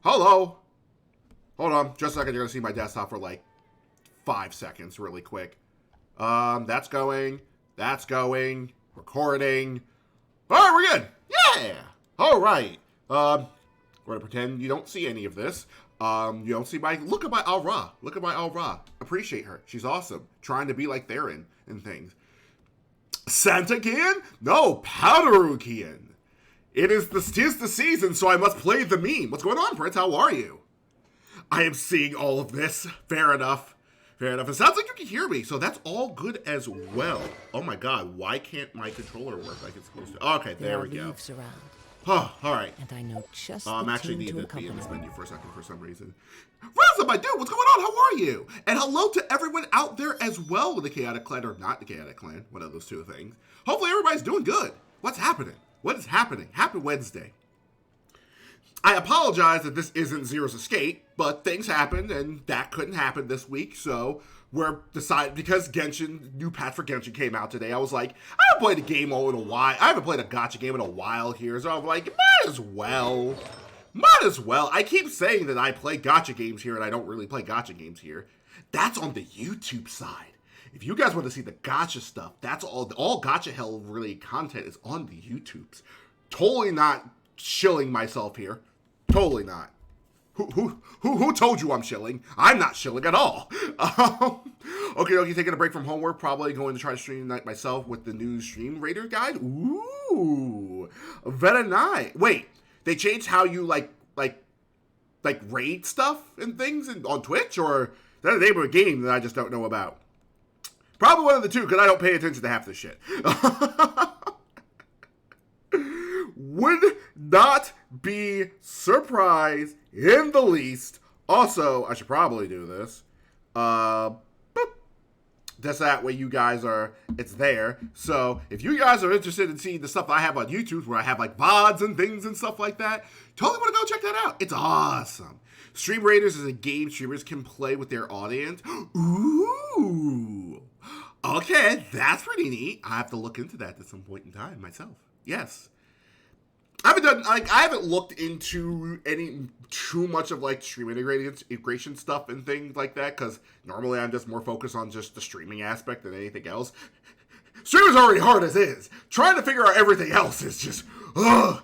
Hello. Hold on. Just a second. You're going to see my desktop for like 5 seconds really quick. That's going. That's going. Recording. All right, we're good. Yeah. All right. We're going to pretend you don't see any of this. You don't see my... Look at my Aura. Look at my Aura. Appreciate her. She's awesome. Trying to be like Theron and things. Santa Kian? No, Powderu Kian. Tis the season, so I must play the meme. What's going on, Prince? How are you? I am seeing all of this. Fair enough. Fair enough. It sounds like you can hear me, so that's all good as well. Oh my god, why can't my controller work like it's supposed to? Okay, there we go. Around. Oh, alright. And I know just I'm actually needing to be in accompany this menu for a second for some reason. Rosa, my dude, what's going on? How are you? And hello to everyone out there as well with the Chaotic Clan, or not the Chaotic Clan, one of those two things. Hopefully everybody's doing good. What's happening? What is happening? Happy Wednesday. I apologize that this isn't Zero's Escape, but things happened, and that couldn't happen this week, so we're decided, because Genshin, new patch for Genshin came out today, I was like, I haven't played a game in a while. I haven't played a gacha game in a while here, so I'm like, might as well. Might as well. I keep saying that I play gacha games here, and I don't really play gacha games here. That's on the YouTube side. If you guys want to see the gacha stuff, that's all gacha hell really content is on the YouTubes. Totally not shilling myself here. Totally not. Who told you I'm shilling? I'm not shilling at all. Okay, taking a break from homework. Probably going to try to stream tonight myself with the new Stream Raider guide. Ooh, very nice. Wait, they changed how you like raid stuff and things on Twitch, or is that the name of a game that I just don't know about? Probably one of the two, because I don't pay attention to half this shit. Would not be surprised in the least. Also, I should probably do this. Boop. Just that way you guys are, it's there. So, if you guys are interested in seeing the stuff I have on YouTube, where I have like VODs and things and stuff like that, totally want to go check that out. It's awesome. Stream Raiders is a game streamers can play with their audience. Ooh. Okay, that's pretty neat. I have to look into that at some point in time myself. Yes. I haven't looked into any too much of like stream integration stuff and things like that, because normally I'm just more focused on just the streaming aspect than anything else. Streaming's already hard as is. Trying to figure out everything else is just, ugh.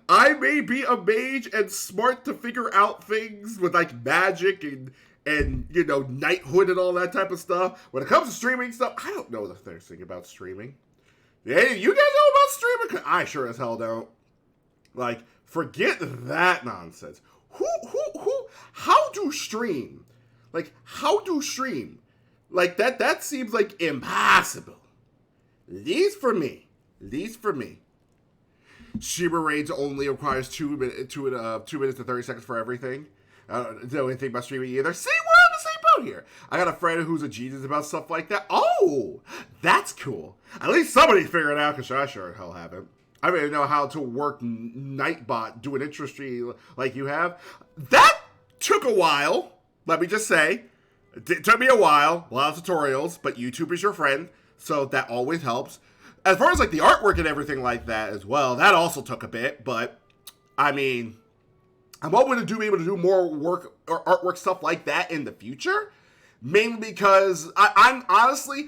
I may be a mage and smart to figure out things with like magic and you know, knighthood and all that type of stuff. When it comes to streaming stuff, I don't know the first thing about streaming. Hey, you guys know about streaming? 'Cause I sure as hell don't. Like, forget that nonsense. How do stream? Like, how do stream? Like, that seems like impossible. At least for me. Shima Raids only requires 2 minutes and 30 seconds for everything. I don't know anything about streaming either. See, we're on the same boat here. I got a friend who's a genius about stuff like that. Oh, that's cool. At least somebody figured it out, because I sure as hell haven't. I don't even know how to work Nightbot, do an intro stream like you have. That took a while, let me just say. It took me a while, a lot of tutorials, but YouTube is your friend, so that always helps. As far as like the artwork and everything like that as well, that also took a bit, but I mean, I'm hoping to be able to do more work or artwork stuff like that in the future. Mainly because I'm honestly,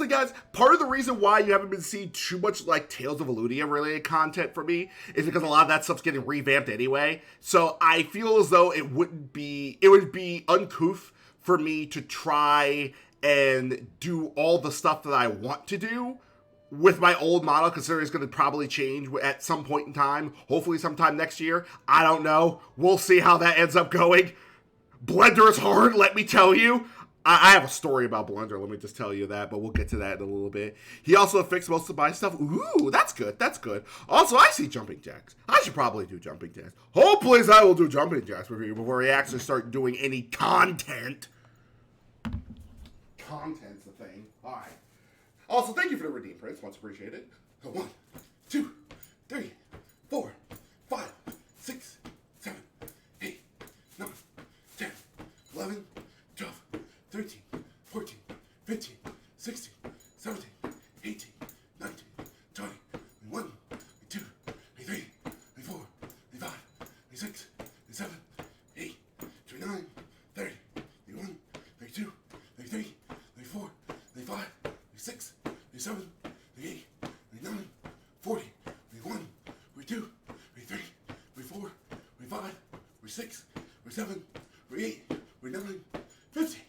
guys, part of the reason why you haven't been seeing too much like Tales of Eludia related content from me is because a lot of that stuff's getting revamped anyway. So I feel as though it would be uncouth for me to try and do all the stuff that I want to do with my old model, considering it's going to probably change at some point in time. Hopefully sometime next year. I don't know. We'll see how that ends up going. Blender is hard, let me tell you. I have a story about Blender, let me just tell you that, but we'll get to that in a little bit. He also fixed most of my stuff. Ooh, that's good, that's good. Also, I see jumping jacks. I should probably do jumping jacks. Hopefully I will do jumping jacks with you before we actually start doing any content. Content's the thing. All right. Also, thank you for the redeem, Prince. Much appreciated. 1, 2, 3, 4, 5, 6, 7, 8, 9, 10, 11, 12, 13, 14, 15, 16, 17, 18, 19, 20, 21, 22, 23, 24, 46, 47, 48, 49, 50.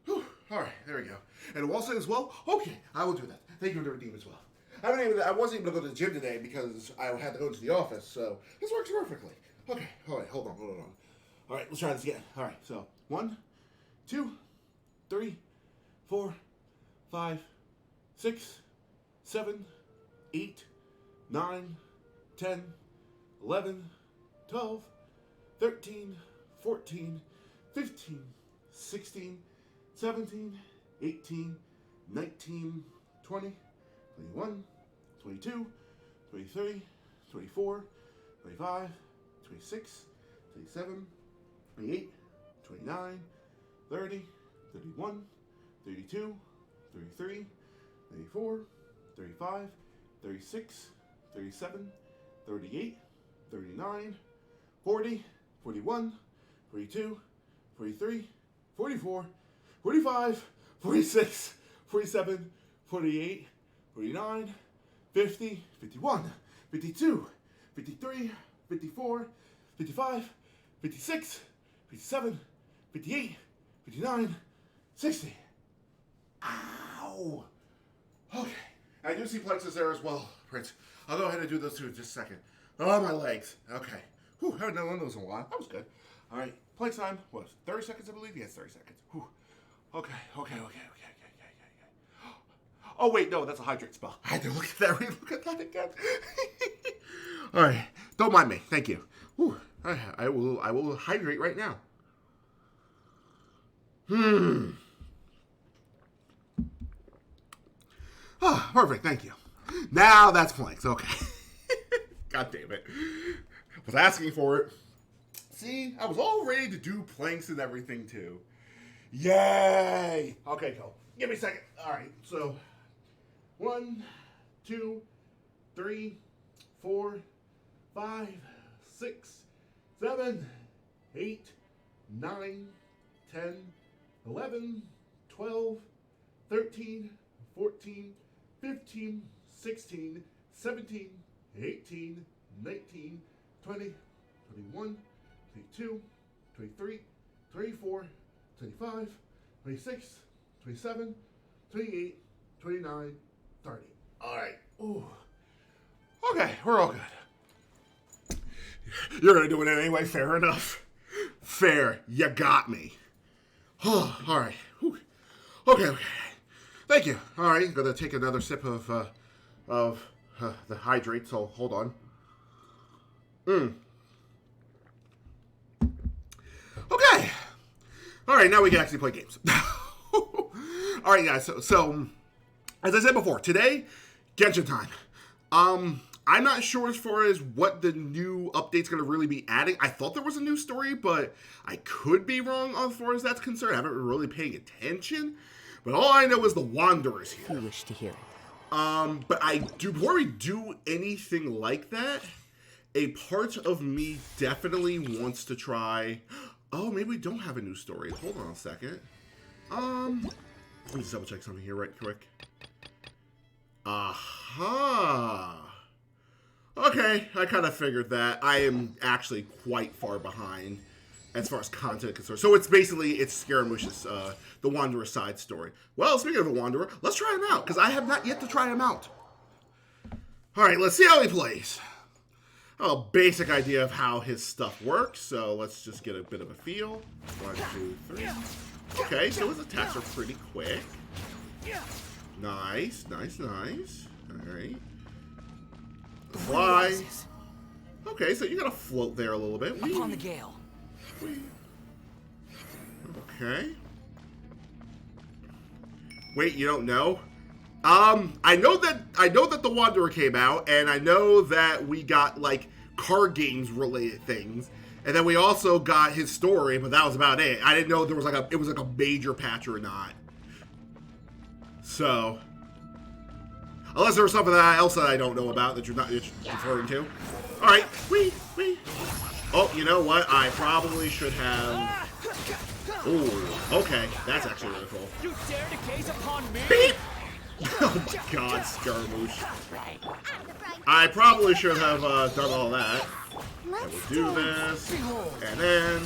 Whew. All right, there we go. And wall sit as well? Okay, I will do that. Thank you for the redeem as well. I wasn't even going to go to the gym today because I had to go to the office, so this works perfectly. Okay, all right, hold on. All right, let's try this again. All right, so 1, 2, 3, 4, 5, 6, 7, 8, 9, 10, 11, 12, 13, 14, 15, 16, 17, 18, 19, 20, 21, 22, 23, 24, 25, 26, 27, 28, 29, 30, 31, 32, 33, 34, 35, 36, 37, 38, 39, 40, 41, 42, 43, 44, 45, 46, 47, 48, 49, 50, 51, 52, 53, 54, 55, 56, 57, 58, 59, 60. Ow! Okay. I do see plexus there as well, Prince. I'll go ahead and do those two in just a second. Oh, my legs. Okay. Whew, haven't done one of those in a while. That was good. All right. Plank time was 30 seconds, I believe? Yes, 30 seconds. Whew. Okay. Oh, wait, no, that's a hydrate spell. I had to look at that. Look at that again. All right. Don't mind me. Thank you. Whew. I will hydrate right now. Oh, perfect. Thank you. Now that's planks. Okay. God damn it. Was asking for it. See, I was all ready to do planks and everything too. Yay! Okay, cool. Give me a second. All right, so 1, 2, 3, 4, 5, 6, 7, 8, 9, 10, 11, 12, 13, 14, 15, 16, 17, 18, 19, 20, 21, 22, 23, 24, 25, 26, 27, 28, 29, 30. All right. Ooh. Okay, we're all good. You're going to do it anyway. Fair enough. Fair. You got me. Oh, all right. Whew. Okay. Thank you. All right. Going to take another sip of the hydrate, so hold on. Okay. All right, now we can actually play games. All right, guys. So, as I said before, today, Genshin time. I'm not sure as far as what the new update's going to really be adding. I thought there was a new story, but I could be wrong as far as that's concerned. I haven't been really paying attention. But all I know is the Wanderer's here. You wish to hear it. But before we do anything like that, a part of me definitely wants to try. Oh, maybe we don't have a new story. Hold on a second. Let me just double check something here right quick. Aha. Okay, I kind of figured that. I am actually quite far behind as far as content is concerned. So it's Scaramouche's, the Wanderer side story. Well, speaking of the Wanderer, let's try him out, because I have not yet to try him out. All right, let's see how he plays. A basic idea of how his stuff works, so let's just get a bit of a feel. 1, 2, 3. Okay, so his attacks are pretty quick. Nice. All right. Fly. Okay, so you gotta float there a little bit. Upon the gale. Okay. Wait, you don't know? I know that the Wanderer came out, and I know that we got like card games related things, and then we also got his story, but that was about it. I didn't know there was it was like a major patch or not. So, unless there was something else that I don't know about that you're not referring to. All right, wee. Oh, you know what? I probably should have. Oh, okay, that's actually really cool. You dare to gaze upon me? Beep! Oh my God, Scaramouche. I probably should have done all that. And we'll do this. And then...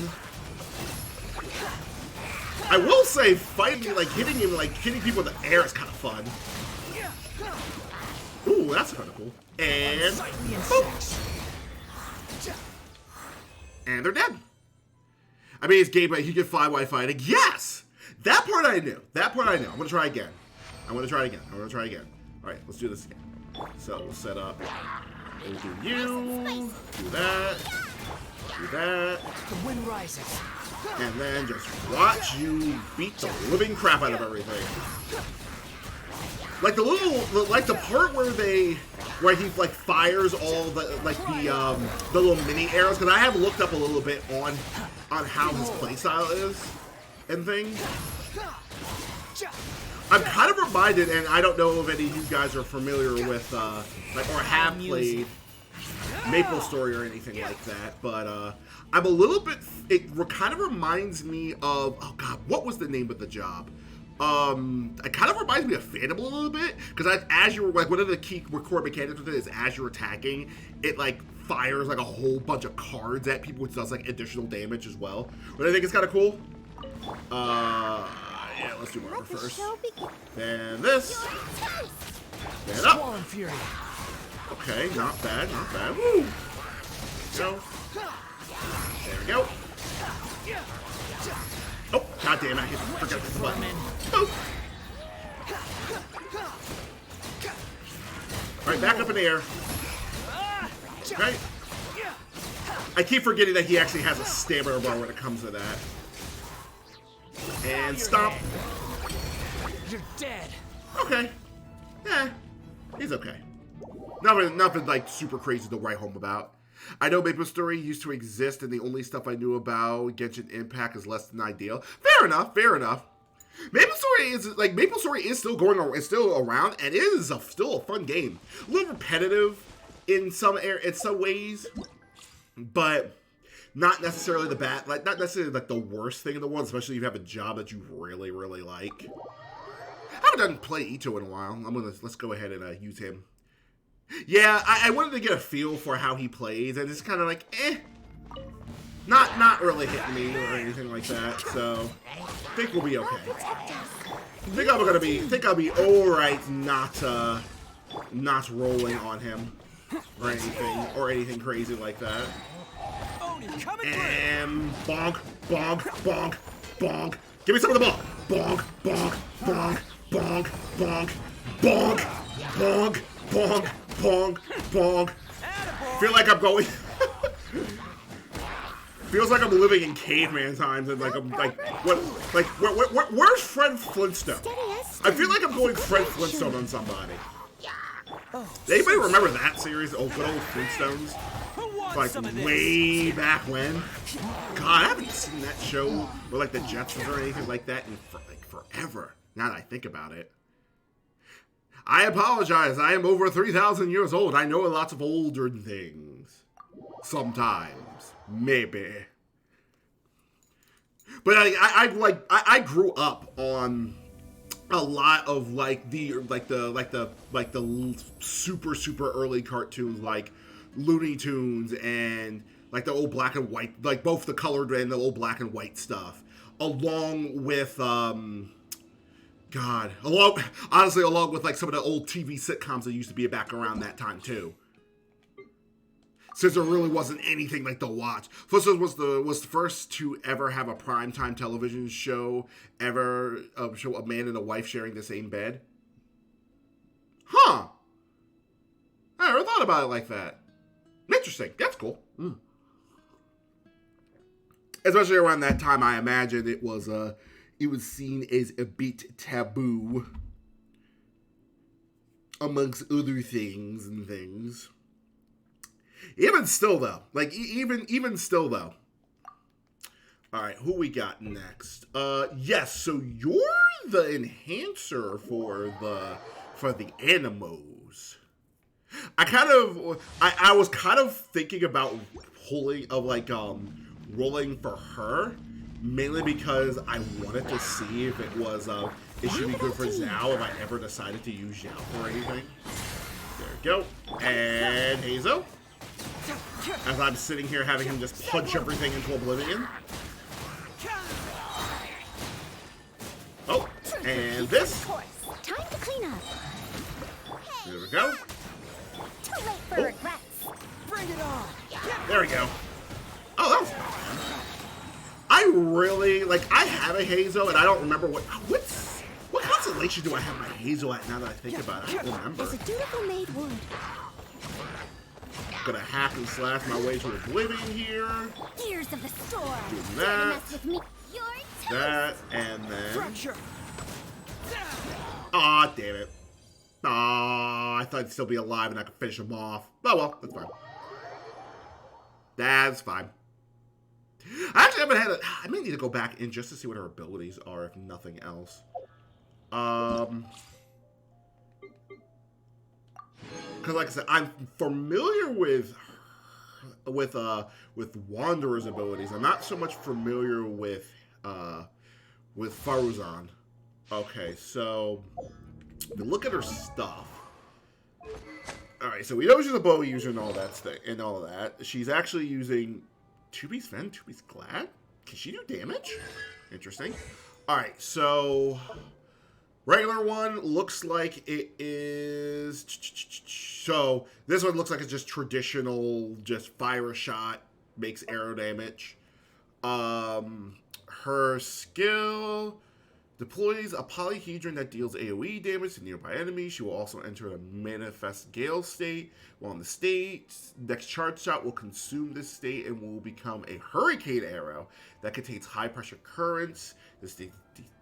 I will say, fighting, like, hitting him, like, hitting people in the air is kind of fun. Ooh, that's kind of cool. And... boop. And they're dead. I mean, it's gameplay. He can fly while fighting. Yes! That part I knew. That part I knew. I'm going to try again. I'm going to try again. All right, let's do this again. So we'll set up. We'll do you. Do that. Do that. The wind rises. And then just watch you beat the living crap out of everything. Like the part where he like fires all the the little mini arrows, because I have looked up a little bit on how his playstyle is and things. I'm kind of reminded, and I don't know if any of you guys are familiar with or have played MapleStory or anything like that, but I'm a little bit. It kind of reminds me of, oh god, what was the name of the job? It kind of reminds me of Phantom a little bit, because as you were, like, one of the key core mechanics with it is as you're attacking, it like fires like a whole bunch of cards at people, which does like additional damage as well. But I think it's kind of cool. Yeah, let's do armor first. Then this. Then up. Okay, not bad, not bad. Woo! So, there we go. Oh, god damn it, I forgot this button. Oh. Alright, back up in the air. Okay. I keep forgetting that he actually has a stamina bar when it comes to that. And stop. You're dead. Okay. Yeah, he's okay. Nothing like super crazy to write home about. I know MapleStory used to exist, and the only stuff I knew about Genshin Impact is less than ideal. Fair enough, fair enough. MapleStory is still going on, it's still around, and it is still a fun game. A little repetitive in some ways, but not necessarily not necessarily like the worst thing in the world, especially if you have a job that you really, really like. I haven't done play Ito in a while. Let's go ahead and use him. Yeah, I wanted to get a feel for how he plays, and it's kind of like, not really hitting me or anything like that. So, I think we'll be okay. I think I'll be all right, not rolling on him or anything crazy like that. And bonk, bonk, bonk, bonk. Give me some of the bonk. Bonk, bonk, bonk, bonk, bonk, bonk, bonk, bonk, bonk, bonk. Feel like I'm going. Feels like I'm living in caveman times, and like I'm where's Fred Flintstone? I feel like I'm going Fred Flintstone on somebody. Anybody remember that series? Oh, good old Flintstones. Like way back when. God, I haven't seen that show or like the Jetsons or anything like that in forever. Now that I think about it. I apologize. I am over 3,000 years old. I know lots of older things. Sometimes, maybe. But I grew up on a lot of like the super early cartoons like Looney Tunes and like the old black and white, like both the colored and the old black and white stuff, along with along with like some of the old TV sitcoms that used to be back around that time too. Since there really wasn't anything like to watch. Flintstones was the first to ever have a primetime television show ever, show a man and a wife sharing the same bed. Huh. I never thought about it like that. Interesting. That's cool. Mm. Especially around that time, I imagine it was seen as a bit taboo, amongst other things and things. Even still, though. Like, even still, though. Alright, who we got next? Yes, so you're the enhancer for the Animos. I was kind of thinking about rolling for her, mainly because I wanted to see if it was, it should be good for Zhao if I ever decided to use Zhao for anything. There we go. And Hazel. as I'm sitting here having him just punch everything into oblivion. Oh, and this. Time to clean up. There we go. Too late for regrets. Bring it on. There we go. Oh, that was fun. I really, like, I have a Hazo, and I don't remember what constellation do I have my Hazo at now that I think about it? I don't remember. There's a dutiful made wood. Gonna hack and slash my way to oblivion here. Gears of the storm. Do Dare to that. mess with me. You're toast. That, and then... Fracture. Aw, damn it. Aw, I thought he'd still be alive and I could finish him off. Oh well, that's fine. That's fine. I actually haven't had I may need to go back in just to see what her abilities are, if nothing else. Because like I said, I'm familiar with Wanderer's abilities. I'm not so much familiar with Faruzan. Okay, so look at her stuff. All right, so we know she's a bow user and all that. She's actually using 2-piece Fen, 2-piece Glad. Can she do damage? Interesting. All right, so regular one looks like it is. So this one looks like it's just traditional, just fire a shot, makes arrow damage. Her skill deploys a polyhedron that deals AoE damage to nearby enemies. She will also enter a manifest gale state. While in the state, next charge shot will consume this state and will become a hurricane arrow that contains high pressure currents. This deals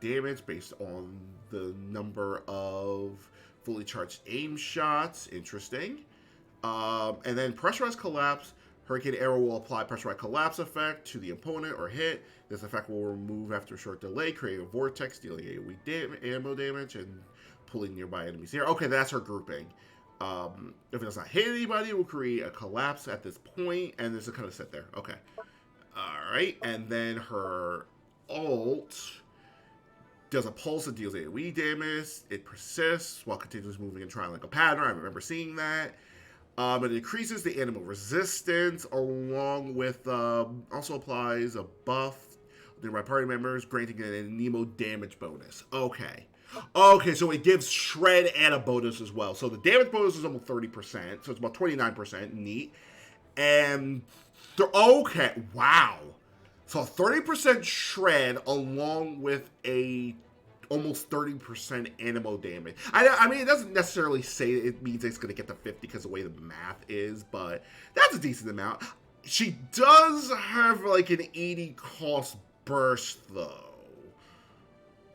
damage based on the number of fully charged aim shots. Interesting. And then pressurized collapse. Hurricane arrow will apply pressurized collapse effect to the opponent or hit. This effect will remove after a short delay, creating a vortex, dealing AoE ammo damage, and pulling nearby enemies here. Okay, that's her grouping. If it does not hit anybody, it will create a collapse at this point, and this will kind of sit there. Okay. Alright, and then her ult does a pulse that deals AoE damage. It persists while continuously moving and trying like a pattern. I remember seeing that. It increases the animal resistance, along with also applies a buff to my party members, granting an Nemo damage bonus. Okay. Okay, so it gives shred and a bonus as well. So the damage bonus is almost 30%, so it's about 29%. Neat. And okay, wow. So 30% shred along with a almost 30% animal damage. I mean, it doesn't necessarily say it means it's going to get to 50 because of the way the math is, but that's a decent amount. She does have like an 80 cost burst though,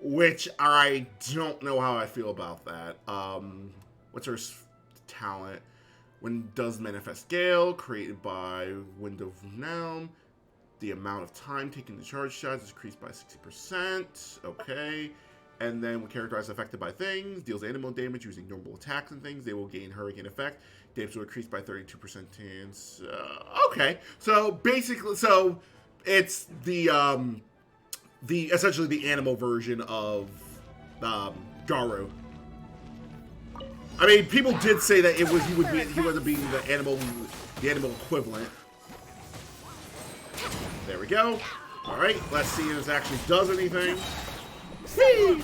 which I don't know how I feel about that. What's her talent? When does manifest gale, created by Wind of Renown. The amount of time taken to charge shots is increased by 60%. Okay. And then when characterized affected by things, deals animal damage using normal attacks and things, they will gain hurricane effect. Damage will increase by 32% chance. Okay. So basically, so it's the essentially the animal version of Garu. I mean, people did say that he would be the animal equivalent. There we go. All right, let's see if this actually does anything. Whee!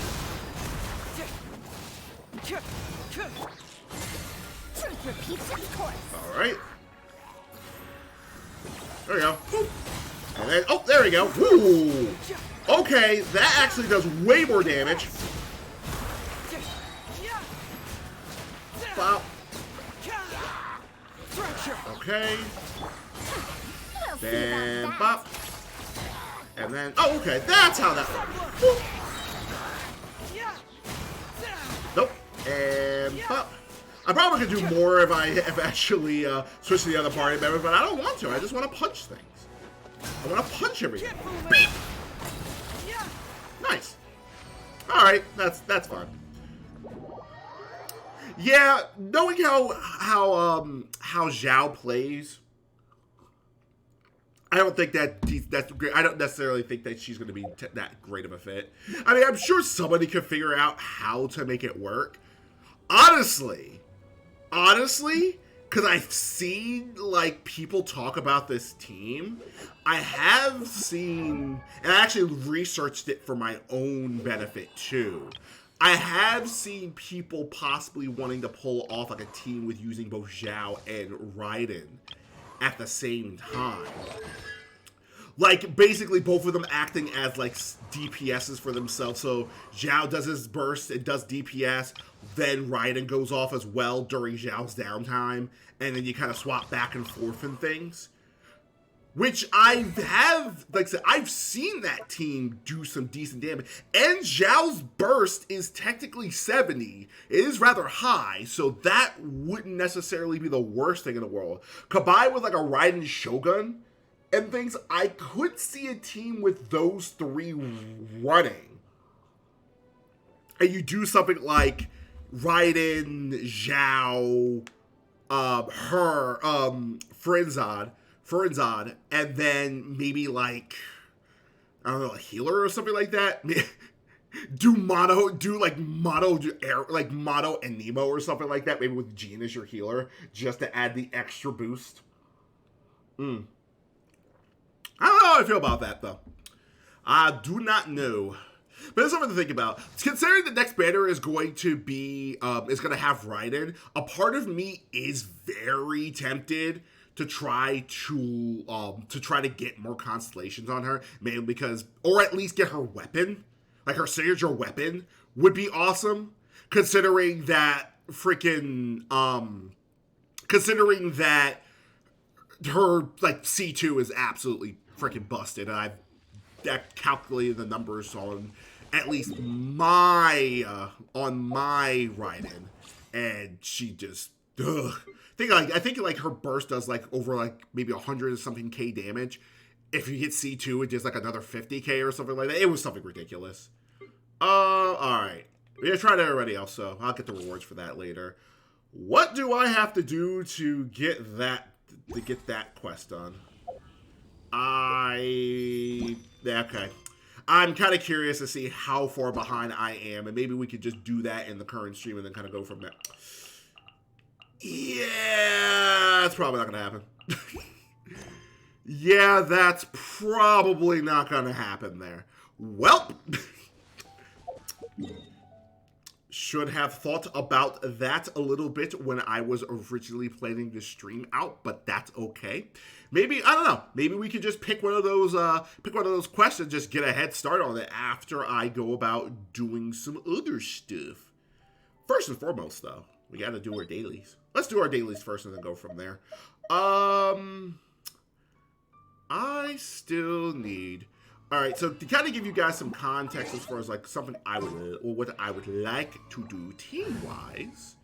Truth repeats its course. All right. There we go. Boop. And then, oh, there we go. Woo! Okay, that actually does way more damage. Wow. Okay. Then bop. And then, oh, okay, that's how that works. Boop. Nope. And pop. I probably could do more if I actually switch to the other party members, but I don't want to. I just want to punch things. I want to punch everything. Beep. Nice. All right, that's fine. Yeah, knowing how Zhao plays, I don't think that's great. I don't necessarily think that she's going to be that great of a fit. I mean, I'm sure somebody could figure out how to make it work. Honestly, because I've seen, like, people talk about this team. I have seen, and I actually researched it for my own benefit, too. I have seen people possibly wanting to pull off, like, a team with using both Zhao and Raiden at the same time. Like, basically both of them acting as, like, DPSs for themselves. So Zhao does his burst and does DPS, then Raiden goes off as well during Zhao's downtime, and then you kind of swap back and forth and things. Which I have, like I said, I've seen that team do some decent damage. And Zhao's burst is technically 70. It is rather high, so that wouldn't necessarily be the worst thing in the world. Combined with, like, a Raiden Shogun and things, I could see a team with those three running. And you do something like Raiden, Zhao, Frenzad, and then maybe, like, I don't know, a healer or something like that. Mono and Nemo or something like that, maybe with Jean as your healer, just to add the extra boost. I don't know how I feel about that, though. I do not know. But it's something to think about. Considering the next banner is going to be, is going to have Raiden, a part of me is very tempted to try to get more constellations on her, mainly because, or at least get her weapon, like her signature weapon, would be awesome. Considering that her, like, C2 is absolutely freaking busted, and I've calculated the numbers on at least my Raiden, and she just, ugh. I think her burst does, like, over, like, maybe 100 and something K damage. If you hit C2, it does, like, another 50K or something like that. It was something ridiculous. Alright. We tried it already, also. I'll get the rewards for that later. What do I have to do to get that quest done? Okay. I'm kind of curious to see how far behind I am, and maybe we could just do that in the current stream and then kind of go from there. Yeah, that's probably not going to happen. Yeah, that's probably not going to happen there. Welp. Should have thought about that a little bit when I was originally planning the stream out, but that's okay. Maybe, I don't know, maybe we could just pick one of those quests and just get a head start on it after I go about doing some other stuff. First and foremost, though, we got to do our dailies. Let's do our dailies first and then go from there. I still need... Alright, so to kind of give you guys some context as far as, like, something what I would like to do team-wise.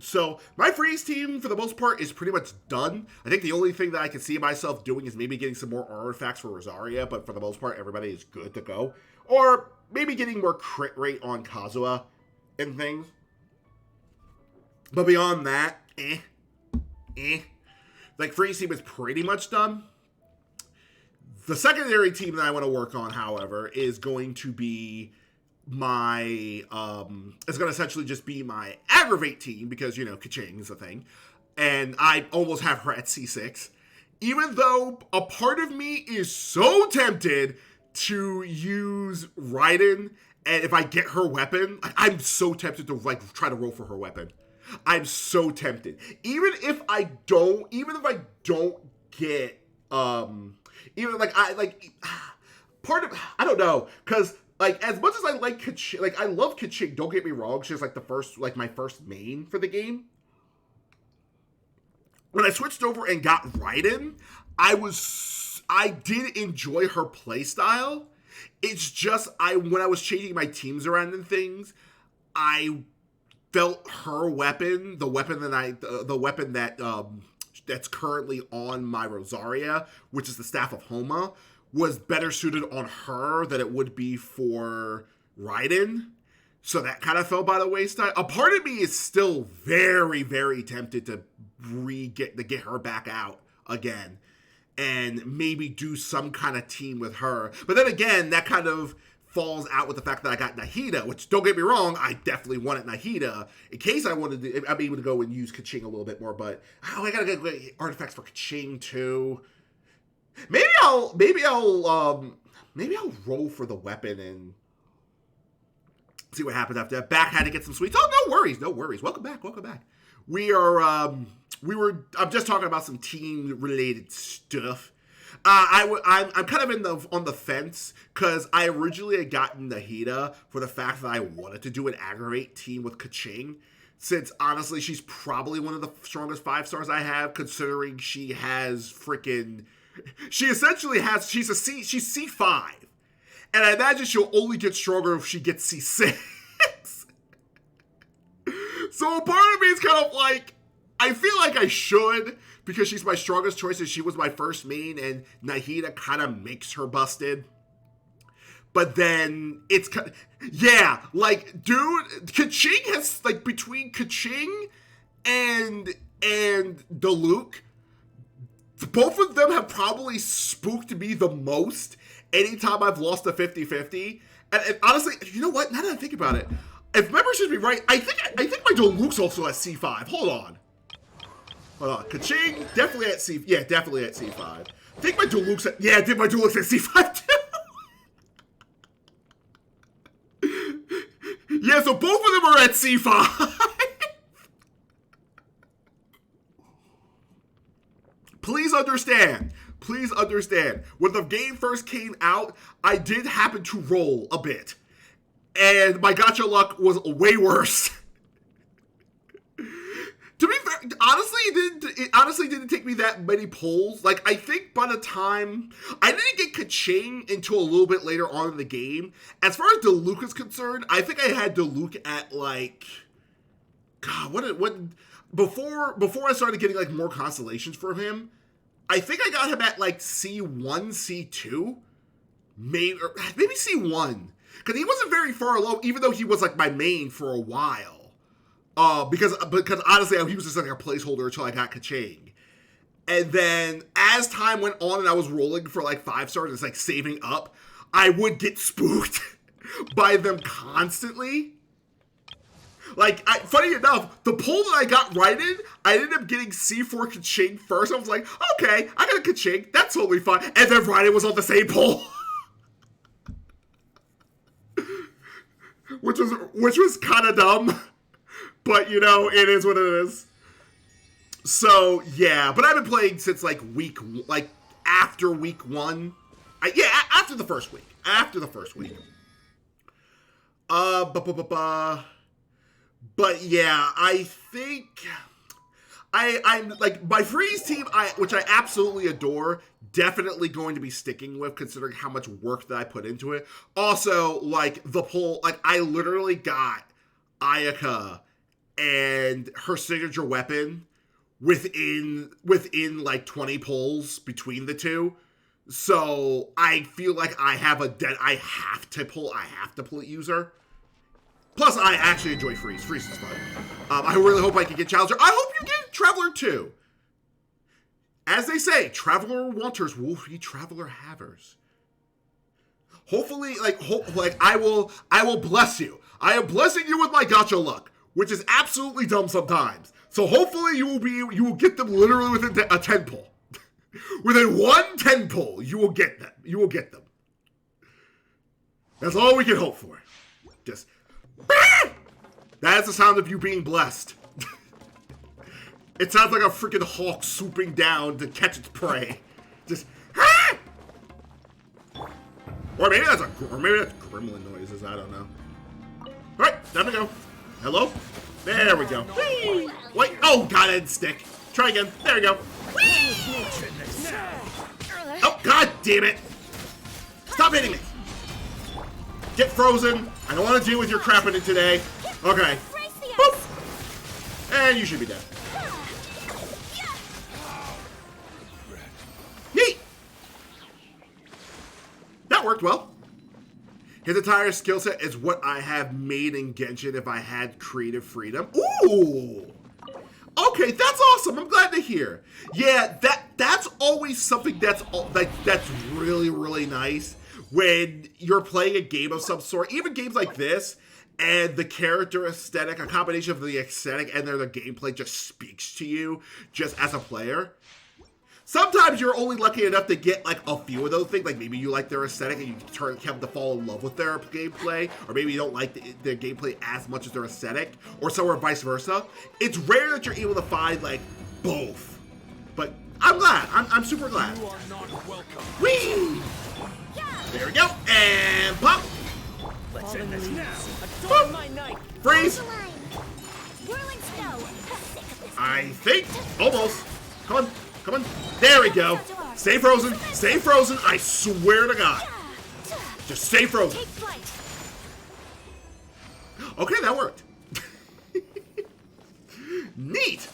So my freeze team, for the most part, is pretty much done. I think the only thing that I can see myself doing is maybe getting some more artifacts for Rosaria, but for the most part, everybody is good to go. Or maybe getting more crit rate on Kazuha and things. But beyond that, like, freeze team is pretty much done. The secondary team that I want to work on, however, is going to be my, it's going to essentially just be my aggravate team, because, you know, Kaching is a thing, and I almost have her at C6, even though a part of me is so tempted to use Raiden, and if I get her weapon, I'm so tempted to, like, try to roll for her weapon. I'm so tempted. Even if I don't get, even, like, part of, I don't know, because, like, as much as I like Kaching, like, I love Kaching, don't get me wrong, she's, like, my first main for the game. When I switched over and got Raiden, I did enjoy her playstyle. It's just, when I was changing my teams around and things, I felt her weapon, the weapon that's currently on my Rosaria, which is the Staff of Homa, was better suited on her than it would be for Raiden. So that kind of fell by the wayside. A part of me is still very, very tempted to get her back out again and maybe do some kind of team with her. But then again, that kind of falls out with the fact that I got Nahida, which, don't get me wrong, I definitely wanted Nahida in case I wanted to, I'm able to go and use Kaching a little bit more, but, I gotta get artifacts for Kaching too. Maybe I'll roll for the weapon and see what happens after that. Back had to get some sweets. Oh, no worries. Welcome back. I'm just talking about some team-related stuff. I'm kind of on the fence, because I originally had gotten Nahida for the fact that I wanted to do an aggravate team with Kaching, since honestly she's probably one of the strongest 5 stars I have, considering she has freaking... she's C5. And I imagine she'll only get stronger if she gets C6. So part of me is kind of like, I feel like I should, because she's my strongest choice and she was my first main, and Nahida kind of makes her busted. But then it's kind of, yeah, like, dude, Kaching has, like, between Kaching and Diluc, both of them have probably spooked me the most anytime I've lost a 50-50. And honestly, you know what? Now that I think about it, if memory serves me right, I think my Diluc's also at C5. Hold on. Kaching, definitely at C5. Yeah, definitely at C5. I think my Diluc's at... Yeah, my Diluc's at C5 too. Yeah, so both of them are at C5. Please understand, when the game first came out, I did happen to roll a bit. And my gacha luck was way worse. To be fair, honestly, it honestly didn't take me that many pulls. Like, I think by the time... I didn't get Kaching until a little bit later on in the game. As far as Diluc is concerned, I think I had Diluc at, like... God, what... Before I started getting, like, more constellations from him, I think I got him at, like, C1, C2? Maybe C1. Because he wasn't very far along, even though he was, like, my main for a while. Because honestly, he was just, like, a placeholder until I got Kaching. And then, as time went on and I was rolling for, like, 5 stars, it's, like, saving up, I would get spooked by them constantly. Like, funny enough, the pull that I got righted, I ended up getting C4 Kaching first. I was like, okay, I got a Kaching, that's totally fine. And then Raiden was on the same pull. which was kind of dumb. But, you know, it is what it is. So, yeah. But I've been playing since, like, after week 1. After the first week. But yeah, I think I'm like my freeze team, which I absolutely adore, definitely going to be sticking with, considering how much work that I put into it. Also, like the pull, like I literally got Ayaka and her signature weapon within like 20 pulls between the two. So I feel like I have to pull user. Plus, I actually enjoy Freeze. Freeze is fun. I really hope I can get Challenger. I hope you get Traveler too. As they say, Traveler wanters will be Traveler havers. Hopefully, I will bless you. I am blessing you with my gacha luck, which is absolutely dumb sometimes. So hopefully you will get them literally within a 10 pull. Within 1 10 pull, you will get them. That's all we can hope for. Just... That's the sound of you being blessed. It sounds like a freaking hawk swooping down to catch its prey. Just or maybe that's gremlin noises, I don't know. Alright, time to go. Hello? There we go. Whee! Wait, oh god, it didn't stick. Try again. There we go. Whee! Oh god damn it! Stop hitting me! Get frozen. I don't want to deal with your crap in it today. Okay. Boop. And you should be dead. Neat. That worked well. His entire skill set is what I have made in Genshin if I had creative freedom. Ooh. Okay, that's awesome. I'm glad to hear. Yeah, that's always something that's really, really nice. when you're playing a game of some sort, even games like this, and the character aesthetic, a combination of the aesthetic and the gameplay just speaks to you just as a player. Sometimes you're only lucky enough to get like a few of those things, like maybe you like their aesthetic and you come to fall in love with their gameplay, or maybe you don't like their gameplay as much as their aesthetic, or somewhere vice versa. It's rare that you're able to find like both, but I'm glad. I'm super glad. You are not welcome. Whee! There we go, and pop. Let's end this now. Adorn my night. Freeze. The line. Whirling snow. Sick of this. I think almost. Come on. Come on. There we go. Stay frozen. Stay frozen. I swear to God. Just stay frozen. Take flight. Okay, that worked. Neat.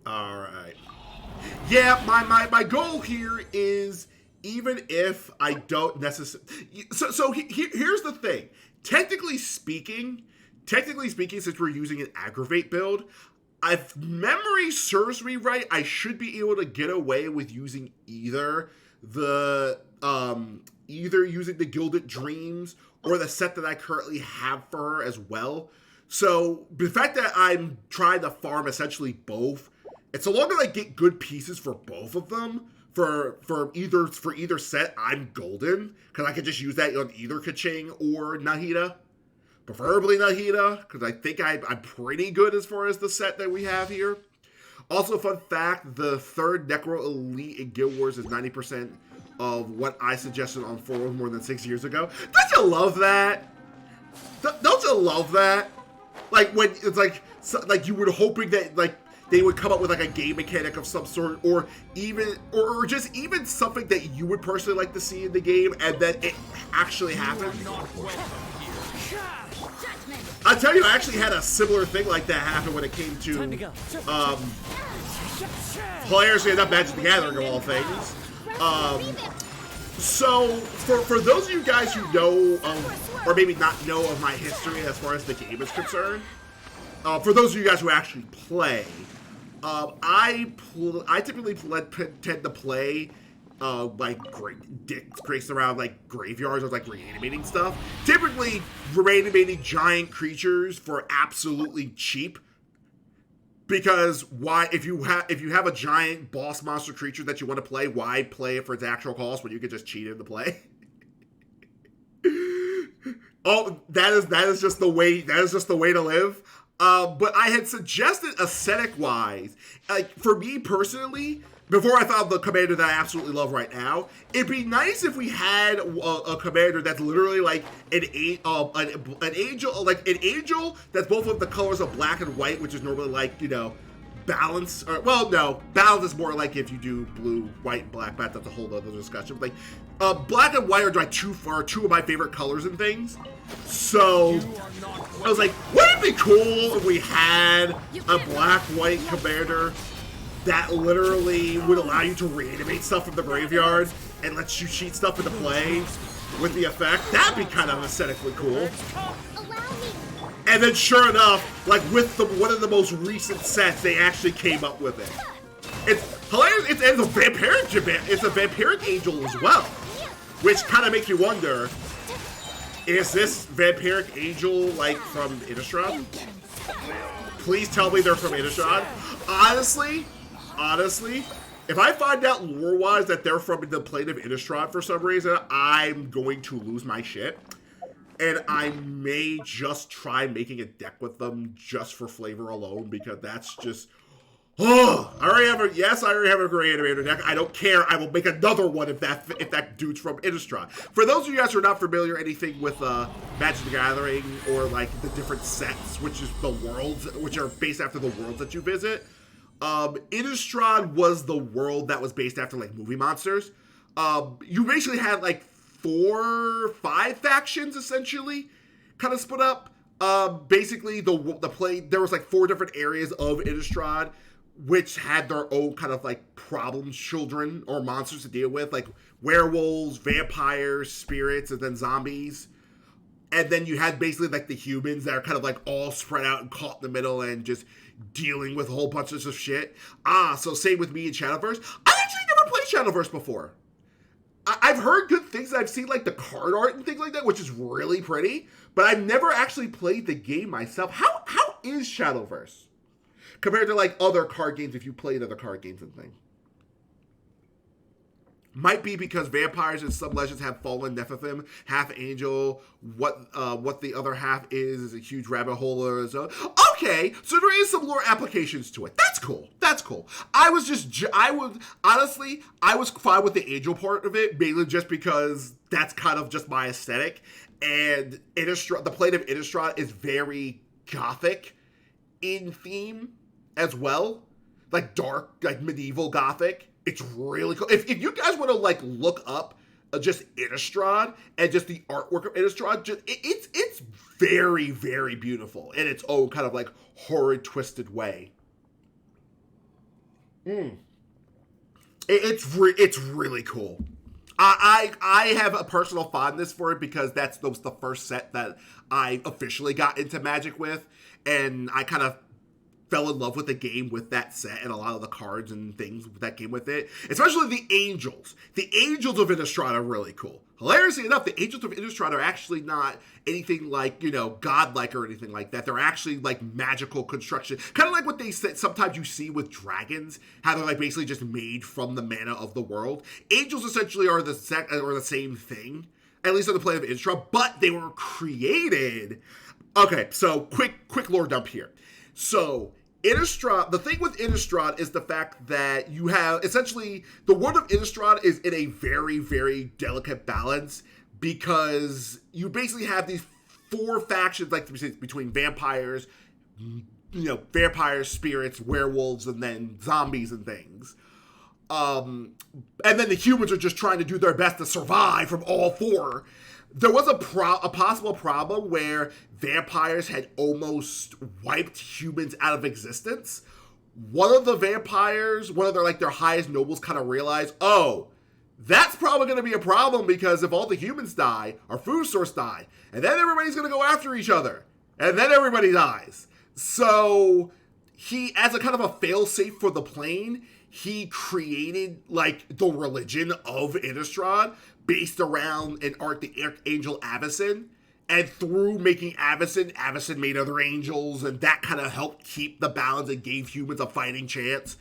All right. Yeah, my goal here is, even if I don't necessarily... So here's the thing. Technically speaking, since we're using an aggravate build, if memory serves me right, I should be able to get away with using either using the Gilded Dreams or the set that I currently have for her as well. So the fact that I'm trying to farm essentially both, and so long as I get good pieces for both of them, for either set, I'm golden, because I can just use that on either Kaching or Nahida. Preferably Nahida, because I think I'm pretty good as far as the set that we have here. Also, fun fact, the third Necro Elite in Guild Wars is 90% of what I suggested on forums more than 6 years ago. Don't you love that? Don't you love that? Like, when it's like you were hoping that, like, they would come up with like a game mechanic of some sort, or just even something that you would personally like to see in the game, and then it actually happened. I'll tell you, I actually had a similar thing like that happen when it came to players who end up Magic the Gathering of all things. So for those of you guys who know or maybe not know of my history as far as the game is concerned, for those of you guys who actually play, I typically tend to play like grace around like graveyards or like reanimating stuff. Typically reanimating giant creatures for absolutely cheap. Because why, if you have a giant boss monster creature that you want to play, why play it for its actual cost when you can just cheat into play? Oh, that is just the way to live. But I had suggested aesthetic-wise, like, for me personally, before I found the commander that I absolutely love right now, it'd be nice if we had a commander that's literally like an angel, like an angel that's both of the colors of black and white, which is normally like, you know, balance. Or, well, no, balance is more like if you do blue, white, and black. But that's a whole other discussion. Like, black and white are like two of my favorite colors and things. So I was like, wouldn't it be cool if we had a black-white commander that literally would allow you to reanimate stuff from the graveyard and lets you cheat stuff into play with the effect? That'd be kind of aesthetically cool. And then sure enough, like with one of the most recent sets, they actually came up with it. It's hilarious. It's a vampiric angel as well, which kind of makes you wonder, is this vampiric angel like from Innistrad? Please tell me they're from Innistrad. Honestly, if I find out lore-wise that they're from the plane of Innistrad for some reason, I'm going to lose my shit. And I may just try making a deck with them just for flavor alone, because that's just... Oh, I already have a Grey Animator deck. I don't care. I will make another one if that dude's from Innistrad. For those of you guys who are not familiar anything with Magic the Gathering or like the different sets, which is the worlds, which are based after the worlds that you visit, Innistrad was the world that was based after like movie monsters. You basically had like 4 or 5 factions essentially, kind of split up. Basically the play, there was like 4 different areas of Innistrad, which had their own kind of like problem children or monsters to deal with, like werewolves, vampires, spirits, and then zombies. And then you had basically like the humans that are kind of like all spread out and caught in the middle and just dealing with a whole bunch of shit. So same with me in Shadowverse. I actually never played played Shadowverse before. I've heard good things. I've seen like the card art and things like that, which is really pretty. But I've never actually played the game myself. How is Shadowverse compared to like other card games? If you played other card games and things, might be because vampires and some legends have fallen Nephilim, half angel. What the other half is a huge rabbit hole. Or so. Okay, so there is some lore applications to it. That's cool. That's cool. I was fine with the angel part of it, mainly just because that's kind of just my aesthetic. And Innistrad, the plane of Innistrad is very gothic in theme as well, like dark, like medieval gothic. It's really cool. If you guys want to like look up just Innistrad and just the artwork of Innistrad, it's very, very beautiful in its own kind of like horrid, twisted way. It's really cool. I have a personal fondness for it because that was the first set that I officially got into Magic with, and I kind of fell in love with the game with that set and a lot of the cards and things that came with it. Especially the Angels. The Angels of Innistrad are really cool. Hilariously enough, the Angels of Innistrad are actually not anything like, godlike or anything like that. They're actually like magical construction. Kind of like what they said sometimes you see with dragons, how they're like basically just made from the mana of the world. Angels essentially are the same thing, at least on the plane of Innistrad, but they were created. Okay, so quick lore dump here. So Innistrad, the thing with Innistrad is the fact that you have, essentially, the world of Innistrad is in a very, very delicate balance because you basically have these four factions, like between vampires, vampires, spirits, werewolves, and then zombies and things. And then the humans are just trying to do their best to survive from all four. There was a possible problem where vampires had almost wiped humans out of existence. One of the vampires, one of their highest nobles, kind of realized, oh, that's probably going to be a problem because if all the humans die, our food source die, and then everybody's going to go after each other, and then everybody dies. So he, as a kind of a failsafe for the plane, he created the religion of Innistrad based around an archangel Avacyn. And through making Avacyn made other angels, and that kind of helped keep the balance and gave humans a fighting chance.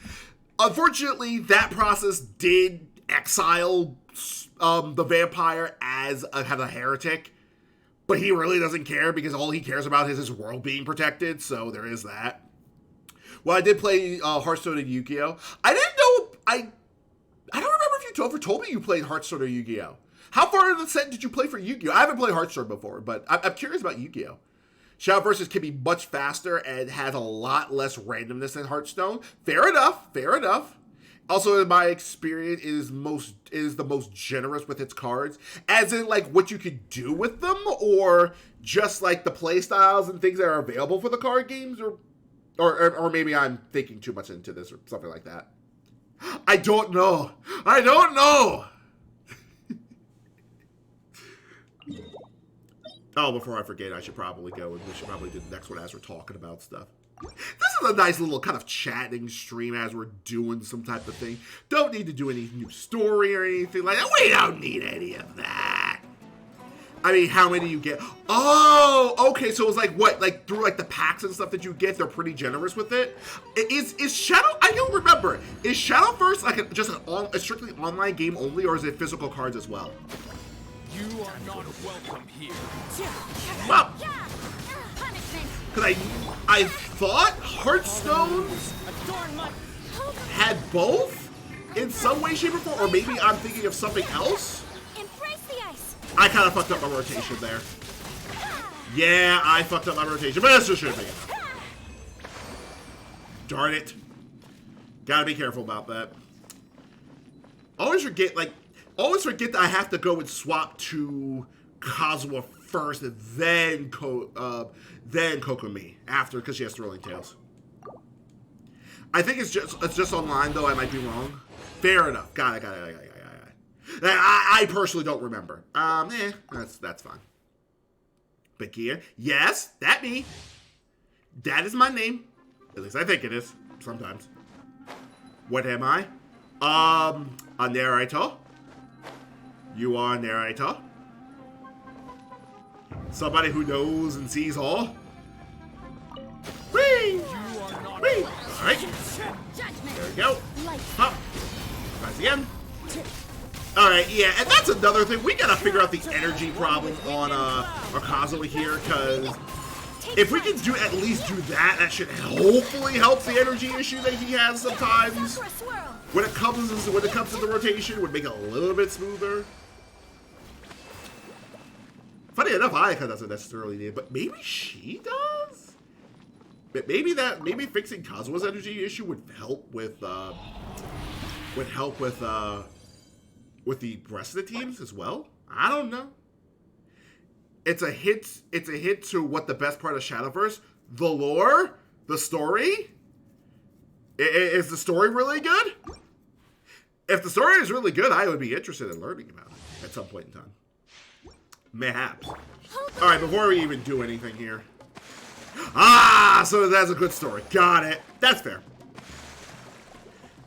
Unfortunately, that process did exile the vampire as a kind of heretic, but he really doesn't care because all he cares about is his world being protected, so there is that. Well, I did play Hearthstone and Yu-Gi-Oh! I didn't know, I don't remember if you ever told me you played Hearthstone or Yu-Gi-Oh! How far in the set did you play for Yu-Gi-Oh? I haven't played Hearthstone before, but I'm curious about Yu-Gi-Oh! Shadowverse can be much faster and has a lot less randomness than Hearthstone. Fair enough. Also, in my experience, is the most generous with its cards, as in what you could do with them, or just the play styles and things that are available for the card games, or maybe I'm thinking too much into this or something like that. I don't know. Oh, before I forget, I should probably go, and we should probably do the next one as we're talking about stuff. This is a nice little kind of chatting stream as we're doing some type of thing. Don't need to do any new story or anything like that. We don't need any of that. I mean, how many you get? Oh, okay, so it's through the packs and stuff that you get, they're pretty generous with it. Is Shadow, I don't remember, is Shadowverse just a strictly online game only, or is it physical cards as well? You are not welcome here. Well, because I thought Hearthstone had both in some way, shape, or form, or maybe I'm thinking of something else. Embrace the ice. I kind of fucked up my rotation there. Yeah, I fucked up my rotation, but that's just should be. Darn it. Gotta be careful about that. Always forget that I have to go and swap to Kazuha first, and then Kokomi after, because she has Thrilling Tales. I think it's just online, though. I might be wrong. Fair enough. Got it. I personally don't remember. That's fine. Bakia, yes, that me. That is my name. At least I think it is. Sometimes. What am I? A narrator. You are a narrator. Somebody who knows and sees all. Whee! Whee! Alright. There we go. Up. Tries again. Alright, yeah, and that's another thing. We gotta figure out the energy problem on Kazuha here, because if we can at least do that, that should hopefully help the energy issue that he has sometimes. When it comes to the rotation, it would make it a little bit smoother. Funny enough, Ayaka doesn't necessarily need it, but maybe she does? Maybe fixing Kazuha's energy issue would help with the rest of the teams as well. I don't know. It's a hint to what the best part of Shadowverse, the lore, the story. Is the story really good? If the story is really good, I would be interested in learning about it at some point in time. Mayhaps. Alright, before we even do anything here. Ah, so that's a good story. Got it. That's fair.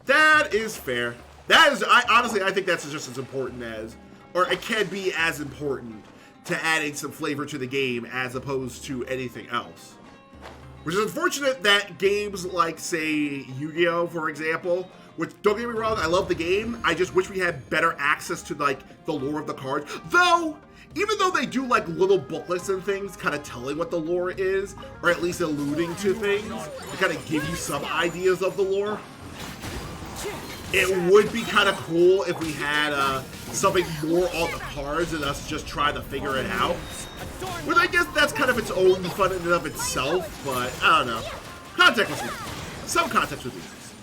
That is fair. That is, honestly, I think that's just as important as, or it can be as important to adding some flavor to the game as opposed to anything else. Which is unfortunate that games like, say, Yu-Gi-Oh!, for example, which, don't get me wrong, I love the game, I just wish we had better access to, like, the lore of the cards. Though, even though they do, like, little booklets and things kind of telling what the lore is, or at least alluding to things, to kind of give you some ideas of the lore, it would be kind of cool if we had something more on the cards than us just trying to figure it out. Which I guess that's kind of its own fun in and of itself, but I don't know. Context was nice. Some context would be nice.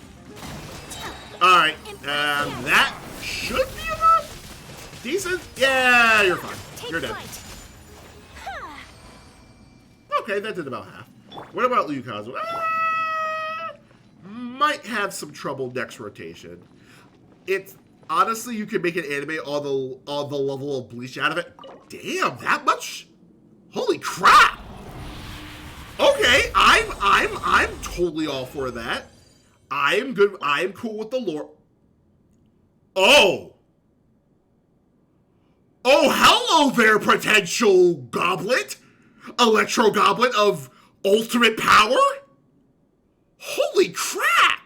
Alright, that should be enough? Decent? Yeah, you're fine. You're dead. Okay, that did about half. What about Liu Kazuha? Might have some trouble next rotation. It's honestly, you could make an anime on the level of Bleach out of it. Damn, that much? Holy crap! Okay, I'm totally all for that. I am good. I am cool with the lore. Oh, hello there, potential goblet, electro goblet of ultimate power. Holy crap!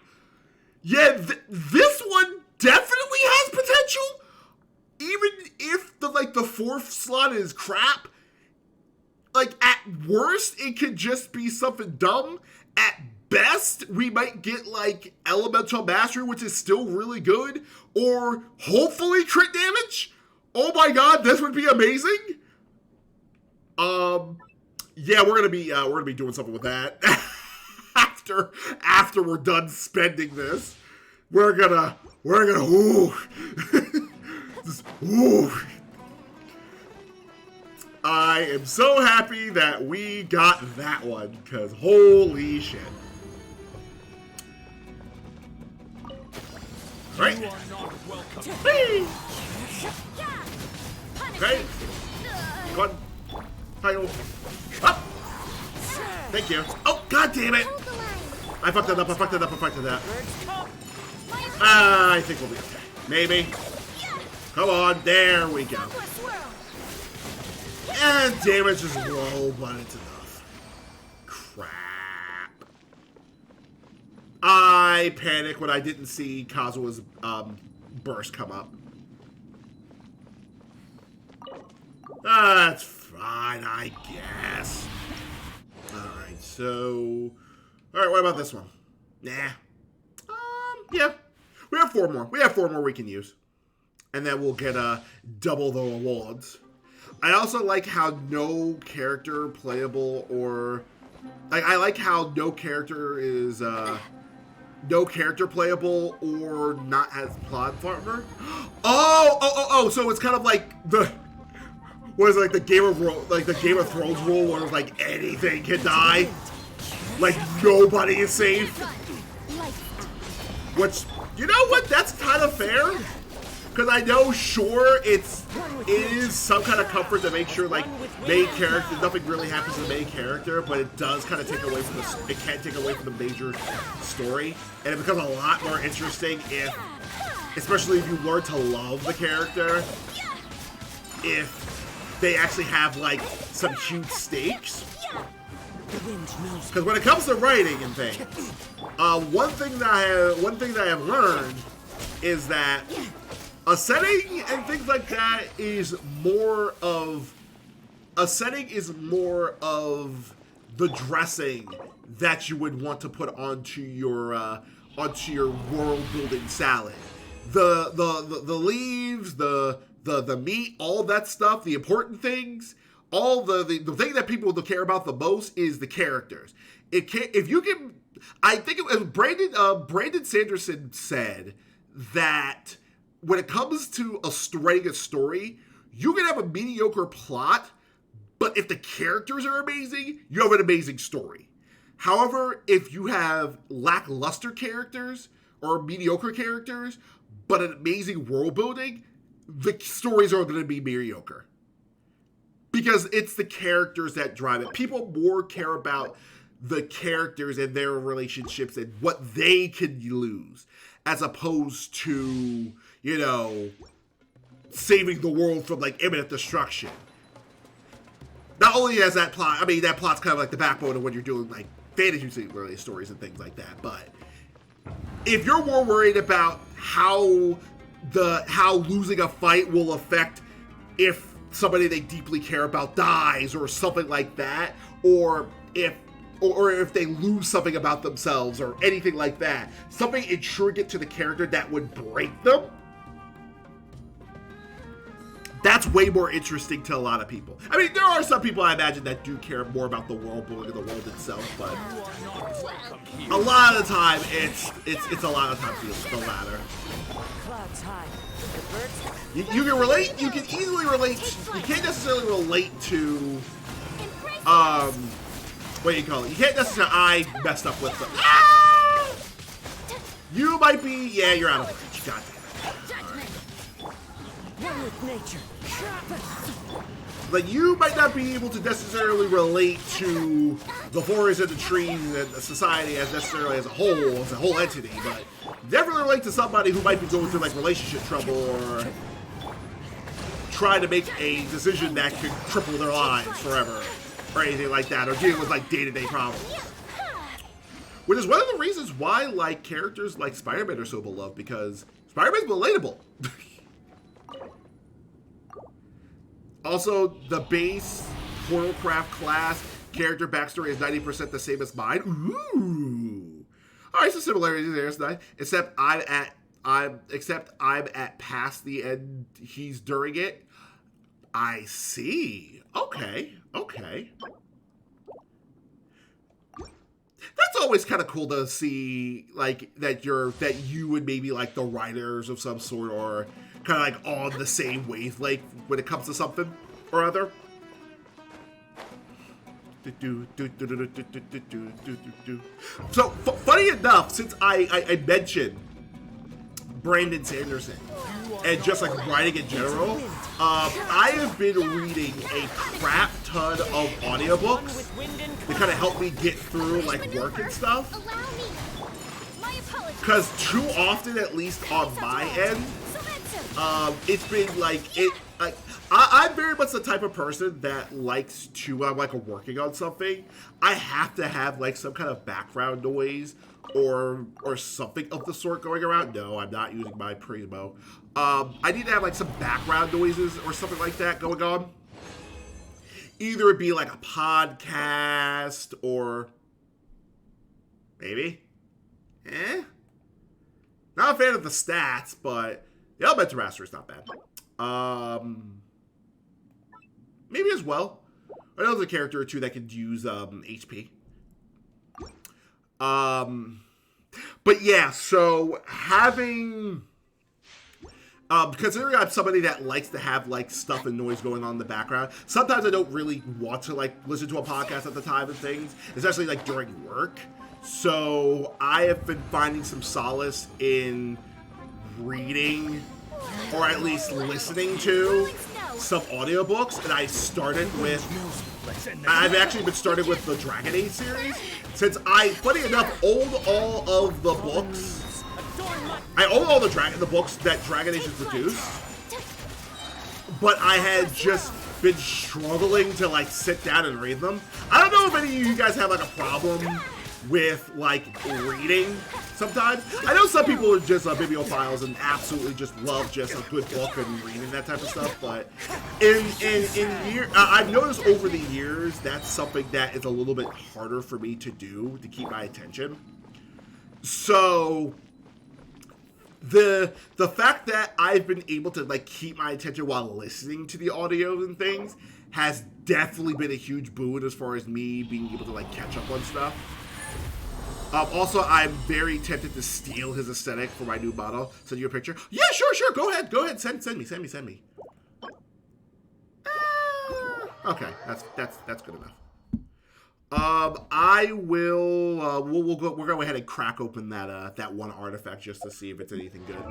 Yeah, this one definitely has potential. Even if the fourth slot is crap, like at worst it could just be something dumb. At best, we might get like elemental mastery, which is still really good, or hopefully crit damage. Oh my god, this would be amazing. Yeah, we're gonna be doing something with that. After we're done spending this, we're gonna ooh. Just, ooh. I am so happy that we got that one, because holy shit. Right. Whee! Okay. One. Title. Up. Thank you. Oh, god damn it! I fucked it up. I think we'll be okay. Maybe. Come on, there we go. And damage is low, but it's enough. Crap. I panicked when I didn't see Kazuha's burst come up. That's fine, I guess. Alright, so... Alright, what about this one? Nah. Yeah. We have 4 more. We have 4 more we can use. And then we'll get double the rewards. I also like how no character playable or... Like, I like how no character is... no character playable or not as plot farmer. Oh, so it's kind of like the... What is it, like the Game of Thrones rule where it's like anything can die? Like nobody is safe? Which, you know what, that's kind of fair. Because I know, sure, it is some kind of comfort to make sure, like, main character, nothing really happens to the main character, but it does kind of take away from it can take away from the major story. And it becomes a lot more interesting if especially if you learn to love the character, if they actually have like some huge stakes. Because when it comes to writing and things, one thing that I have learned is that a setting and things like that is more of the dressing that you would want to put onto your world building salad. The leaves, the meat, all that stuff, the important things, all the thing that people will care about the most is the characters. If you can, I think it was Brandon Sanderson said that when it comes to writing a story, you can have a mediocre plot, but if the characters are amazing, you have an amazing story. However, if you have lackluster characters or mediocre characters, but an amazing world building, the stories are going to be mediocre. Because it's the characters that drive it. People more care about the characters and their relationships and what they can lose, as opposed to, you know, saving the world from like imminent destruction. Not only has that plot, I mean, that plot's kind of like the backbone of when you're doing like fantasy-related stories and things like that, but if you're more worried about how losing a fight will affect if somebody they deeply care about dies or something like that, or if they lose something about themselves or anything like that, something intricate to the character that would break them, that's way more interesting to a lot of people. I mean, there are some people I imagine that do care more about the world building and the world itself, but a lot of the time it's a lot of times the latter. You can relate. You can easily relate. You can't necessarily relate to what do you call it? You can't necessarily. I messed up with them. Ah! You might be. Yeah, you're out of range. God damn it. One with nature. Like, you might not be able to necessarily relate to the forest and the trees and the society as necessarily as a whole entity, but definitely relate to somebody who might be going through like relationship trouble or trying to make a decision that could cripple their lives forever or anything like that, or dealing with like day-to-day problems. Which is one of the reasons why like characters like Spider-Man are so beloved, because Spider-Man's relatable. Also, the base Portalcraft class character backstory is 90% the same as mine. Ooh. Alright, so similarities there. It's nice. Except I'm at past the end. He's during it. I see. Okay. That's always kind of cool to see, like, that you and maybe like the writers of some sort or kind of like on the same wavelength when it comes to something or other. So funny enough, since I mentioned Brandon Sanderson and just like writing in general, I have been reading a crap ton of audiobooks to kind of help me get through like work and stuff. Because too often, at least on my end, it's been like I'm very much the type of person that likes to, I'm like working on something, I have to have like some kind of background noise or something of the sort going around. No, I'm not using my Primo. I need to have like some background noises or something like that going on. Either it be like a podcast or maybe, not a fan of the stats, but the Elemental Master is not bad. Maybe as well. I know there's a character or two that could use HP. But yeah, so having considering I'm somebody that likes to have like stuff and noise going on in the background, sometimes I don't really want to like listen to a podcast at the time and things, especially like during work. So I have been finding some solace in reading or at least listening to some audiobooks, and I've actually been starting with the Dragon Age series, since I, funny enough, owned all of the books I own all the books that Dragon Age has produced, but I had just been struggling to like sit down and read them. I don't know if any of you guys have like a problem with like reading sometimes. I know some people are just bibliophiles and absolutely just love just a good book and reading that type of stuff, but I've noticed over the years that's something that is a little bit harder for me to do to keep my attention. So the fact that I've been able to like keep my attention while listening to the audio and things has definitely been a huge boon as far as me being able to like catch up on stuff. Also, I'm very tempted to steal his aesthetic for my new model. Send you a picture. Yeah, sure. Go ahead. Send me. Okay, that's good enough. I will. We'll go ahead and crack open that one artifact just to see if it's anything good.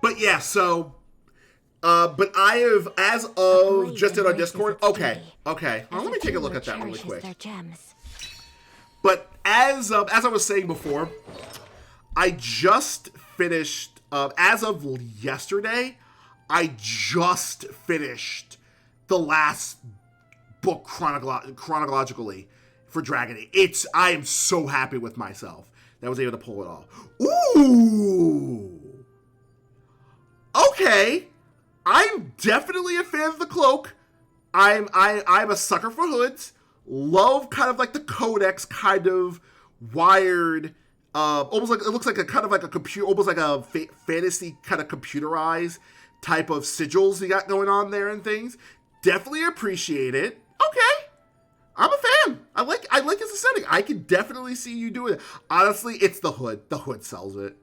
But yeah, so. But I have, as of just in our Discord. Okay. Well, let me take a look at that really quick. But as I was saying before, I just finished. As of yesterday, I just finished the last book chronologically for Dragon Age. I am so happy with myself that I was able to pull it off. Ooh. Okay. I'm definitely a fan of the cloak. I'm a sucker for hoods. Love kind of like the codex kind of wired, almost like it looks like a kind of like a computer, almost like a fantasy kind of computerized type of sigils you got going on there and things. Definitely appreciate it. Okay, I'm a fan. I like his aesthetic. I can definitely see you doing it. Honestly, it's the hood. The hood sells it.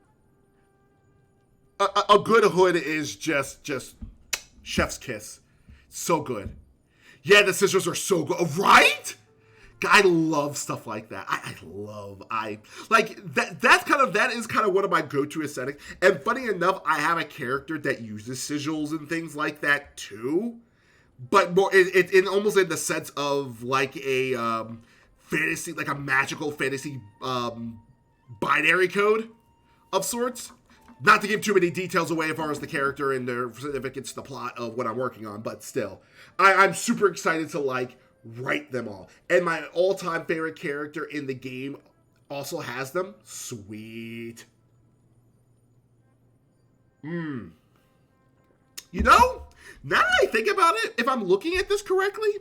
A good hood is just chef's kiss. So good. Yeah, the scissors are so good, right? I love stuff like that. That is kind of one of my go-to aesthetics. And funny enough, I have a character that uses sigils and things like that too. But more, it almost in the sense of like a fantasy, like a magical fantasy binary code of sorts. Not to give too many details away as far as the character and if it gets the plot of what I'm working on, but still. I'm super excited to, like, write them all. And my all-time favorite character in the game also has them. Sweet. You know, now that I think about it, if I'm looking at this correctly,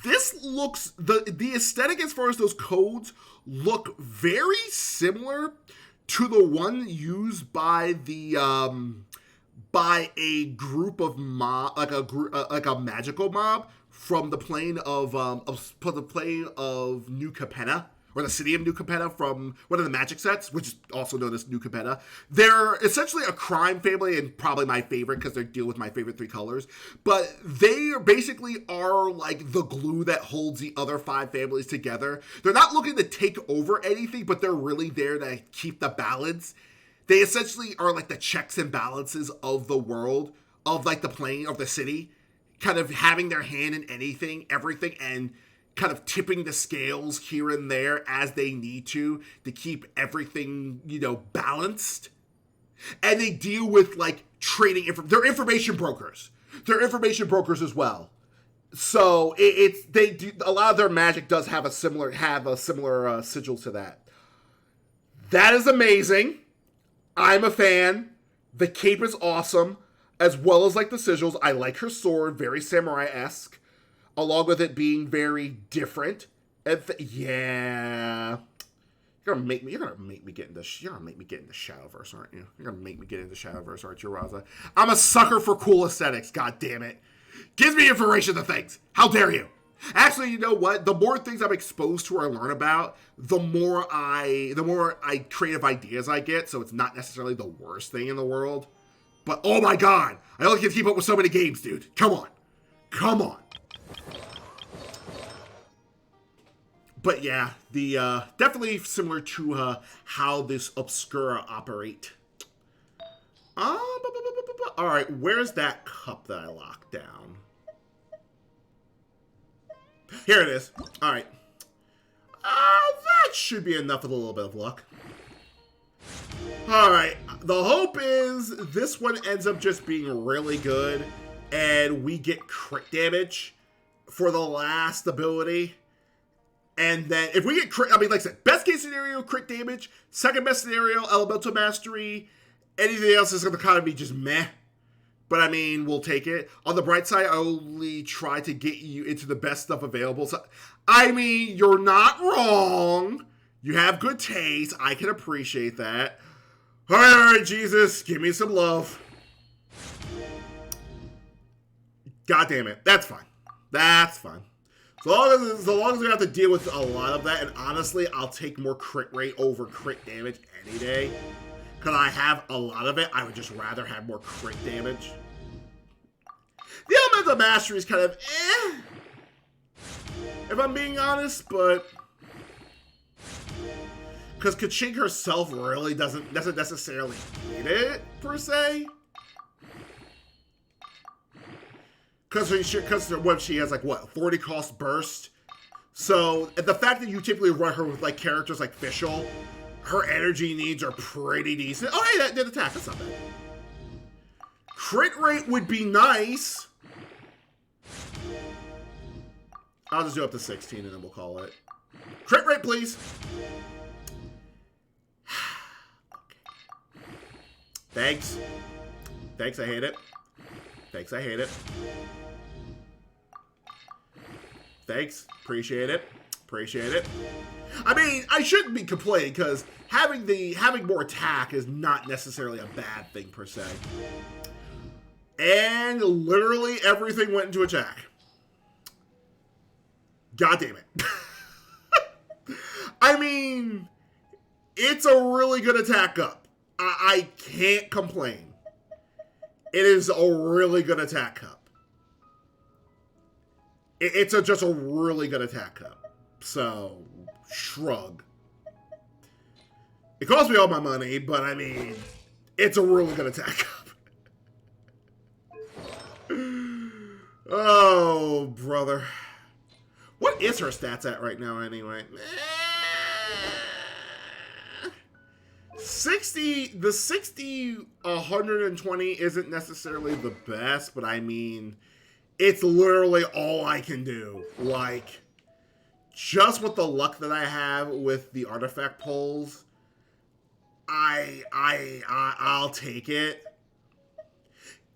this looks, the aesthetic as far as those codes look very similar to the one used by the by a group of mob, like a magical mob from the plane of New Capenna, or the city of New Capenna from one of the magic sets, which is also known as New Capenna. They're essentially a crime family, and probably my favorite because they deal with my favorite three colors. But they basically are like the glue that holds the other five families together. They're not looking to take over anything, but they're really there to keep the balance. They essentially are like the checks and balances of the world, of like the plane, of the city, kind of having their hand in everything, and kind of tipping the scales here and there as they need to keep everything, balanced. And they deal with, like, trading. They're information brokers. They're information brokers as well. So a lot of their magic does have a similar sigil to that. That is amazing. I'm a fan. The cape is awesome, as well as like the sigils. I like her sword, very samurai-esque, along with it being very different. Yeah. You're gonna make me get into Shadowverse, aren't you? You're gonna make me get into Shadowverse, aren't you, Raza? I'm a sucker for cool aesthetics, god damn it. Gives me information to things. How dare you? Actually, you know what? The more things I'm exposed to or learn about, the more creative ideas I get, so it's not necessarily the worst thing in the world. But oh my god, I only can keep up with so many games, dude. Come on. But yeah, the definitely similar to how this Obscura operate. Alright, where's that cup that I locked down? Here it is. Alright. That should be enough with a little bit of luck. Alright, the hope is this one ends up just being really good, and we get crit damage for the last ability. And then, if we get crit, I mean, like I said, best case scenario, crit damage. Second best scenario, elemental mastery. Anything else is going to kind of be just meh. But I mean, we'll take it. On the bright side, I only try to get you into the best stuff available. So, I mean, you're not wrong. You have good taste. I can appreciate that. All right, Jesus, give me some love. God damn it. That's fine. That's fine. So long as we have to deal with a lot of that, and honestly, I'll take more crit rate over crit damage any day. Because I have a lot of it, I would just rather have more crit damage. The Elemental Mastery is kind of eh, if I'm being honest, but... Because Kachink herself really doesn't necessarily need it, per se. Because what she has, like, what, 40 cost burst? So, the fact that you typically run her with, like, characters like Fischl, her energy needs are pretty decent. Oh, hey, that did attack. That's not bad. Crit rate would be nice. I'll just do up to 16 and then we'll call it. Crit rate, please. Okay. Thanks. Thanks, I hate it. Thanks, I hate it. Thanks. Appreciate it. Appreciate it. I mean, I shouldn't be complaining because having more attack is not necessarily a bad thing per se. And literally everything went into attack. God damn it. I mean, it's a really good attack up. I can't complain. It is a really good attack up. It's just a really good attack up. So, shrug. It cost me all my money, but I mean, it's a really good attack up. Oh, brother. What is her stats at right now, anyway? 60, 120 isn't necessarily the best, but I mean, it's literally all I can do. Like, just with the luck that I have with the artifact pulls, I'll take it.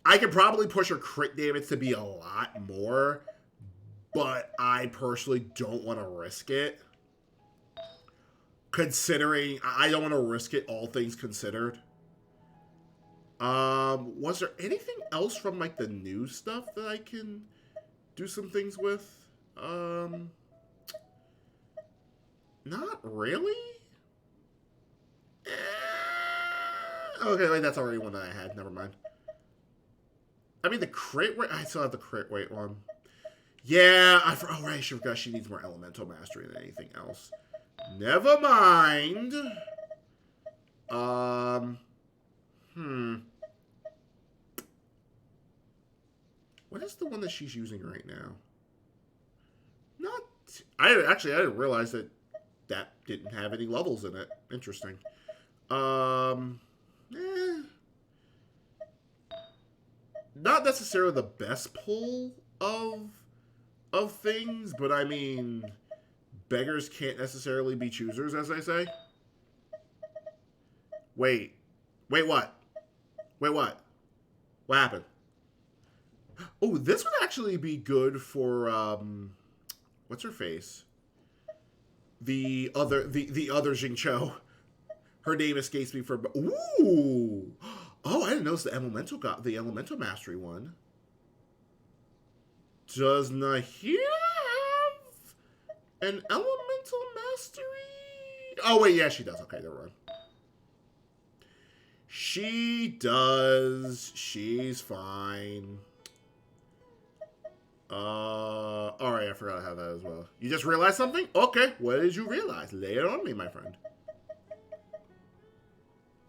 I could probably push her crit damage to be a lot more, but I personally don't want to risk it. Considering, I don't want to risk it, all things considered. Was there anything else from, like, the new stuff that I can do some things with? Not really? Okay, wait, that's already one that I had. Never mind. I mean, the crit rate... I still have the crit rate one. Yeah, oh, right, I forgot she needs more elemental mastery than anything else. Never mind. What is the one that she's using right now? I didn't realize that didn't have any levels in it. Interesting. Not necessarily the best pull of things, but I mean, beggars can't necessarily be choosers, as I say. Wait, what? Wait, what? What happened? Oh, this would actually be good for, what's her face? The other Xingqiu. Her name escapes me for... Ooh! Oh, I didn't notice the elemental mastery one. Does Nahida have an elemental mastery? Oh, wait, yeah, she does. Okay, never mind. She does. She's fine. Alright, I forgot I have that as well. You just realized something? Okay, what did you realize? Lay it on me, my friend.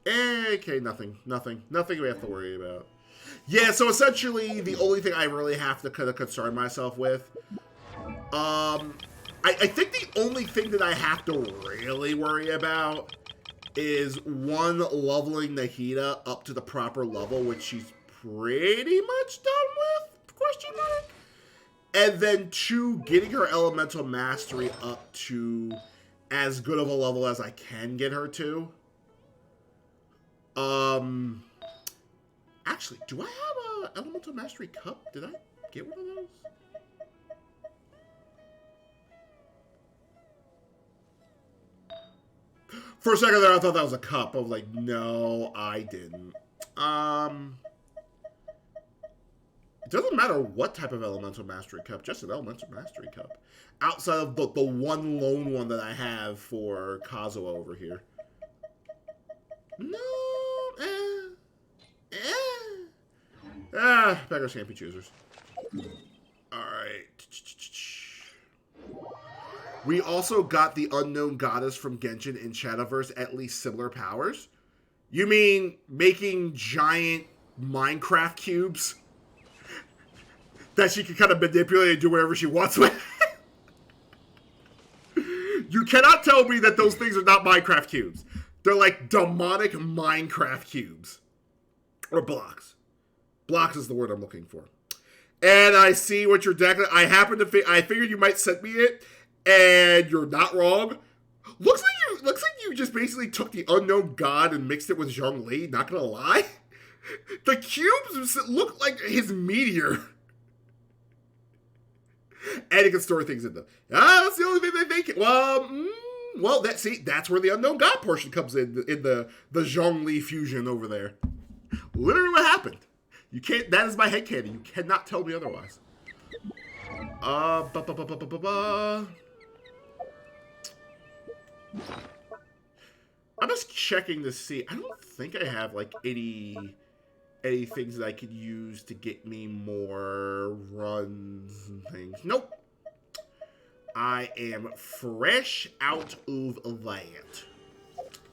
Okay, nothing we have to worry about. Yeah, so essentially, the only thing I really have to kind of concern myself with, I think the only thing that I have to really worry about is one, leveling Nahida up to the proper level, which she's pretty much done with, question mark. And then two, getting her elemental mastery up to as good of a level as I can get her to. Actually, do I have a elemental mastery cup? Did I get one of those? For a second there, I thought that was a cup. I was like, no, I didn't. It doesn't matter what type of elemental mastery cup, just an elemental mastery cup. Outside of the one lone one that I have for Kazuha over here. No, beggars can't be choosers. Alright. We also got the unknown goddess from Genshin in Shadowverse at least similar powers. You mean making giant Minecraft cubes that she can kind of manipulate and do whatever she wants with? You cannot tell me that those things are not Minecraft cubes. They're like demonic Minecraft cubes. Or blocks. Blocks is the word I'm looking for. And I see what your deck... I figured you might send me it, and you're not wrong. Looks like you just basically took the unknown god and mixed it with Zhongli, not gonna lie. The cubes look like his meteor. And he can store things in them. That's the only thing they make it. Well, that's where the unknown god portion comes in the Zhongli fusion over there. Literally what happened. You can't, that is my headcanon. You cannot tell me otherwise. I'm just checking to see. I don't think I have like any things that I could use to get me more runs and things. Nope. I am fresh out of that.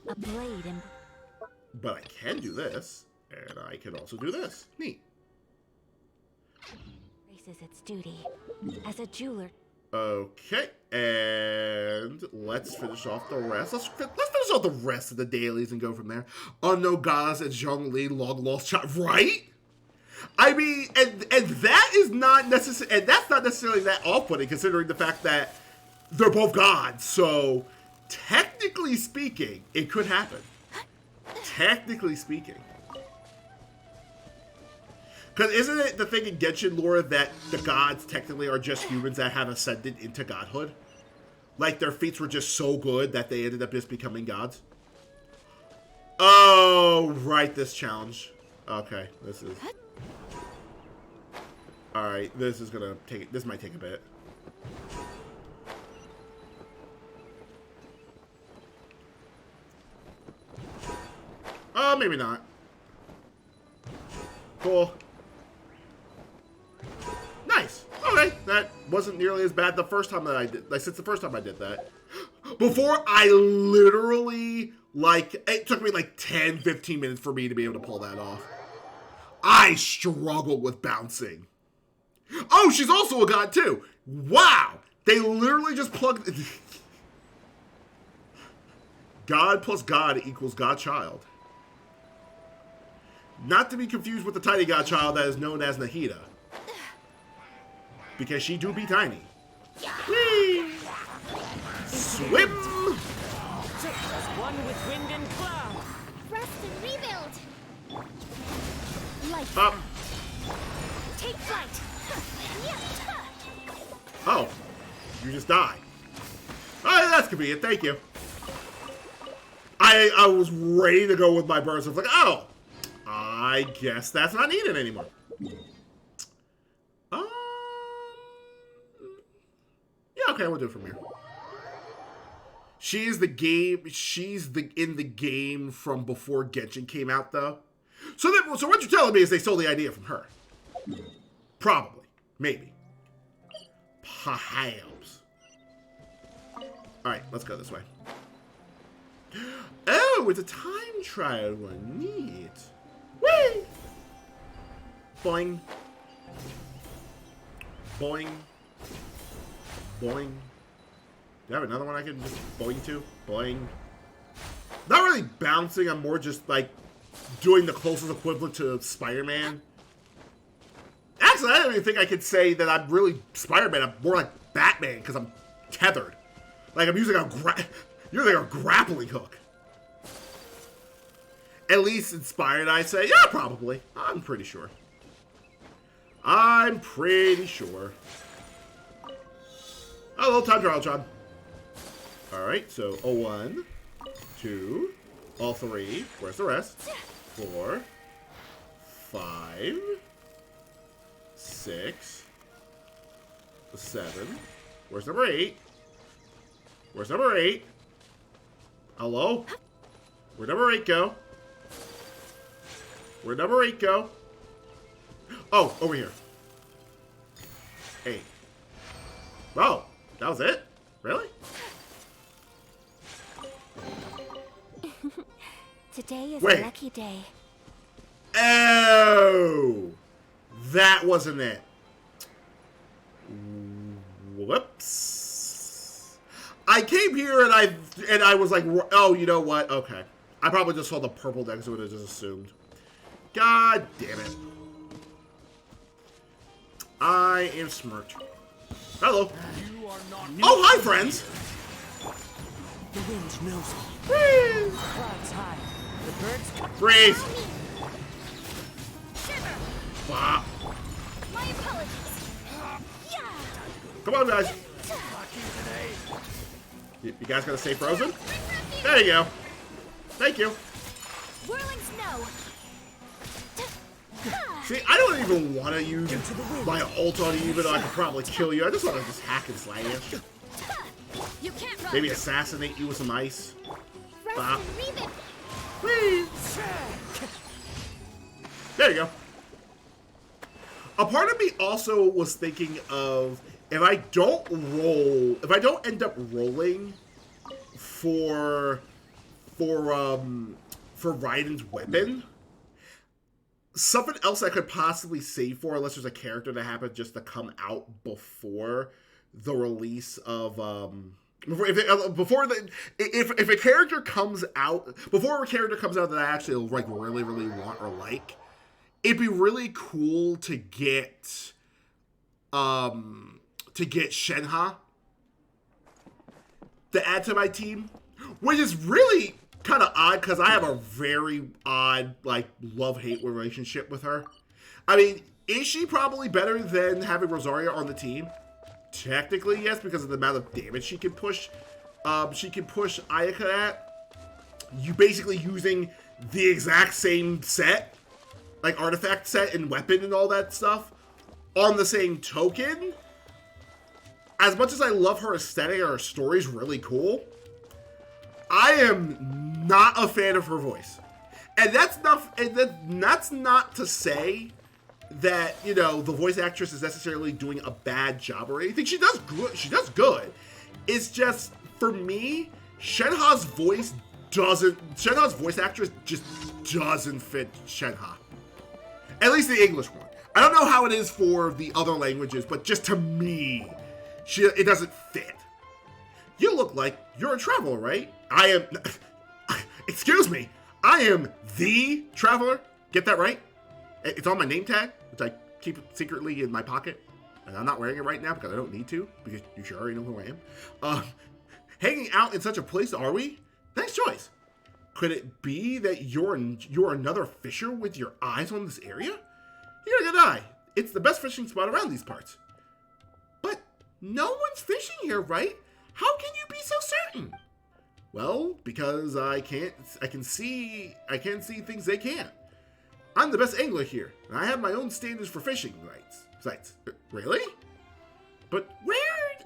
A blade and... But I can do this, and I can also do this. Neat. Races its duty as a jeweler. Okay, and let's finish off the rest. Let's finish off the rest of the dailies and go from there. Unknown goddess and Zhongli, long lost child, right? I mean, and that is not necessary, and that's not necessarily that off-putting, considering the fact that they're both gods. So, technically speaking, it could happen. Technically speaking. Because isn't it the thing in Genshin lore that the gods technically are just humans that have ascended into godhood? Like their feats were just so good that they ended up just becoming gods? Oh, right, this challenge. Okay, this is... Alright, this is gonna take... This might take a bit. Oh, maybe not. Cool. Nice. Okay, that wasn't nearly as bad the first time that I did. Like, since the first time I did that. Before, I literally, like, it took me like 10, 15 minutes for me to be able to pull that off. I struggled with bouncing. Oh, she's also a god, too. Wow. They literally just plugged... God plus God equals Godchild. Not to be confused with the tiny Godchild that is known as Nahida. Because she do be tiny. Whee! Swim! Just as one with wind and cloud. Rest and rebuild. Life. Up. Take flight. Oh. You just died. Oh, that's convenient. Thank you. I was ready to go with my burst. I was like, oh. I guess that's not needed anymore. Yeah, okay, we'll do it from here. She's in the game from before Genshin came out, though. So what you're telling me is they stole the idea from her. Probably. Maybe. Perhaps. Alright, let's go this way. Oh, it's a time trial one. Neat. Whee! Boing. Boing. Boing. Do I have another one I can just boing to? Boing. Not really bouncing, I'm more just, like, doing the closest equivalent to Spider-Man. Actually, I don't even think I could say that I'm really Spider-Man. I'm more like Batman, because I'm tethered. Like, I'm using a grappling hook. At least inspired, I say. Yeah, probably. I'm pretty sure. I'm pretty sure. Oh, a little time trial, John. Alright, so 1, 2, all 3. Where's the rest? 4, 5, 6, 7. Where's number 8? Where's number 8? Hello? Where'd number 8 go? Where'd number 8 go? Oh, over here. 8. Oh, that was it? Really? Today is Wait. a lucky day. Oh! That wasn't it. Whoops. I came here and I was like, oh, you know what? Okay. I probably just saw the purple deck, so I would have just assumed. God damn it. I am smirked. Hello. You are not Oh, hi, friends. The wind knows me. Whee! Clouds high. The birds come. Freeze. Shiver. Bah. My apologies. Yeah. Come on, guys. You guys gonna stay frozen? There you go. Thank you. Whirling snow. See, I don't even want to use my ult on you, even though I could probably kill you. I just want to just hack and slash. You can't run. Maybe assassinate you with some ice. Bah. Rest and leave it. Whee! There you go. A part of me also was thinking of if I don't end up rolling for Raiden's weapon, something else I could possibly save for, unless there's a character that happens just to come out before the release of if a character comes out before a character comes out that I actually like really want or like, it'd be really cool to get Shenhe to add to my team, which is really kind of odd because I have a very odd like love-hate relationship with her. I mean, is she probably better than having Rosaria on the team? Technically, yes, because of the amount of damage she can push. She can push Ayaka at. You basically using the exact same set, like artifact set and weapon and all that stuff, on the same token. As much as I love her aesthetic, her story's really cool, I am not a fan of her voice. And that's not to say that, you know, the voice actress is necessarily doing a bad job or anything. She does good. She does good. It's just, for me, Shenhe's voice actress just doesn't fit Shenhe. At least the English one. I don't know how it is for the other languages, but just to me, it doesn't fit. You look like you're a traveler, right? I am... Excuse me. I am the traveler. Get that right? It's on my name tag, which I keep secretly in my pocket. And I'm not wearing it right now because I don't need to, because you sure already know who I am. Hanging out in such a place, are we? Nice choice. Could it be that you're another fisher with your eyes on this area? You got a good eye. It's the best fishing spot around these parts. But no one's fishing here, right? How can you be so certain? Well, because I can see things they can't. I'm the best angler here, and I have my own standards for fishing sites. Really? But where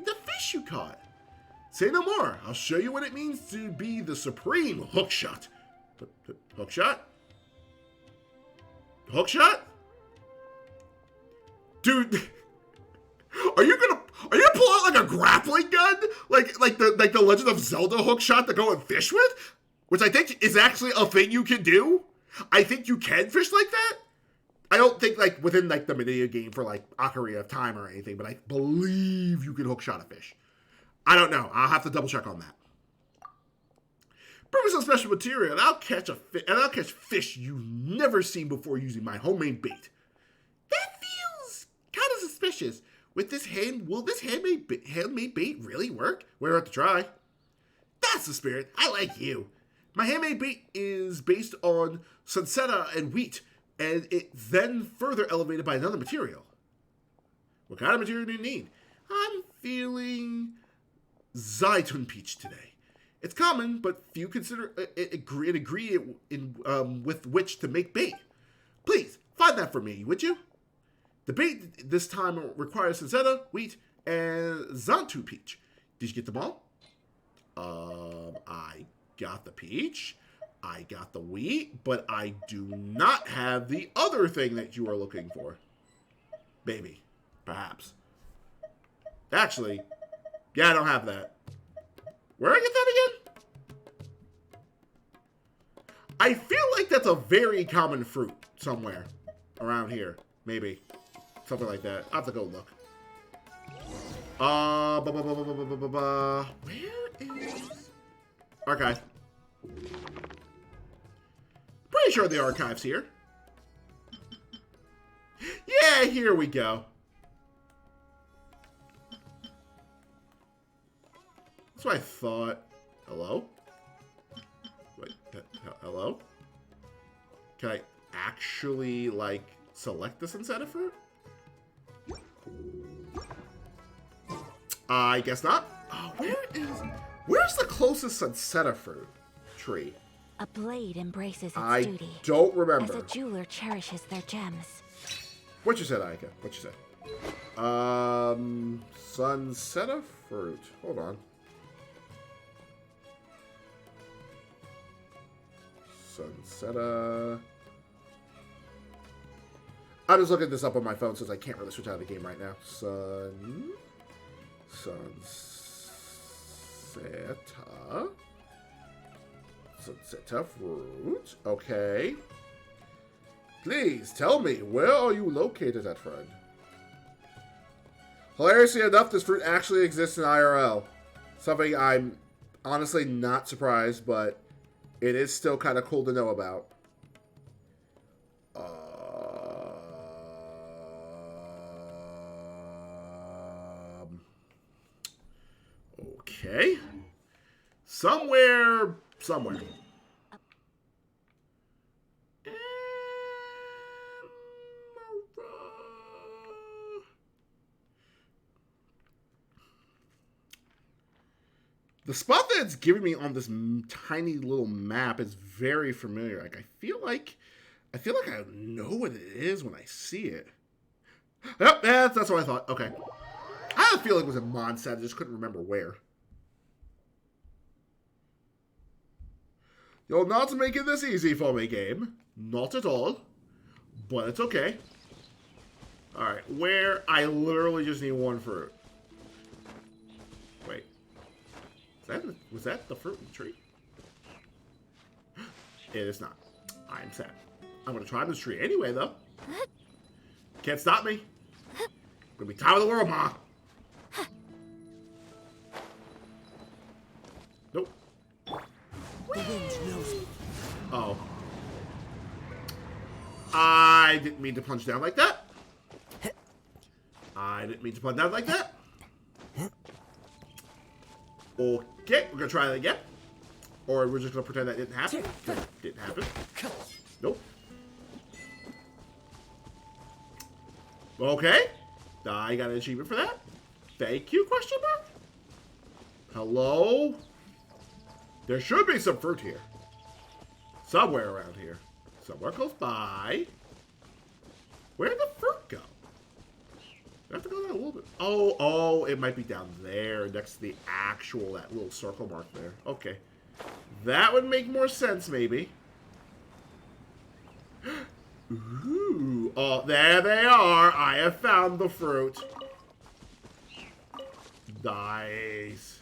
the fish you caught? Say no more. I'll show you what it means to be the supreme hookshot. Hookshot? Hookshot? Dude, are you gonna pull out like a grappling gun, like the Legend of Zelda hookshot to go and fish with? Which I think is actually a thing you can do. I think you can fish like that. I don't think like within like the video game for like Ocarina of Time or anything, but I believe you can hookshot a fish. I don't know. I'll have to double check on that. Bring me some special material, and I'll catch fish you've never seen before using my homemade bait. That feels kind of suspicious. With this will this handmade bait really work? We're about to try. That's the spirit. I like you. My handmade bait is based on sunseta and wheat, and it then further elevated by another material. What kind of material do you need? I'm feeling Zitun peach today. It's common, but few consider it an ingredient with which to make bait. Please, find that for me, would you? The bait this time requires Sunseta, wheat, and Zantu peach. Did you get them all? I got the peach, I got the wheat, but I do not have the other thing that you are looking for. Maybe. Perhaps. Actually, yeah, I don't have that. Where did I get that again? I feel like that's a very common fruit somewhere around here. Maybe. Something like that. I'll have to go look. Where is... Archive. Pretty sure the archive's here. Yeah, here we go. That's what I thought. Hello? Wait, hello? Can I actually, like, select this instead of fruit? I guess not. Oh, where's the closest Sunseta fruit tree? A blade embraces its duty. I don't remember. As a jeweler cherishes their gems. What you said, Aika? What you said? Sunseta fruit. Hold on. Sunseta. I'm just looking this up on my phone since I can't really switch out of the game right now. Sunseta fruit. Okay. Please tell me, where are you located at, friend? Hilariously enough, this fruit actually exists in IRL. Something I'm honestly not surprised, but it is still kind of cool to know about. Okay. Somewhere. The spot that it's giving me on this tiny little map is very familiar. Like I feel like I know what it is when I see it. Yep, that's what I thought. Okay. I had a feeling it was a Mondstadt. I just couldn't remember where. You're not making this easy for me, game. Not at all. But it's okay. Alright, where? I literally just need one fruit. Wait. Was that the fruit in the tree? It is not. I'm sad. I'm going to try this tree anyway, though. Can't stop me. Gonna be top of the world, Ma. Nope. The wind knows me. Oh. I didn't mean to plunge down like that. I didn't mean to plunge down like that. Okay, we're gonna try that again. Or we're just gonna pretend that didn't happen. Didn't happen. Nope. Okay. I got an achievement for that. Thank you, question mark? Hello? There should be some fruit here. Somewhere around here. Somewhere close by. Where'd the fruit go? I have to go down a little bit. Oh, it might be down there next to the actual, that little circle mark there. Okay. That would make more sense, maybe. Ooh. Oh, there they are. I have found the fruit. Nice.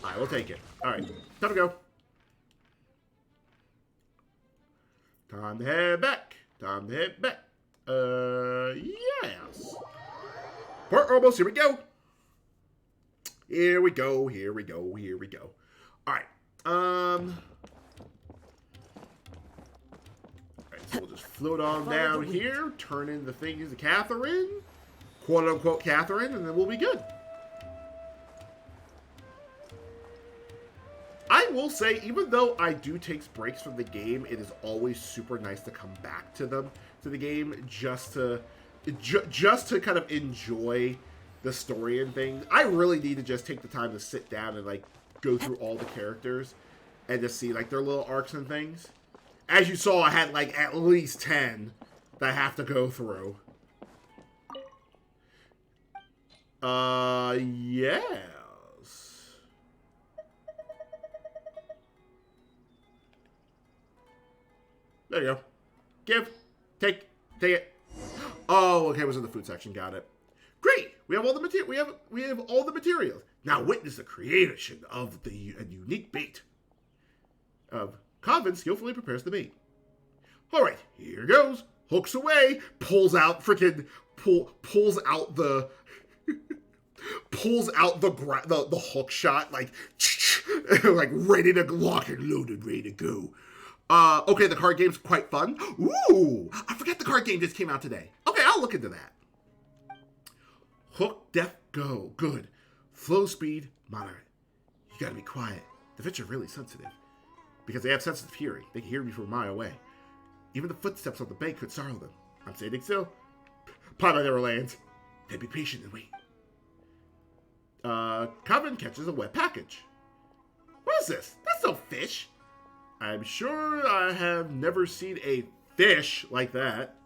I will take it. Alright. Time to go. Time to head back. Time to head back. Yes. Port almost. Here we go. Here we go. Here we go. Here we go. Alright. So we'll just float on down here, turn in the things to Catherine, quote-unquote Catherine, and then we'll be good. I will say, even though I do take breaks from the game, it is always super nice to come back to the game, just to kind of enjoy the story and things. I really need to just take the time to sit down and, like, go through all the characters and just see, like, their little arcs and things. As you saw, I had, like, at least 10 that I have to go through. Yes. There you go. Give. Take it. Oh, okay, it was in the food section. Got it. Great. We have all the material. We have all the materials. Now witness the creation of a unique bait. Coven skillfully prepares the bait. All right, here goes. Hooks away. Pulls out freaking pulls out the the hook shot like like ready to lock and loaded, ready to go. Okay, the card game's quite fun. Ooh, I forgot the card game just came out today. Okay, I'll look into that. Hook, def, go. Good. Flow speed, moderate. You gotta be quiet. The fish are really sensitive. Because they have sensitive hearing. They can hear me from a mile away. Even the footsteps on the bank could startle them. I'm standing still. Papa never lands. Then be patient and wait. Coven catches a wet package. What is this? That's no fish. I'm sure I have never seen a fish like that.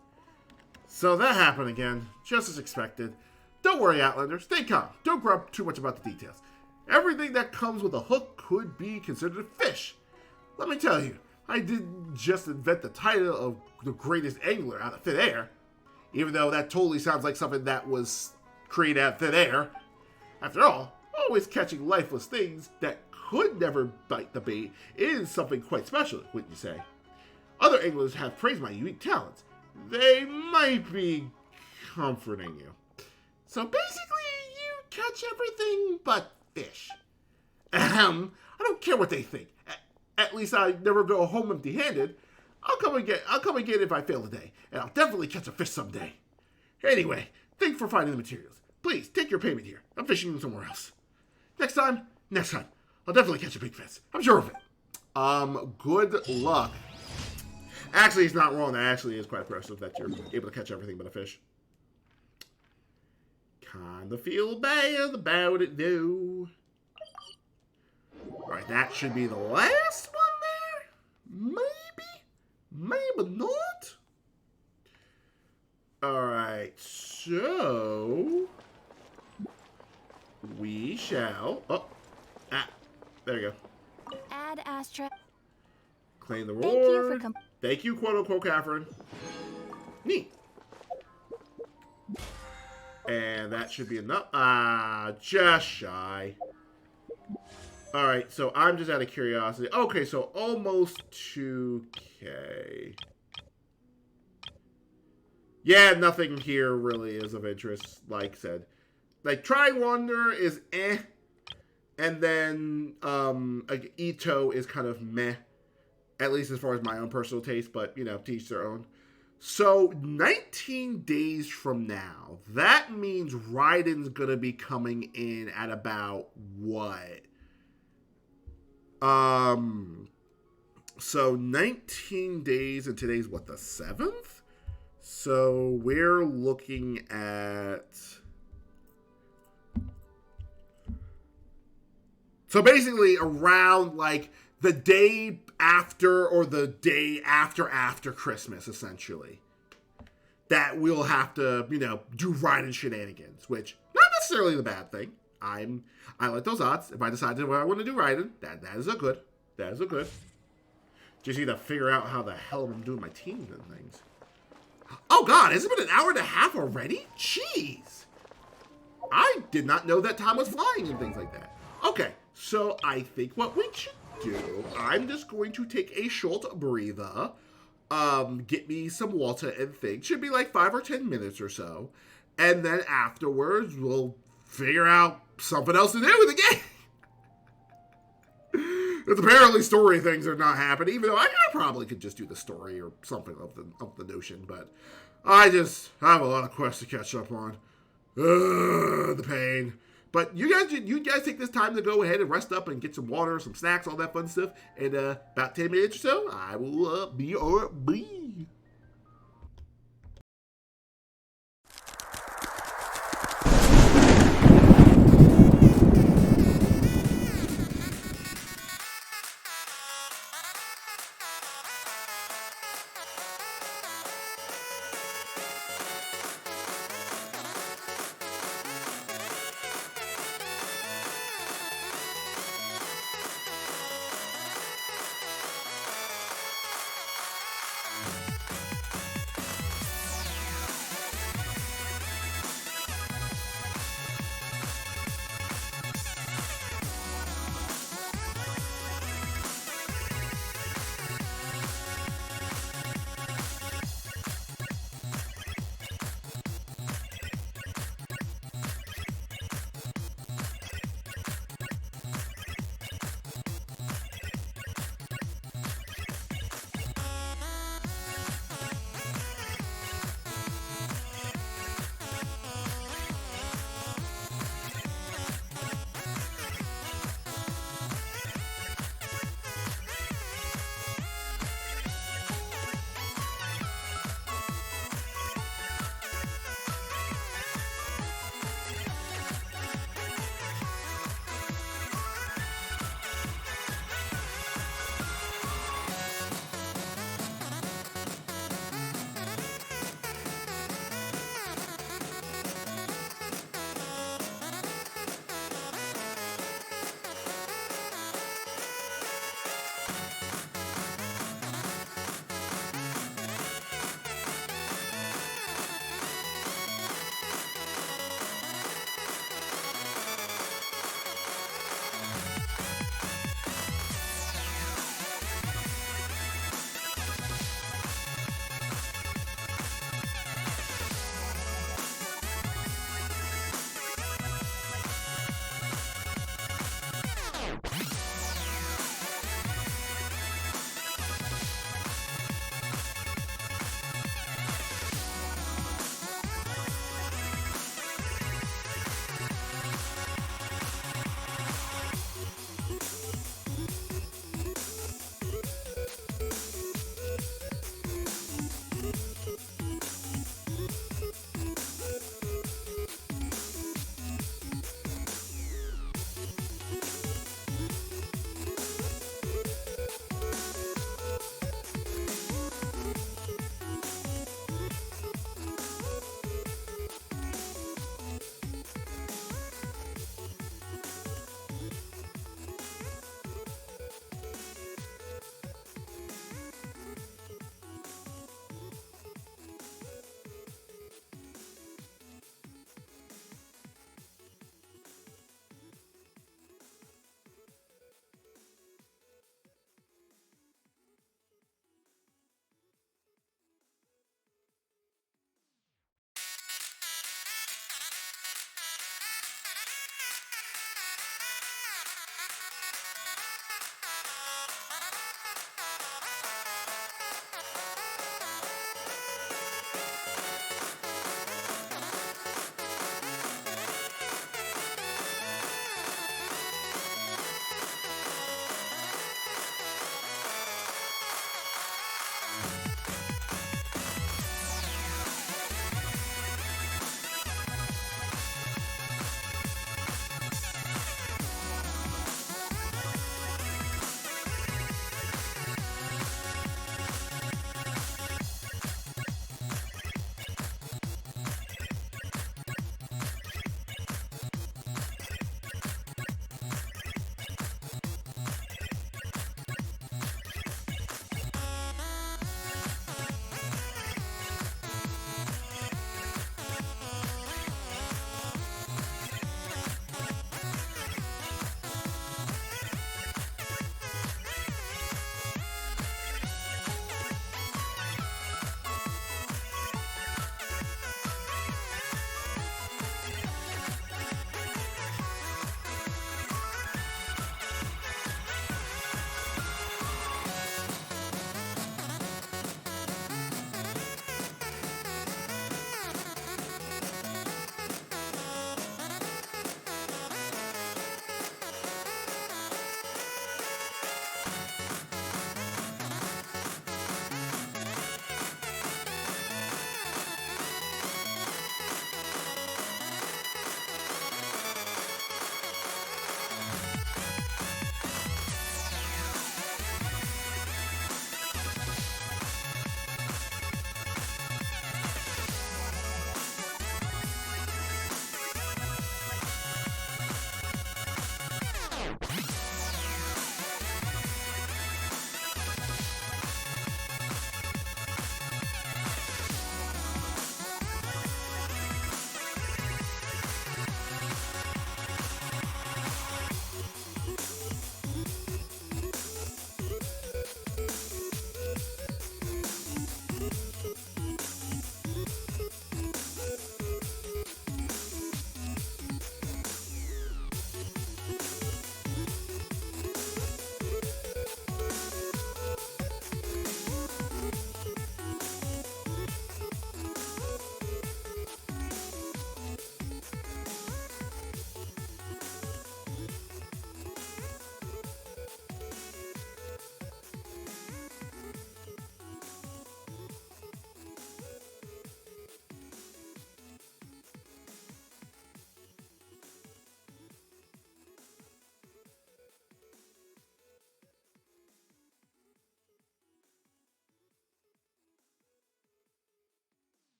So that happened again, just as expected. Don't worry, Outlander. Stay calm. Don't grub too much about the details. Everything that comes with a hook could be considered a fish. Let me tell you, I didn't just invent the title of the greatest angler out of thin air, even though that totally sounds like something that was created out of thin air. After all, always catching lifeless things that could never bite the bait is something quite special, wouldn't you say? Other anglers have praised my unique talents. They might be comforting you. So basically, you catch everything but fish. I don't care what they think. At least I never go home empty-handed. I'll come again if I fail today, and I'll definitely catch a fish someday. Anyway, thanks for finding the materials. Please, take your payment here. I'm fishing them somewhere else. Next time, I'll definitely catch a big fish. I'm sure of it. Good luck. Actually, he's not wrong. That actually is quite impressive that you're able to catch everything but a fish. Kinda feel bad about it, though. Alright, that should be the last one there? Maybe not? Alright, so... we shall... there you go. Add Astra. Claim the reward. Thank you, quote-unquote, Catherine. Neat. And that should be enough. Just shy. Alright, so I'm just out of curiosity. Okay, so almost 2K. Yeah, nothing here really is of interest, like I said. Like, Try Wonder is eh. And then, like, Ito is kind of meh. At least as far as my own personal taste, but, you know, to each their own. So, 19 days from now, that means Raiden's gonna be coming in at about, what? So 19 days, and today's, what, the 7th? So, we're looking at... So, basically, around, like, the day after or the day after Christmas, essentially. That we'll have to, you know, do Raiden shenanigans, which, not necessarily the bad thing. I like those odds. If I decide to I want to do Raiden, that is a good. That is a good. Just need to figure out how the hell I'm doing my teams and things. Oh god, has it been an hour and a half already? Jeez. I did not know that time was flying and things like that. Okay, so I think what we should do, I'm just going to take a short breather, get me some water and things. Should be like 5 or 10 minutes or so. And then afterwards, we'll figure out something else to do with the game. It's apparently story things are not happening, even though I probably could just do the story or something of the notion, but I have a lot of quests to catch up on. The pain. But you guys take this time to go ahead and rest up and get some water, some snacks, all that fun stuff. And about 10 minutes or so, I will be RB.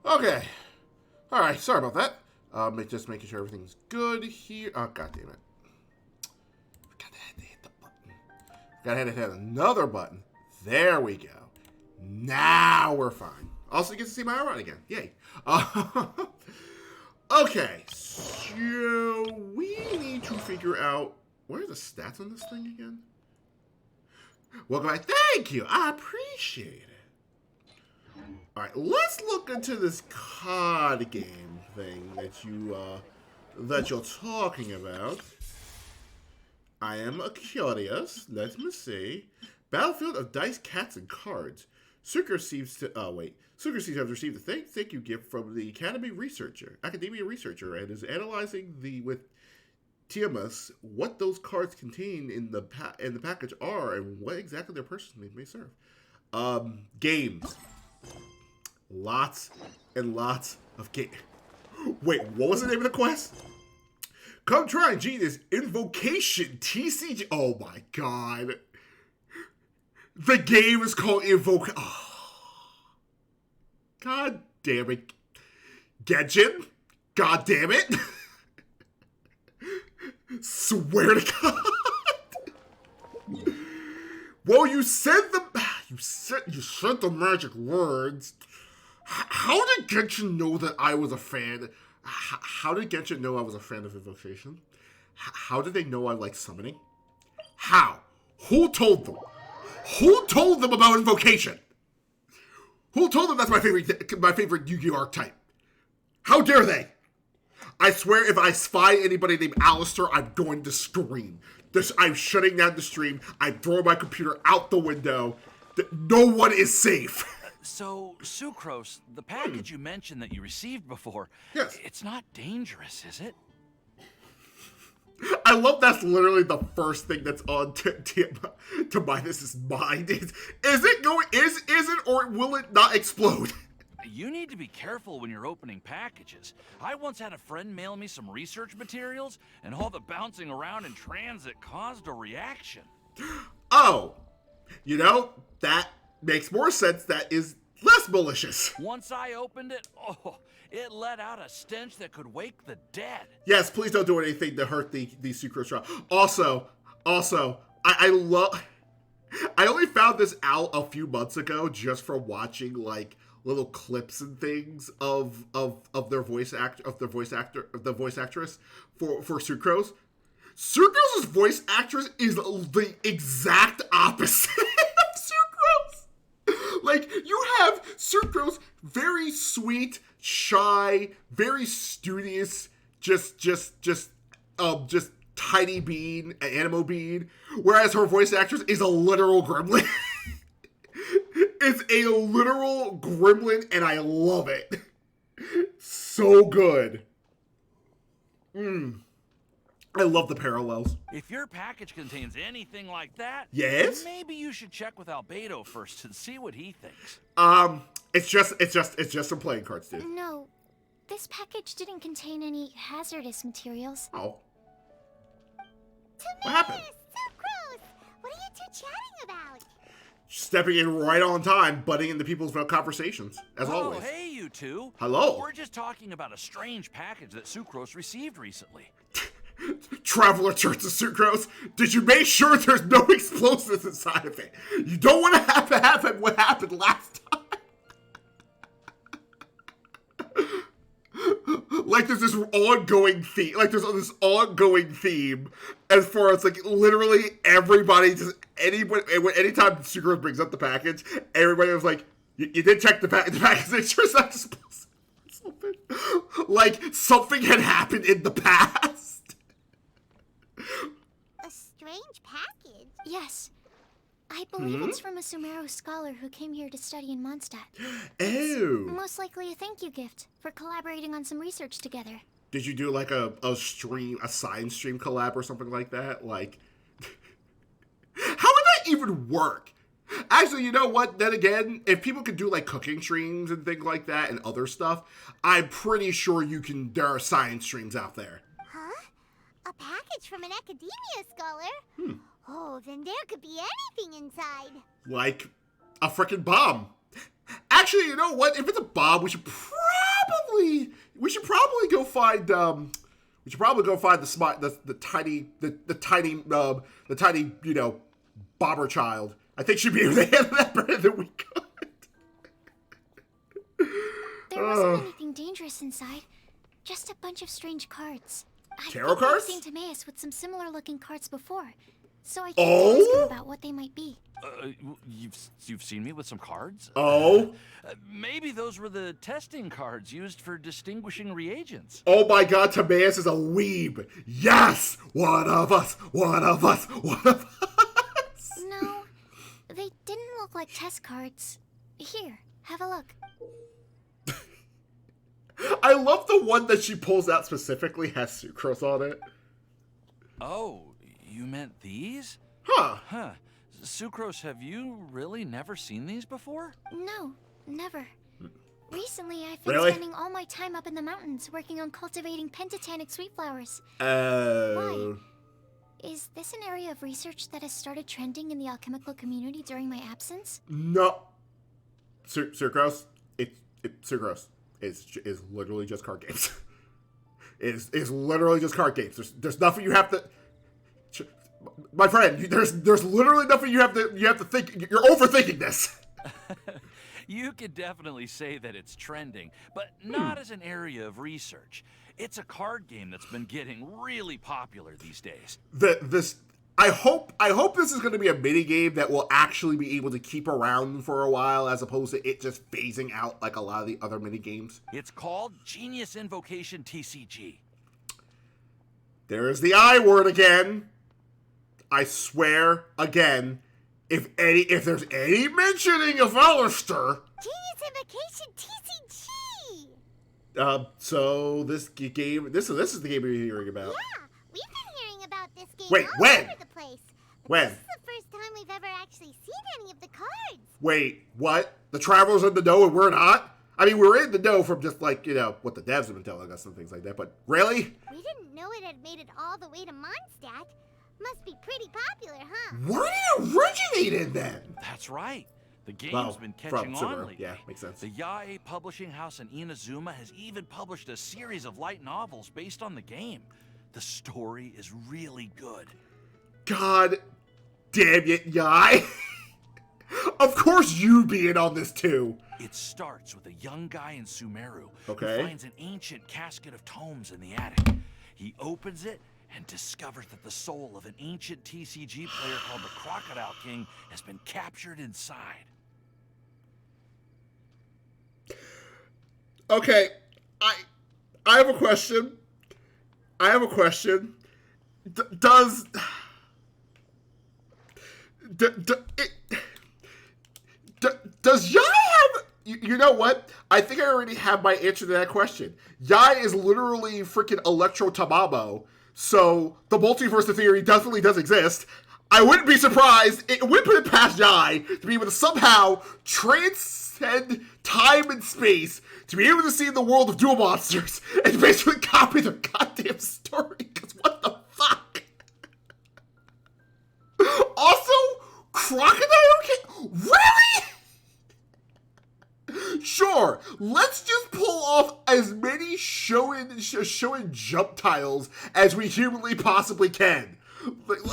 Okay. All right. Sorry about that. Just making sure everything's good here. Oh, God damn it. Forgot I had to hit the button. Forgot I had to hit another button. There we go. Now we're fine. Also, you get to see my run again. Yay. Okay. So, we need to figure out... Where are the stats on this thing again? Welcome back. Thank you. I appreciate it. Alright, let's look into this card game thing that you're talking about. I am curious. Let me see. Battlefield of Dice, Cats, and Cards. Sucre seems to Sucre seems to have received a thank you gift from the academia researcher and is analyzing with TMS what those cards contain in the package are and what exactly their purpose may serve. Games. Lots and lots of games. Wait, what was the name of the quest? Come try and G this Invocation TCG. Oh my god. The game is called Invocation. Oh. God damn it. Genshin? God damn it. Swear to God. Well, you said the magic words. How did Genshin know that I was a fan? How did Genshin know I was a fan of Invocation? How did they know I like summoning? How? Who told them? Who told them about Invocation? Who told them that's my favorite Yu-Gi-Oh! Archetype? How dare they? I swear if I spy anybody named Alistair, I'm going to scream. I'm shutting down the stream. I'm throwing my computer out the window. No one is safe. So, Sucrose, the package you mentioned that you received before, yes. It's not dangerous, is it? I love that's literally the first thing that's on to Minus's mind. Is it or will it not explode? You need to be careful when you're opening packages. I once had a friend mail me some research materials, and all the bouncing around in transit caused a reaction. Oh, that makes more sense. That is less malicious. Once I opened it, it let out a stench that could wake the dead. Yes, please don't do anything to hurt the sucrose trial. Also, I only found this out a few months ago just from watching like little clips and things of the voice actress for Sucrose. Sucrose's voice actress is the exact opposite of Sucrose. Like, you have Sucrose, very sweet, shy, very studious, just tiny bean, an animo bean, whereas her voice actress is a literal gremlin. It's a literal gremlin, and I love it. So good. I love the parallels. If your package contains anything like that, yes, maybe you should check with Albedo first and see what he thinks. It's just some playing cards, dude. No, this package didn't contain any hazardous materials. Oh. What happened? So gross! What are you two chatting about? Stepping in right on time, butting into people's conversations, as always. Oh, hey, you two. Hello. We're just talking about a strange package that Sucrose received recently. Traveler Church of Sucrose, did you make sure there's no explosives inside of it? You don't want to have what happened last time. Like there's this ongoing theme, as far as like literally everybody, anytime Sucrose brings up the package, everybody was like, you did check the package, make sure it's not explosive. Like something had happened in the past. A strange package? Yes. I believe it's from a Sumeru scholar who came here to study in Mondstadt. Oh. Most likely a thank you gift for collaborating on some research together. Did you do like a science stream collab or something like that? Like, how would that even work? Actually, you know what? Then again, if people could do like cooking streams and things like that and other stuff, I'm pretty sure there are science streams out there. Huh? A package from an academia scholar? Oh, then there could be anything inside. Like a freaking bomb. Actually, you know what? If it's a bomb, we should probably go find the tiny, bobber child. I think she'd be able to handle that better than we could. There wasn't anything dangerous inside. Just a bunch of strange cards. Tarot cards? I've seen Timaeus with some similar looking cards before. So I came to ask him about what they might be. You've seen me with some cards? Oh? Maybe those were the testing cards used for distinguishing reagents. Oh my god, Timaeus is a weeb. Yes! One of us! One of us! One of us! No, they didn't look like test cards. Here, have a look. I love the one that she pulls out specifically has sucrose on it. Oh, you meant these? Huh. Sucrose, have you really never seen these before? No, never. Recently, I've been spending all my time up in the mountains working on cultivating pentatonic sweet flowers. Why? Is this an area of research that has started trending in the alchemical community during my absence? No. Sucrose? Sucrose is literally just card games. It's literally just card games. There's nothing you have to... My friend, there's literally nothing you have to think. You're overthinking this. You could definitely say that it's trending, but not as an area of research. It's a card game that's been getting really popular these days. I hope this is going to be a mini game that will actually be able to keep around for a while, as opposed to it just phasing out like a lot of the other mini games. It's called Genius Invocation TCG. There is the I word again. I swear again, if there's any mentioning of Alistair. Genius Invocation TCG. So this game, this is the game we're hearing about. Yeah, we've been hearing about this game Wait, all when? over the place. But When? This is the first time we've ever actually seen any of the cards. Wait, what? The Traveler's in the know and we're not? I mean, we're in the know from just like, what the devs have been telling us and things like that, but really? We didn't know it had made it all the way to Mondstadt. Must be pretty popular, huh? Where did it originate then? That's right. The game's been catching on lately. Yeah, makes sense. The Yae publishing house in Inazuma has even published a series of light novels based on the game. The story is really good. God damn it, Yae. Of course you'd be in on this too. It starts with a young guy in Sumeru who finds an ancient casket of tomes in the attic. He opens it, and discovers that the soul of an ancient TCG player called the Crocodile King has been captured inside. Okay, I have a question. Does Yai have... You know what? I think I already have my answer to that question. Yai is literally freaking Electro Tamamo, so the multiverse of theory definitely does exist. I wouldn't be surprised. It would put it past Yai to be able to somehow transcend time and space to be able to see the world of dual monsters and basically copy their goddamn story. Because what the fuck? Also, Crocodile King? Really? Sure, let's just pull off as many Shonen jump tiles as we humanly possibly can. Let's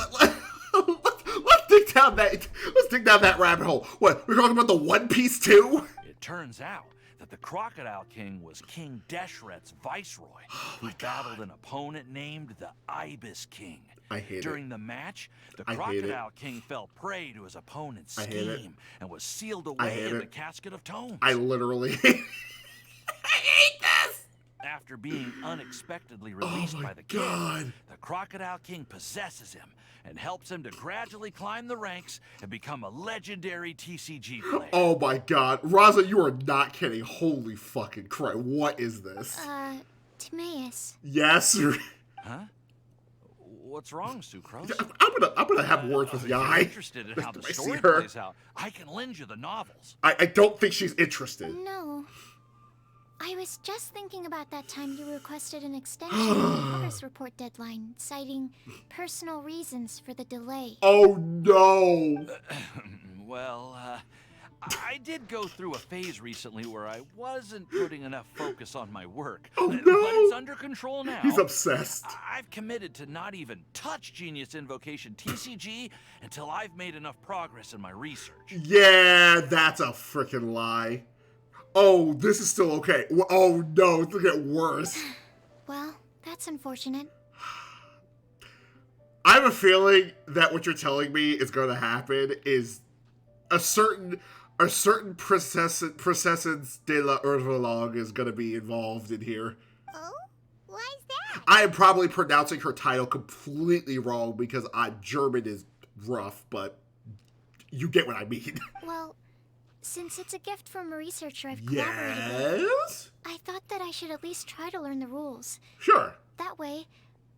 dig down that rabbit hole. What, we're talking about the One Piece too? It turns out that the Crocodile King was King Deshret's viceroy, who battled an opponent named the Ibis King. I hate During the match, the Crocodile King fell prey to his opponent's scheme and was sealed away in the Casket of Tomes. I literally hate I hate this! After being unexpectedly released by the king, the Crocodile King possesses him and helps him to gradually climb the ranks and become a legendary TCG player. Oh my god. Raza, you are not kidding. Holy fucking Christ. What is this? Timaeus. Yes. Huh? What's wrong, Sucrose? I'm gonna have words with Yai. If you're interested in how the story plays out, I can lend you the novels. I don't think she's interested. No. I was just thinking about that time you requested an extension of the progress report deadline, citing personal reasons for the delay. Oh no! Well, I did go through a phase recently where I wasn't putting enough focus on my work. Oh no! But it's under control now. He's obsessed. I've committed to not even touch Genius Invocation TCG until I've made enough progress in my research. Yeah, that's a freaking lie. Oh, this is still okay. Oh no, it's gonna get worse. Well, that's unfortunate. I have a feeling that what you're telling me is going to happen is a certain Princess de la Urvalong is going to be involved in here. Oh? Why is that? I am probably pronouncing her title completely wrong because German is rough, but you get what I mean. Well, since it's a gift from a researcher I've collaborated with, Yes? I thought that I should at least try to learn the rules. Sure. That way,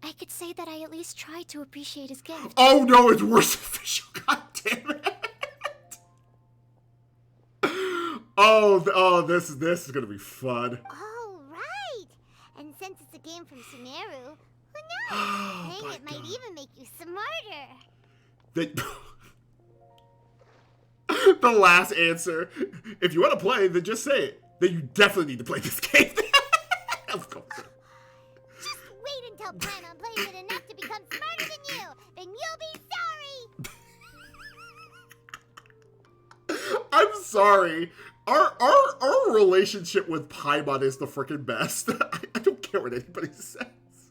I could say that I at least tried to appreciate his gift. Oh no, it's worse than official. God damn it. Oh, this is gonna be fun. Oh, right. And since it's a game from Sumeru, who knows? Playing it might even make you smarter. The last answer. If you want to play, then just say it. Then you definitely need to play this game. Of course. Just wait until Paimon plays it enough to become smarter than you. Then you'll be sorry. I'm sorry. Our relationship with Paimon is the freaking best. I don't care what anybody says.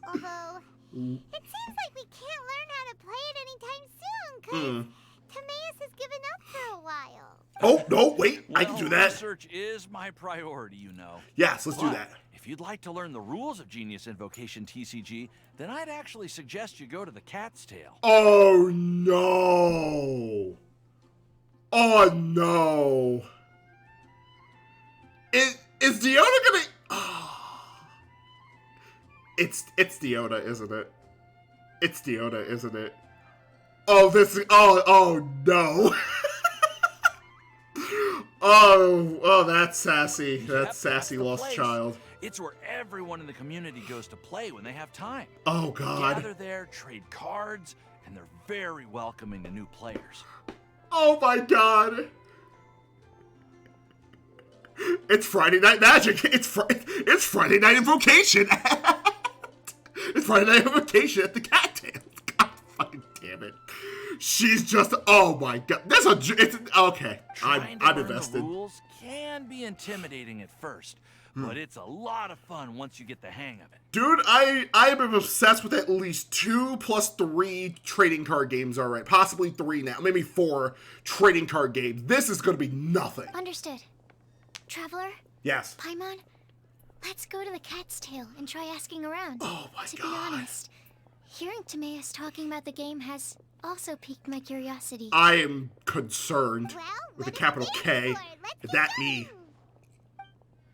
Although, it seems like we can't learn how to play it anytime soon, because Timaeus has given up for a while. Oh, no, wait. I can do that. Research is my priority, you know. Yes, let's do But that. if you'd like to learn the rules of Genius Invocation TCG, then I'd actually suggest you go to the Cat's Tail. Oh, no. Oh, no. Is Deota gonna... Oh. It's Deota, isn't it? It's Deota, isn't it? Oh, oh, no. Oh, that's sassy. That's sassy lost place. Child. It's where everyone in the community goes to play when they have time. Oh, God. Gather there, trade cards, and they're very welcoming to new players. Oh, my God. It's Friday Night Magic. It's Friday Night Invocation. It's Friday Night Invocation at the Cattails. God fucking damn it. She's just, oh my God. Okay. I'm invested. The rules can be intimidating at first, but it's a lot of fun once you get the hang of it. Dude, I am obsessed with at least 2 plus 3 trading card games already. Possibly 3 now, maybe 4 trading card games. This is going to be nothing. Understood. Traveler? Yes. Paimon? Let's go to the Cat's Tail and try asking around. Oh my to God. be honest, hearing Timaeus talking about the game has also piqued my curiosity. I am concerned Well, with a what capital are you K. waiting for? Let's Is get that going. me?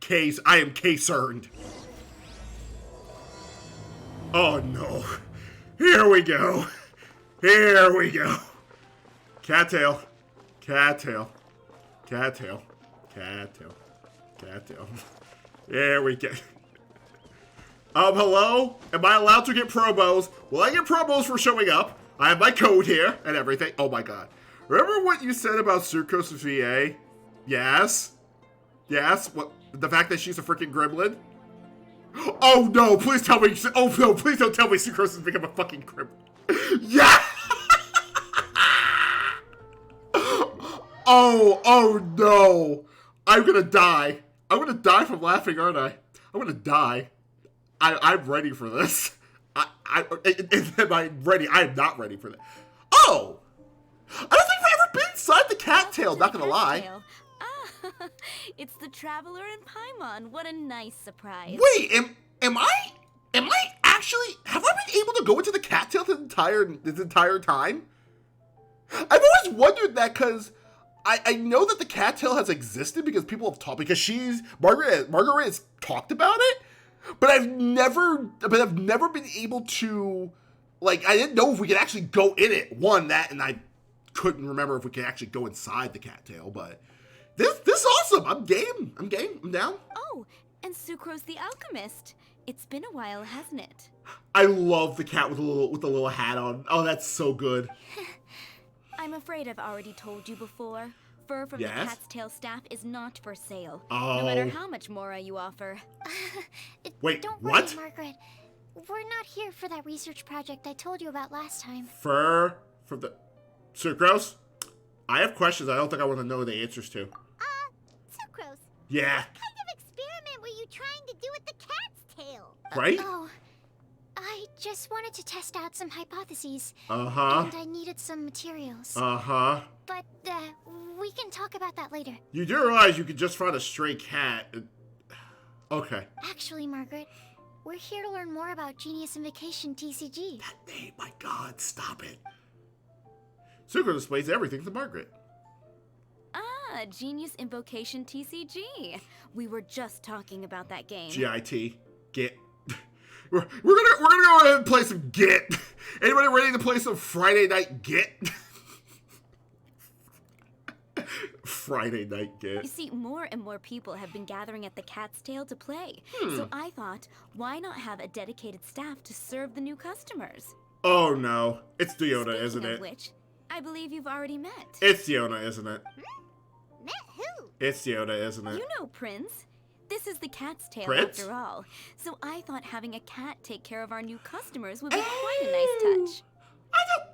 K's. I am K-cerned. Oh no. Here we go. Here we go. Cattail. Cattail. Cattail. Cattail. Cattail. There we go. Hello? Am I allowed to get promos? Will I get promos for showing up? I have my code here and everything. Oh my god. Remember what you said about Sucrose VA? Yes? Yes? What? The fact that she's a freaking gremlin? Oh no, please tell me. Oh no, please don't tell me Sucrose has become a fucking gremlin. Yeah! Oh no. I'm gonna die. I'm gonna die from laughing, aren't I? I'm gonna die. I'm ready for this. Am I ready? I am not ready for that. Oh! I don't think I've ever been inside the cattail, not gonna lie. Ah, it's the Traveler and Paimon. What a nice surprise. Wait, am I actually, have I been able to go into the cattail this entire time? I've always wondered that because I know that the cattail has existed because people have talked, because Margaret has talked about it, but I've never been able to, like, I didn't know if we could actually go in it. And I couldn't remember if we could actually go inside the cattail, but this is awesome. I'm game. I'm down. Oh, and Sucrose the Alchemist. It's been a while, hasn't it? I love the cat with the little hat on. Oh, that's so good. I'm afraid I've already told you before. Fur from the Cat's Tail staff is not for sale. Oh. No matter how much more you offer. Wait, Don't what? worry, Margaret. We're not here for that research project I told you about last time. Fur from the Sucrose? I have questions I don't think I want to know the answers to. Sucrose, Yeah. what kind of experiment were you trying to do with the cat's tail? Right? Oh, I just wanted to test out some hypotheses. Uh-huh. And I needed some materials. Uh-huh. But, we can talk about that later. You do realize you could just find a stray cat. Okay. Actually, Margaret, we're here to learn more about Genius Invocation TCG. That name, my god, stop it. Sucrose displays everything to Margaret. Ah, Genius Invocation TCG. We were just talking about that game. GIT. Get. We're gonna go ahead and play some Get. Anybody ready to play some Friday Night Get? Friday Night You Get. see, more and more people have been gathering at the Cat's Tail to play. So I thought, why not have a dedicated staff to serve the new customers? Oh no. It's Diona, Speaking isn't of it? which, I believe you've already met. It's Diona, isn't it? Met who? It's Diona, isn't it? You know Prince. This is the Cat's Tail Prince? after all. So I thought having a cat take care of our new customers would be quite a nice touch.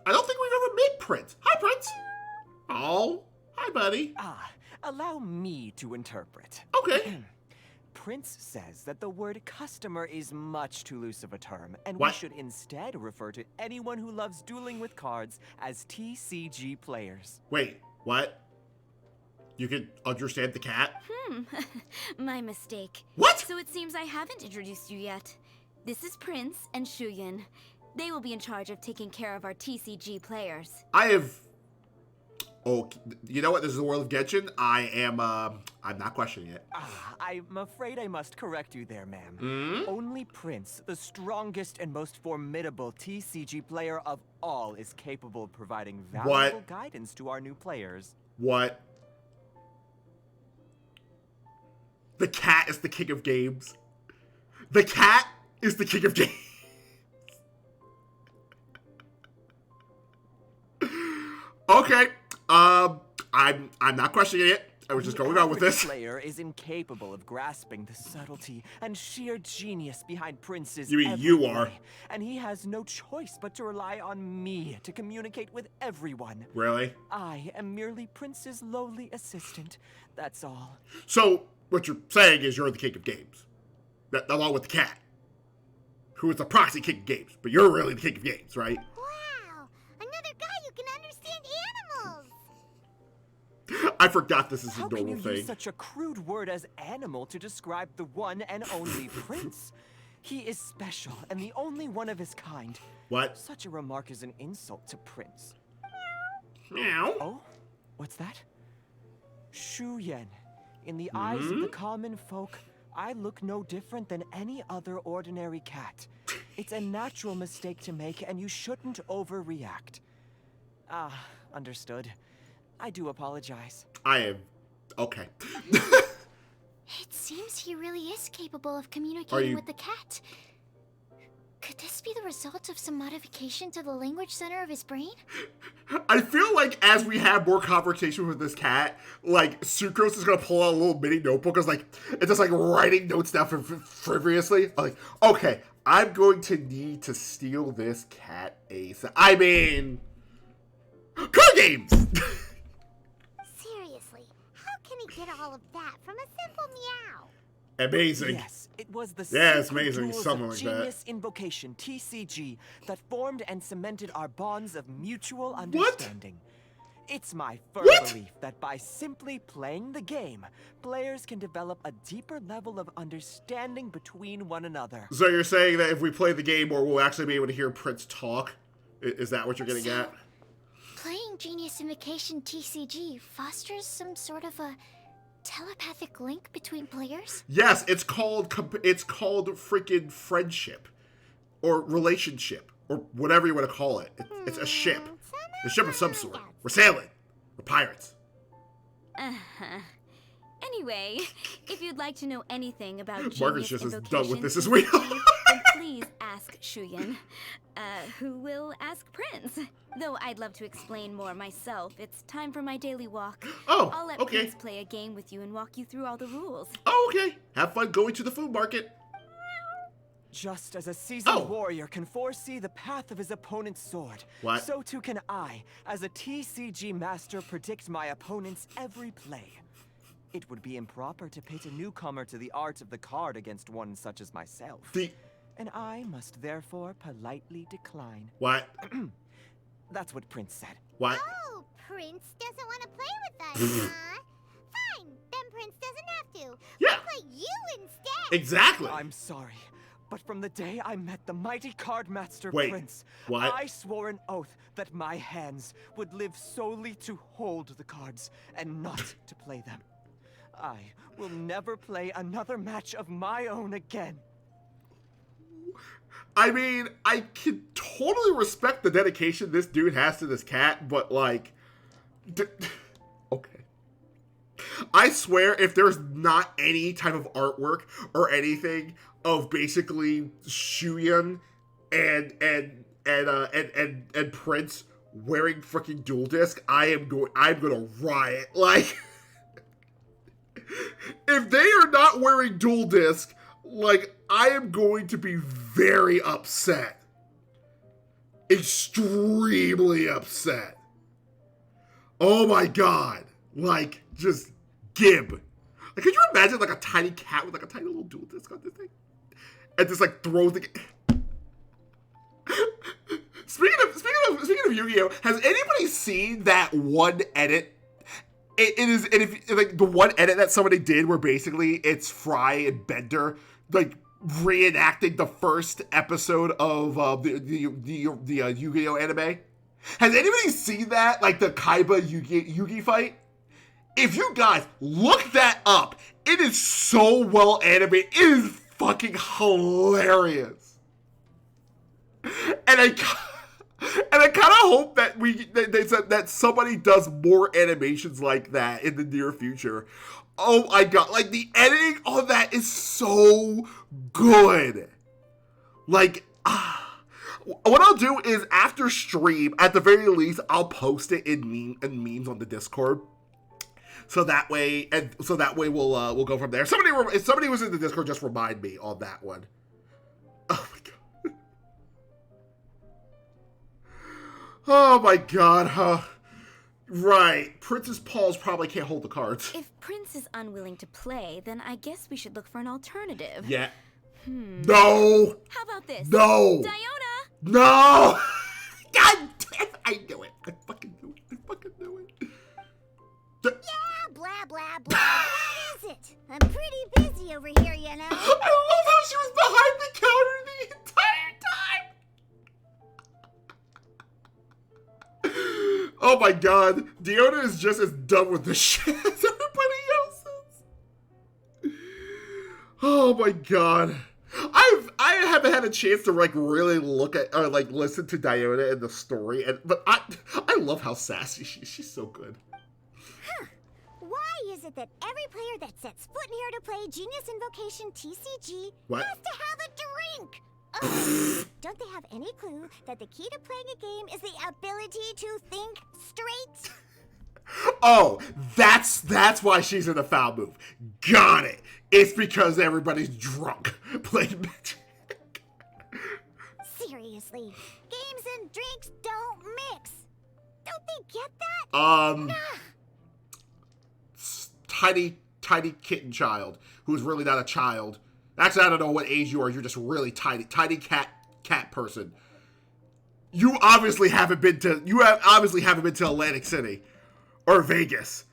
I don't think we've ever met Prince. Hi, Prince. Oh, hi, buddy. Allow me to interpret. Okay. Prince says that the word customer is much too loose of a term, and What? we should instead refer to anyone who loves dueling with cards as TCG players. Wait, what? You can understand the cat? My mistake. What? So it seems I haven't introduced you yet. This is Prince and Shuyan. They will be in charge of taking care of our TCG players. I have... Oh, you know what? This is the world of Genshin. I'm not questioning it. I'm afraid I must correct you there, ma'am. Only Prince, the strongest and most formidable TCG player of all, is capable of providing valuable guidance to our new players. What? The cat is the king of games. The cat is the king of games. Okay. I'm not questioning it. I was just going on with The this. player is incapable of grasping the subtlety and sheer genius behind Prince's You mean every you are. play, and he has no choice but to rely on me to communicate with everyone. Really? I am merely Prince's lowly assistant. That's all. So what you're saying is you're the king of games. That, along with the cat, who is the proxy king of games. But you're really the king of games, right? Wow! Another guy who can understand animals! I forgot this is a How normal can you thing. use such a crude word as animal to describe the one and only prince? He is special and the only one of his kind. What? Such a remark is an insult to Prince. Meow. Oh? What's that? Shu Yen. In the eyes of the common folk, I look no different than any other ordinary cat. It's a natural mistake to make, and you shouldn't overreact. Ah, understood. I do apologize. I am... Okay. It seems he really is capable of communicating with the cat. Could this be the result of some modification to the language center of his brain? I feel like as we have more conversation with this cat, like, Sucrose is gonna pull out a little mini notebook. It's just like writing notes down frivolously. Like, okay, I'm going to need to steal this cat ASAP. I mean... Card games! Seriously, how can he get all of that from a simple meow? Amazing. Yes, it was the it's sacred amazing. rules Something of like Genius Invocation, TCG, that formed and cemented our bonds of mutual understanding. It's my firm belief that by simply playing the game, players can develop a deeper level of understanding between one another. So you're saying that if we play the game more, we'll actually be able to hear Prince talk? Is that what you're getting at? Playing Genius Invocation TCG fosters some sort of a telepathic link between players? Yes, it's called freaking friendship or relationship or whatever you want to call it. It's a ship. A ship of some sort. We're sailing. We're pirates. Anyway, if you'd like to know anything about Margaret's Genius just as Invocation done with this as we are. then please ask Shuyan, who will ask Prince. Though I'd love to explain more myself, it's time for my daily walk. Oh, I'll let okay. Prince play a game with you and walk you through all the rules. Oh, okay. Have fun going to the food market. Just as a seasoned warrior can foresee the path of his opponent's sword, so too can I, as a TCG master, predict my opponent's every play. It would be improper to pit a newcomer to the art of the card against one such as myself. And I must therefore politely decline. What? That's what Prince said. What? Oh, Prince doesn't want to play with us, huh? Fine, then Prince doesn't have to. Yeah. We'll play you instead. Exactly. I'm sorry, but from the day I met the mighty card master Prince, what? I swore an oath that my hands would live solely to hold the cards and not to play them. I will never play another match of my own again. I mean, I can totally respect the dedication this dude has to this cat, but like, okay. I swear, if there's not any type of artwork or anything of basically Shuyan and Prince wearing freaking dual disc, I'm gonna riot. Like, if they are not wearing dual disc, like, I am going to be very upset. Extremely upset. Oh my god. Like, just gib. Like, could you imagine, like, a tiny cat with, like, a tiny little dual disc on this thing? And just, like, throws the... Speaking of Yu-Gi-Oh!, has anybody seen that one edit? It is, and if like the one edit that somebody did where basically it's Fry and Bender like reenacting the first episode of the Yu-Gi-Oh! Anime. Has anybody seen that? Like the Kaiba Yugi fight? If you guys look that up, it is so well animated. It is fucking hilarious. And I kind of hope that that somebody does more animations like that in the near future. Oh my god, like the editing on that is so good. Like, what I'll do is after stream, at the very least, I'll post it in memes on the Discord. So that way we'll go from there. If somebody was in the Discord, just remind me on that one. Oh my god. Oh my god, huh? Right. Princess Paul's probably can't hold the cards. If Prince is unwilling to play, then I guess we should look for an alternative. Yeah. No. How about this? No. Diona! No. God damn it. I knew it. I fucking knew it. Yeah, blah, blah, blah. What is it? I'm pretty busy over here, you know? I love how she was behind the counter the entire time. Oh my god. Diona is just as dumb with this shit as everybody else is. Oh my god. I haven't had a chance to like really look at or like listen to Diona and the story, but I love how sassy she is. She's so good. Huh. Why is it that every player that sets foot in here to play Genius Invocation TCG has to have a drink? Oh, don't they have any clue that the key to playing a game is the ability to think straight? Oh, that's why she's in the foul move. Got it. It's because everybody's drunk playing Magic. Seriously, games and drinks don't mix. Don't they get that? Tiny kitten child who's really not a child. Actually, I don't know what age you are. You're just really tiny cat person. You obviously haven't been to Atlantic City or Vegas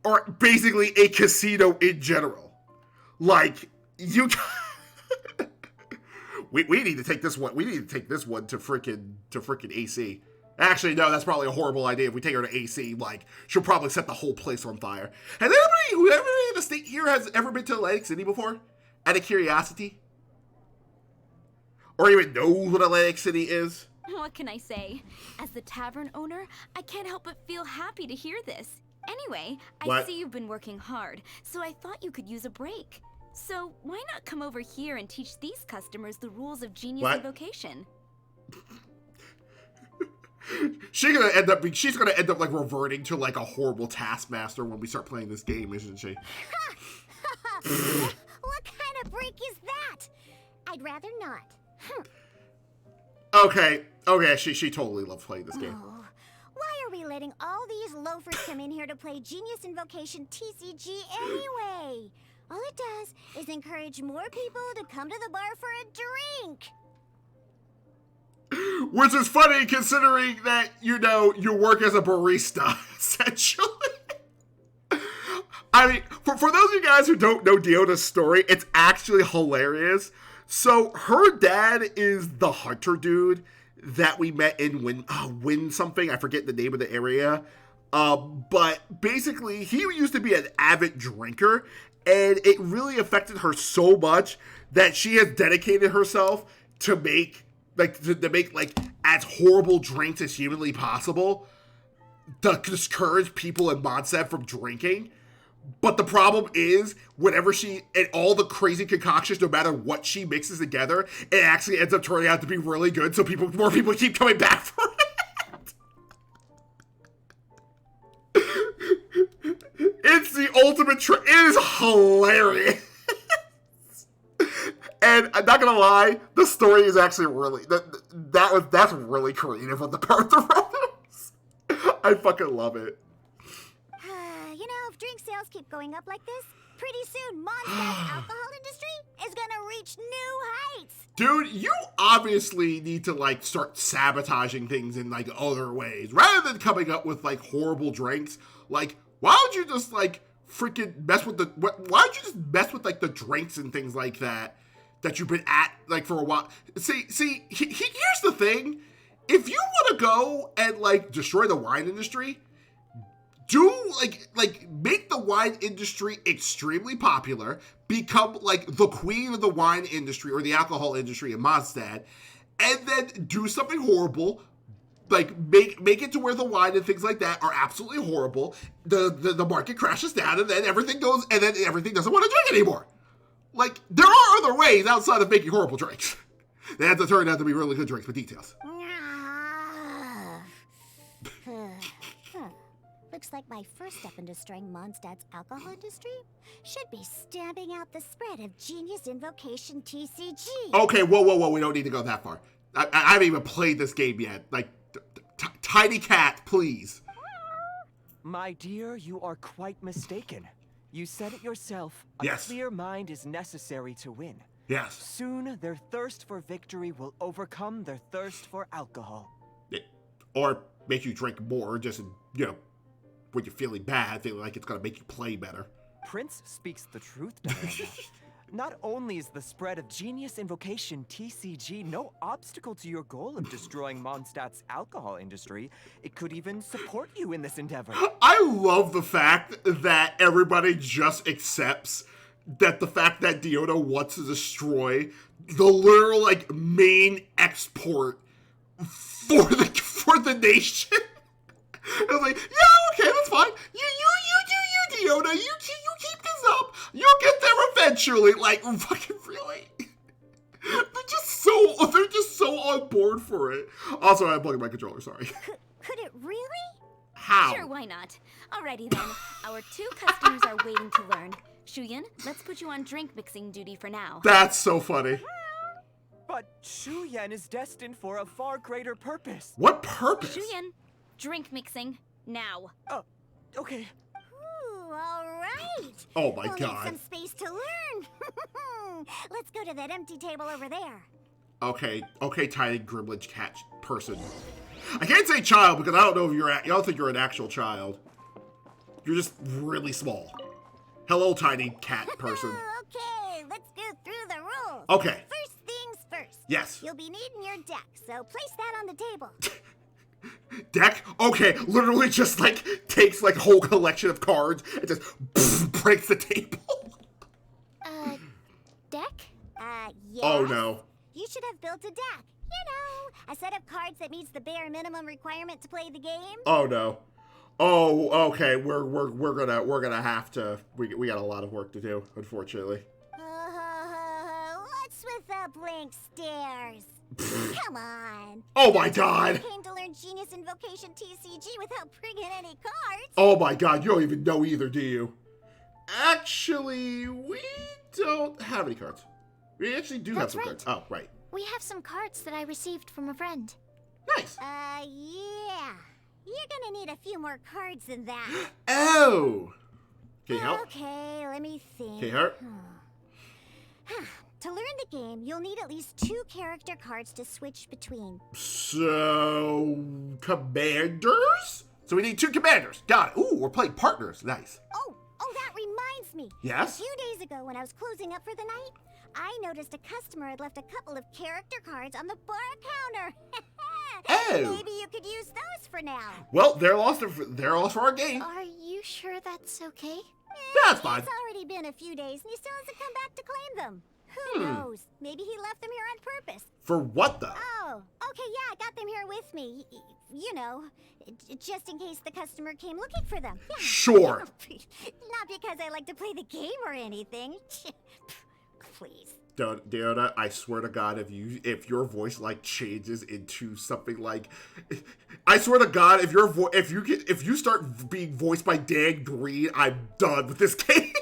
or basically a casino in general. Like you, we need to take this one. We need to take this one to freaking AC. Actually, no, that's probably a horrible idea. If we take her to AC, like, she'll probably set the whole place on fire. Has anybody in the state here has ever been to Atlantic City before? Out of curiosity? Or even knows what Atlantic City is? What can I say? As the tavern owner, I can't help but feel happy to hear this. Anyway, I see you've been working hard, so I thought you could use a break. So why not come over here and teach these customers the rules of Genius Invocation? She's gonna end up like reverting to like a horrible taskmaster when we start playing this game, isn't she? What kind of break is that? I'd rather not. Okay, she totally loves playing this game. Oh, why are we letting all these loafers come in here to play Genius Invocation TCG anyway? All it does is encourage more people to come to the bar for a drink. Which is funny considering that, you work as a barista, essentially. I mean, for those of you guys who don't know Diona's story, it's actually hilarious. So her dad is the hunter dude that we met in Win something. I forget the name of the area. But basically, he used to be an avid drinker, and it really affected her so much that she has dedicated herself to make as horrible drinks as humanly possible to discourage people in Mondstadt from drinking. But the problem is, whenever and all the crazy concoctions, no matter what she mixes together, it actually ends up turning out to be really good, so more people keep coming back for it. It's the ultimate It is hilarious. And I'm not gonna lie, the story is actually really that's really creative on the part of the writers. I fucking love it. If drink sales keep going up like this, pretty soon Mondstadt's alcohol industry is gonna reach new heights. Dude, you obviously need to start sabotaging things in other ways rather than coming up with horrible drinks. Why don't you just freaking mess with why don't you just mess with the drinks and things like that you've been at for a while? See, here's the thing. If you want to go and destroy the wine industry, do make the wine industry extremely popular, become the queen of the wine industry or the alcohol industry in Mondstadt, and then do something horrible, make it to where the wine and things like that are absolutely horrible. The market crashes down, and then everything doesn't want to drink anymore. There are other ways outside of making horrible drinks. They have to turn out to be really good drinks with details. Looks like my first step in destroying Mondstadt's alcohol industry should be stamping out the spread of Genius Invocation TCG. Okay, whoa, we don't need to go that far. I haven't even played this game yet. Tiny cat, please. My dear, you are quite mistaken. You said it yourself. Yes. A clear mind is necessary to win. Yes. Soon, their thirst for victory will overcome their thirst for alcohol. Or make you drink more, just, you know, when you're feeling bad, feeling like it's going to make you play better. Prince speaks the truth, Diana. Not only is the spread of Genius Invocation TCG no obstacle to your goal of destroying Mondstadt's alcohol industry, it could even support you in this endeavor. I love the fact that everybody just accepts that the fact that Diona wants to destroy the literal, like, main export for the nation. I was like, yeah, okay, that's fine. You do you, Diona. You keep this up. You'll get there eventually. Like, fucking really? They're just so on board for it. Also, I'm plugging my controller. Sorry. Could it really? How? Sure, why not? Alrighty then. Our 2 customers are waiting to learn. Shuyan, let's put you on drink mixing duty for now. That's so funny. But Shuyan is destined for a far greater purpose. What purpose? Shuyan, drink mixing now. Oh, okay. Ooh, all right. Oh my we'll God. Need some space to learn. Let's go to that empty table over there. Okay, tiny gremlin cat person. I can't say child because I don't know if I don't think you're an actual child. You're just really small. Hello, tiny cat person. Okay, let's go through the rules. Okay. First things first. Yes. You'll be needing your deck, so place that on the table. Deck? Okay, literally just like takes like a whole collection of cards and just breaks the table. Deck? Yes. Oh no. You should have built a deck. You know, a set of cards that meets the bare minimum requirement to play the game. Oh no. Oh, okay. We're gonna have to. We got a lot of work to do, unfortunately. What's with the blank stares? Come on. Oh my God. You came to learn Genius Invocation TCG without bringing any cards. Oh my God. You don't even know either, do you? Actually, we don't have any cards. We actually do have some cards. Oh, right. We have some cards that I received from a friend. Nice. Yeah. You're gonna need a few more cards than that. Oh. Can you help? Okay, let me think. Can you help? To learn the game, you'll need at least 2 character cards to switch between. So, commanders? So we need 2 commanders. Got it. Ooh, we're playing partners. Nice. Oh, that reminds me. Yes? A few days ago when I was closing up for the night, I noticed a customer had left a couple of character cards on the bar counter. Oh. Maybe you could use those for now. Well, they're lost for our game. Are you sure that's okay? That's fine. It's already been a few days and he still hasn't come back to claim them. Who knows? Maybe he left them here on purpose. For what, though? Oh, okay, yeah, I got them here with me. You know, just in case the customer came looking for them. Yeah. Sure. Not because I like to play the game or anything. Please. Deona, I swear to God, if your voice like changes into something like, I swear to God, if you start being voiced by Dan Green, I'm done with this game.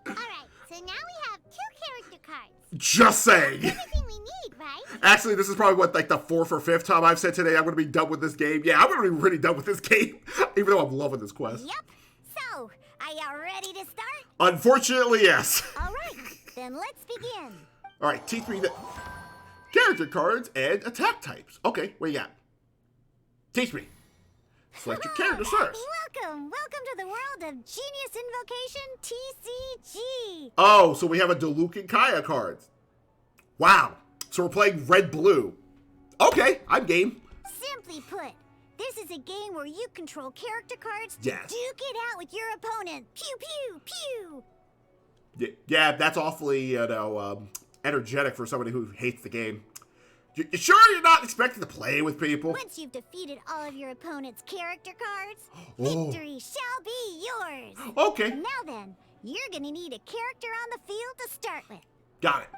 All right, so now we have 2 character cards. Just saying. Everything we need, right? Actually, this is probably what, like the 4th or 5th time I've said today I'm going to be done with this game. Yeah, I'm going to be really done with this game, even though I'm loving this quest. Yep. So, are you ready to start? Unfortunately, yes. All right, then let's begin. All right, teach me the character cards and attack types. Okay, what you got? Teach me. Select your characters first. Welcome to the world of Genius Invocation TCG. Oh, so we have a Diluc and Kaya cards. Wow. So we're playing red-blue. Okay, I'm game. Simply put, this is a game where you control character cards to Yes. duke it out with your opponent. Pew, pew, pew. Yeah, that's awfully, energetic for somebody who hates the game. You sure you're not expected to play with people? Once you've defeated all of your opponent's character cards, Oh. victory shall be yours. Okay, Now then, you're gonna need a character on the field to start with. got it.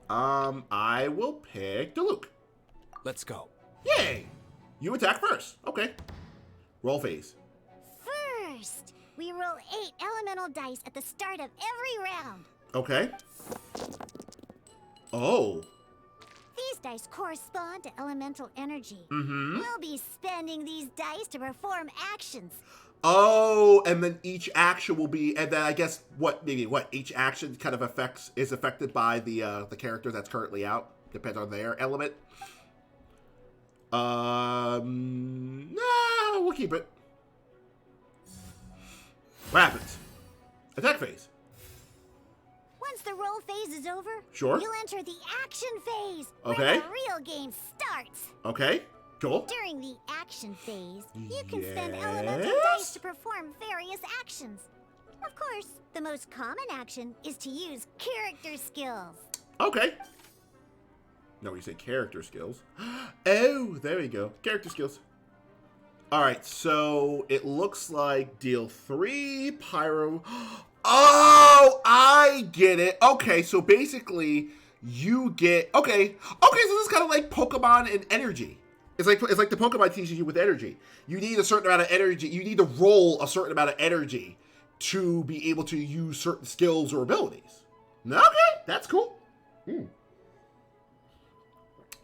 I will pick Diluc. Let's go. Yay! You attack first. Okay. Roll phase. First, we roll 8 elemental dice at the start of every round. Okay. Oh. These dice correspond to elemental energy. We'll be spending these dice to perform actions. Oh, and then each action will be, and then I guess each action kind of is affected by the character that's currently out, depends on their element. Nah, we'll keep it. What happens? Attack phase. Once the roll phase is over, sure, you'll enter the action phase, okay, where the real game starts. Okay, cool. During the action phase, you can spend elemental dice to perform various actions. Of course, the most common action is to use character skills. Okay. No, you say character skills. Oh, there we go. Character skills. Alright, so it looks like deal 3 pyro. Oh, I get it. Okay, so basically you get so this is kind of like Pokemon and energy. It's like the Pokemon teaches you with energy. You need a certain amount of energy. You need to roll a certain amount of energy to be able to use certain skills or abilities. Okay, that's cool.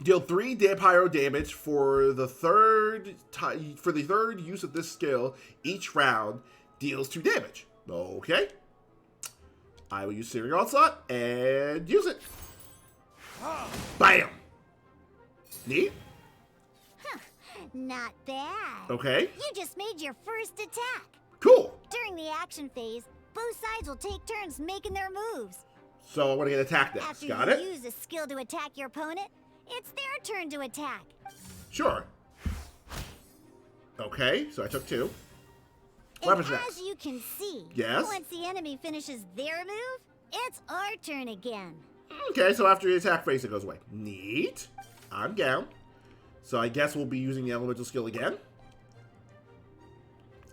Deal 3 pyro damage for the third use of this skill. Each round deals 2 damage. Okay. I will use Searing Onslaught and use it. Bam. Neat. Huh, not bad. Okay. You just made your first attack. Cool. During the action phase, both sides will take turns making their moves. So I want to get attacked next. After Got you it? use a skill to attack your opponent, it's their turn to attack. Sure. Okay, so I took 2. And as you can see, yes, once the enemy finishes their move, it's our turn again. Okay, so after the attack phase, it goes away. Neat. I'm down. So I guess we'll be using the elemental skill again.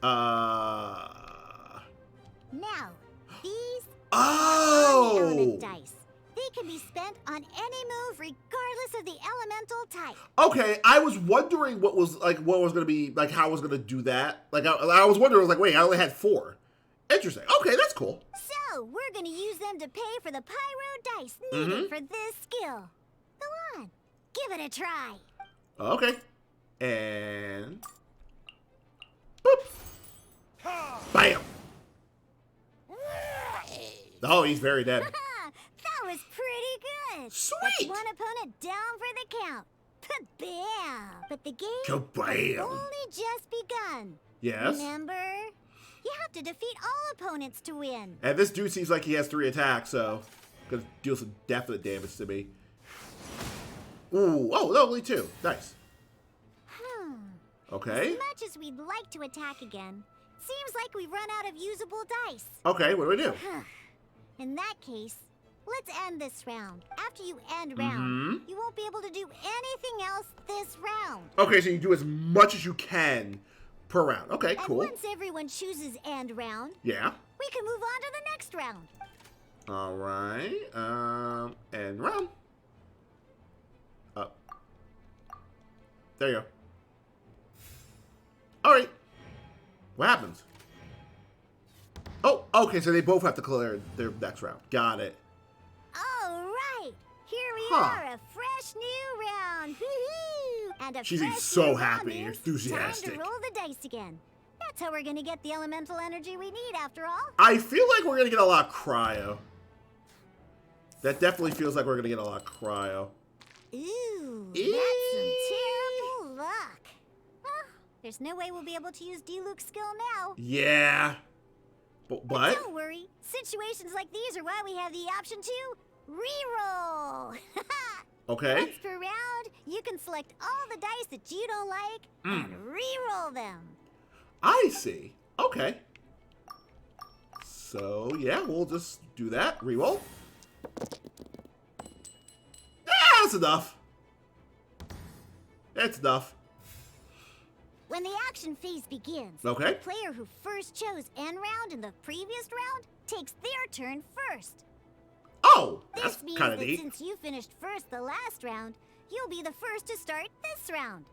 Now, these are element dice. They can be spent on any move regardless of the elemental type. Okay, I was wondering what was going to be, like, how I was going to do that. Like, I was wondering, I was like, wait, I only had 4. Interesting. Okay, that's cool. So, we're going to use them to pay for the pyro dice needed for this skill. Go on, give it a try. Okay. And... boop. Bam! Oh, he's very dead. That was pretty good. Sweet. That's one opponent down for the count. Bam! But the game Kabam. has only just begun. Yes. Remember? You have to defeat all opponents to win. And this dude seems like he has 3 attacks, so gonna deal some definite damage to me. Ooh, oh, no, only 2. Nice. Okay. As much as we'd like to attack again, seems like we've run out of usable dice. Okay, what do we do? In that case, let's end this round. After you end round, you won't be able to do anything else this round. Okay, so you do as much as you can per round. Okay, cool. And once everyone chooses end round, yeah, we can move on to the next round. All right. End round. There you go. All right. What happens? Oh, okay, so they both have to clear their next round. Got it. All right. Here we are, a fresh new round. Woohoo! And a She's fresh so new happy, round means enthusiastic. time to roll the dice again. That's how we're going to get the elemental energy we need, after all. I feel like we're going to get a lot of cryo. That definitely feels like we're going to get a lot of cryo. Ooh, that's some terrible luck. Well, there's no way we'll be able to use D-Luke's skill now. Yeah. But don't worry. Situations like these are why we have the option to re-roll. Okay. Once per round, you can select all the dice that you don't like and re-roll them. I see. Okay. So, yeah, we'll just do that. Re-roll. That's enough. That's enough. When the action phase begins, okay, the player who first chose end round in the previous round takes their turn first. Oh, that's kind of neat. Since you finished first the last round, you'll be the first to start this round.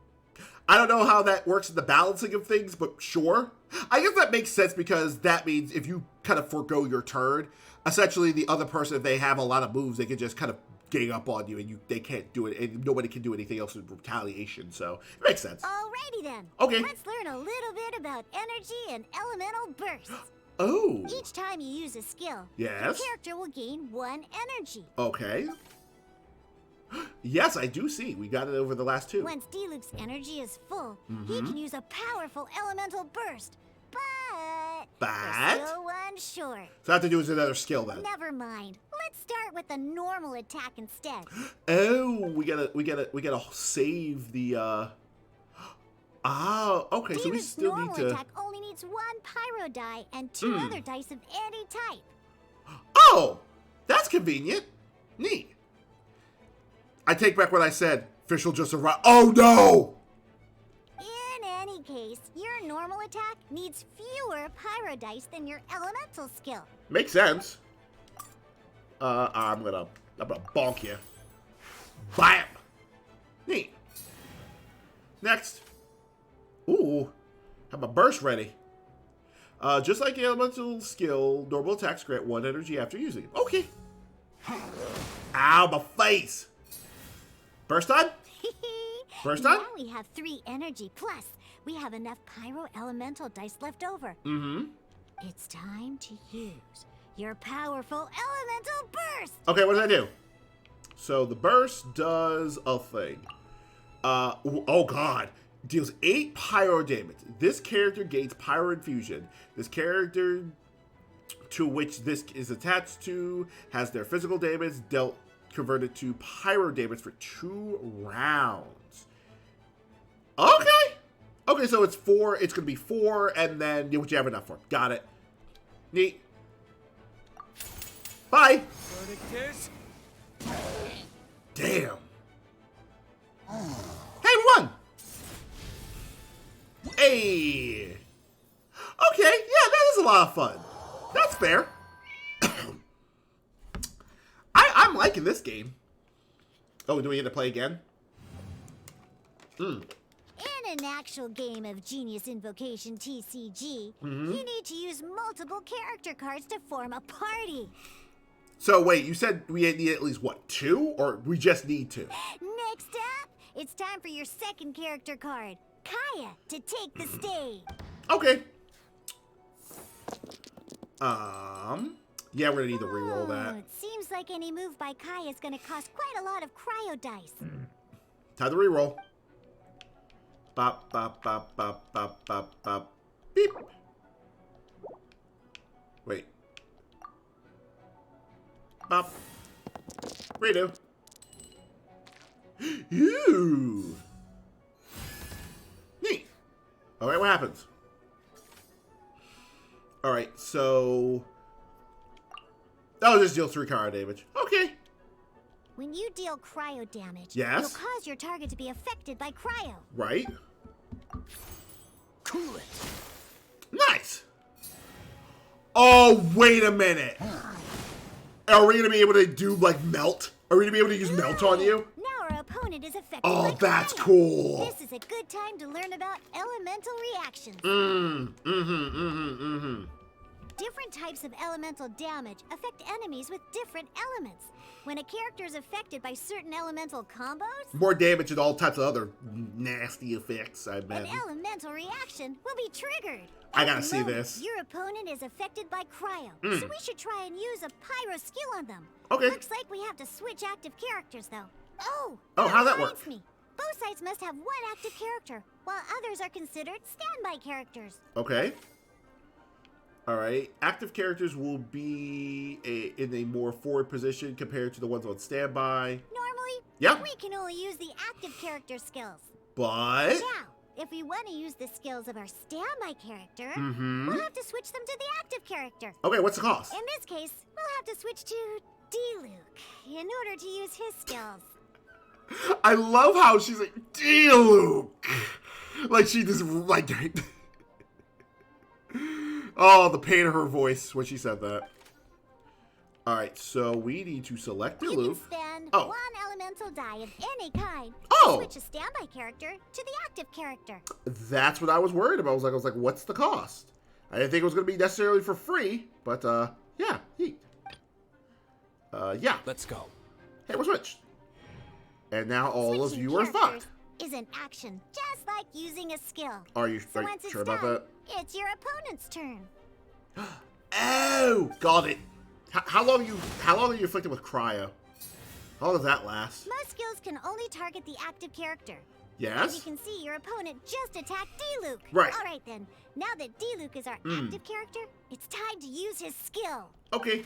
I don't know how that works in the balancing of things, but sure. I guess that makes sense because that means if you kind of forego your turn, essentially the other person, if they have a lot of moves, they can just kind of gang up on you, and they can't do it, and nobody can do anything else with retaliation. So it makes sense. Alrighty then. Okay. Let's learn a little bit about energy and elemental bursts. Oh. Each time you use a skill, yes, your character will gain 1 energy. Okay. Yes, I do see. We got it over the last 2. Once D-Luke's energy is full, he can use a powerful elemental burst. But we're still 1 short. So I have to do is another skill then. Never mind. Let's start with a normal attack instead. Oh, we gotta save the okay, so we still need to. Normal attack only needs 1 pyro die and 2 other dice of any type. Oh, that's convenient. Neat. I take back what I said. Fish will just arrive. Oh no! In any case, your normal attack needs fewer pyro dice than your elemental skill. Makes sense. I'm gonna bonk you. Bam! Neat. Next. Ooh, have my burst ready. Just like the elemental skill, normal attacks grant 1 energy after using it. Okay. Ow, my face. Burst time? Burst time? Now we have 3 energy plus. We have enough pyro elemental dice left over. It's time to use your powerful elemental burst. Okay, what does that do? So the burst does a thing. Oh god. Deals 8 pyro damage. This character gains pyro infusion. This character to which this is attached to has their physical damage dealt converted to pyro damage for 2 rounds. Okay. Okay, so it's 4. It's going to be 4, and then what you have enough for. Got it. Neat. Bye. Damn. Hey, we won. Hey. Okay, yeah, that is a lot of fun. That's fair. I'm liking this game. Oh, do we get to play again? In an actual game of Genius Invocation TCG, you need to use multiple character cards to form a party. So wait, you said we need at least, what, 2? Or we just need 2? Next up, it's time for your second character card, Kaya, to take the stage. Okay. Yeah, we're gonna need to reroll that. It seems like any move by Kaya is gonna cost quite a lot of cryo dice. Time to reroll. Bop, bop, bop, bop, bop, bop, bop. Beep. Wait. Bop. Redo. Ooh. Neat. Alright, what happens? Alright, so... Oh, just deal 3 cryo damage. Okay. When you deal cryo damage, yes, you'll cause your target to be affected by cryo. Right. Cool it. Nice. Oh, wait a minute. Are we gonna be able to do like melt? Are we gonna be able to use melt on you? Now our opponent is affected Oh, by that's cryo. cool. This is a good time to learn about elemental reactions. Different types of elemental damage affect enemies with different elements. When a character is affected by certain elemental combos, More damage and all types of other nasty effects, I bet. an elemental reaction will be triggered. I At gotta the see moment, this. Your opponent is affected by cryo, so we should try and use a pyro skill on them. Okay. Looks like we have to switch active characters, though. Oh, how'd that reminds work? Me. Both sides must have 1 active character, while others are considered standby characters. Okay. Alright. Active characters will be in a more forward position compared to the ones on standby. Normally, we can only use the active character skills. But... Now, if we want to use the skills of our standby character, we'll have to switch them to the active character. Okay, what's the cost? In this case, we'll have to switch to D-Luke in order to use his skills. I love how she's like, D-Luke! Like she just, like... Oh, the pain of her voice when she said that. Alright, so we need to select You D-Luke. can spend Oh. 1 elemental die of any kind Oh. to switch a standby character to the active character. That's what I was worried about. I was like, what's the cost? I didn't think it was going to be necessarily for free, but, yeah, neat. Yeah. Let's go. Hey, we're switched. And now all of Switching you are characters fucked. is an action, just like using a skill. Are you So once it's sure about done, that? it's your opponent's turn. Oh, got it. How long are you afflicted with cryo? How long does that last? Most skills can only target the active character. As Yes? you can see, your opponent just attacked D-Luke. Right. All right then. Now that D-Luke is our active character, it's time to use his skill. Okay.